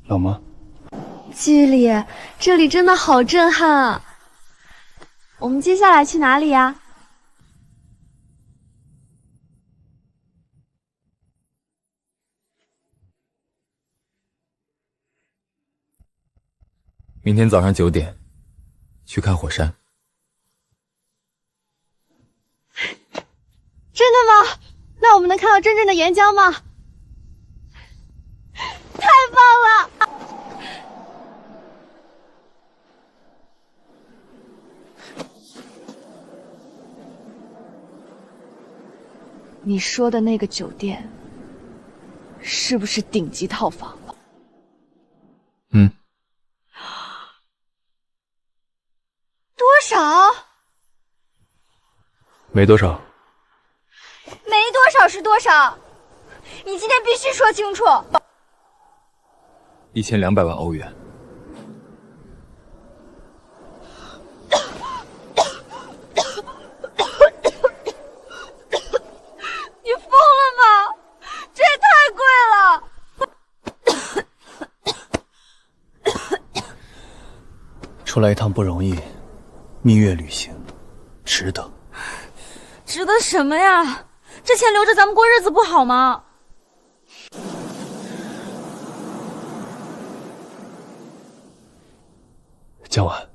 Speaker 3: 冷吗？
Speaker 18: 季理，这里真的好震撼啊！我们接下来去哪里呀？
Speaker 22: 明天早上9点，去看火山。
Speaker 18: 真的吗？那我们能看到真正的岩浆吗？太棒了！你说的那个酒店，是不是顶级套房？
Speaker 22: 嗯。
Speaker 18: 多少？
Speaker 22: 没多少。
Speaker 18: 没多少是多少？你今天必须说清楚。
Speaker 22: 1200万欧元。
Speaker 18: 你疯了吗？这也太贵了！
Speaker 3: 出来一趟不容易，蜜月旅行，值得。
Speaker 18: 值得什么呀？这钱留着咱们过日子不好吗？
Speaker 3: 江晚，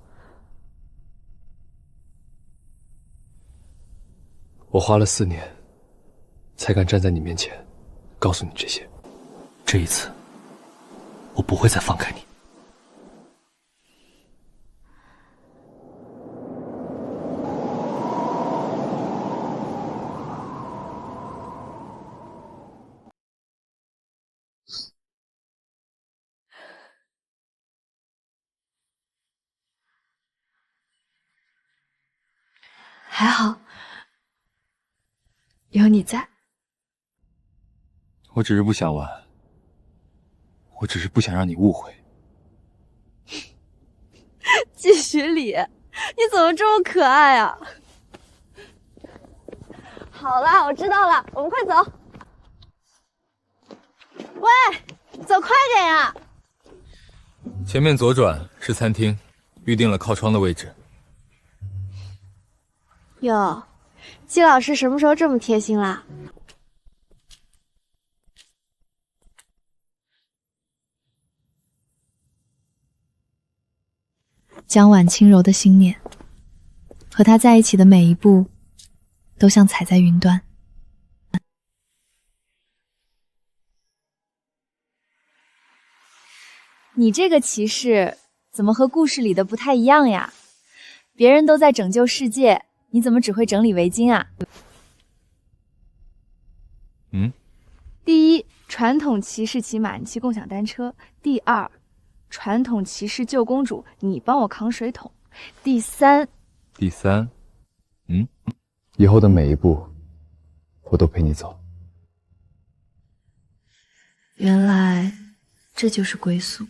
Speaker 3: 我花了4年，才敢站在你面前，告诉你这些。这一次，我不会再放开你。
Speaker 18: 还好，有你在。
Speaker 22: 我只是不想玩，我只是不想让你误会。
Speaker 18: 季徐礼，你怎么这么可爱啊？好啦，我知道了，我们快走。喂，走快点呀！
Speaker 22: 前面左转是餐厅，预定了靠窗的位置。
Speaker 18: 哟，季老师什么时候这么贴心啦？
Speaker 6: 江晚轻柔的心念，和他在一起的每一步，都像踩在云端。
Speaker 18: 你这个骑士怎么和故事里的不太一样呀？别人都在拯救世界，你怎么只会整理围巾啊？第一，传统骑士骑马，你骑共享单车；第二，传统骑士救公主，你帮我扛水桶；第三，
Speaker 22: 以后的每一步，我都陪你走。
Speaker 6: 原来这就是归宿。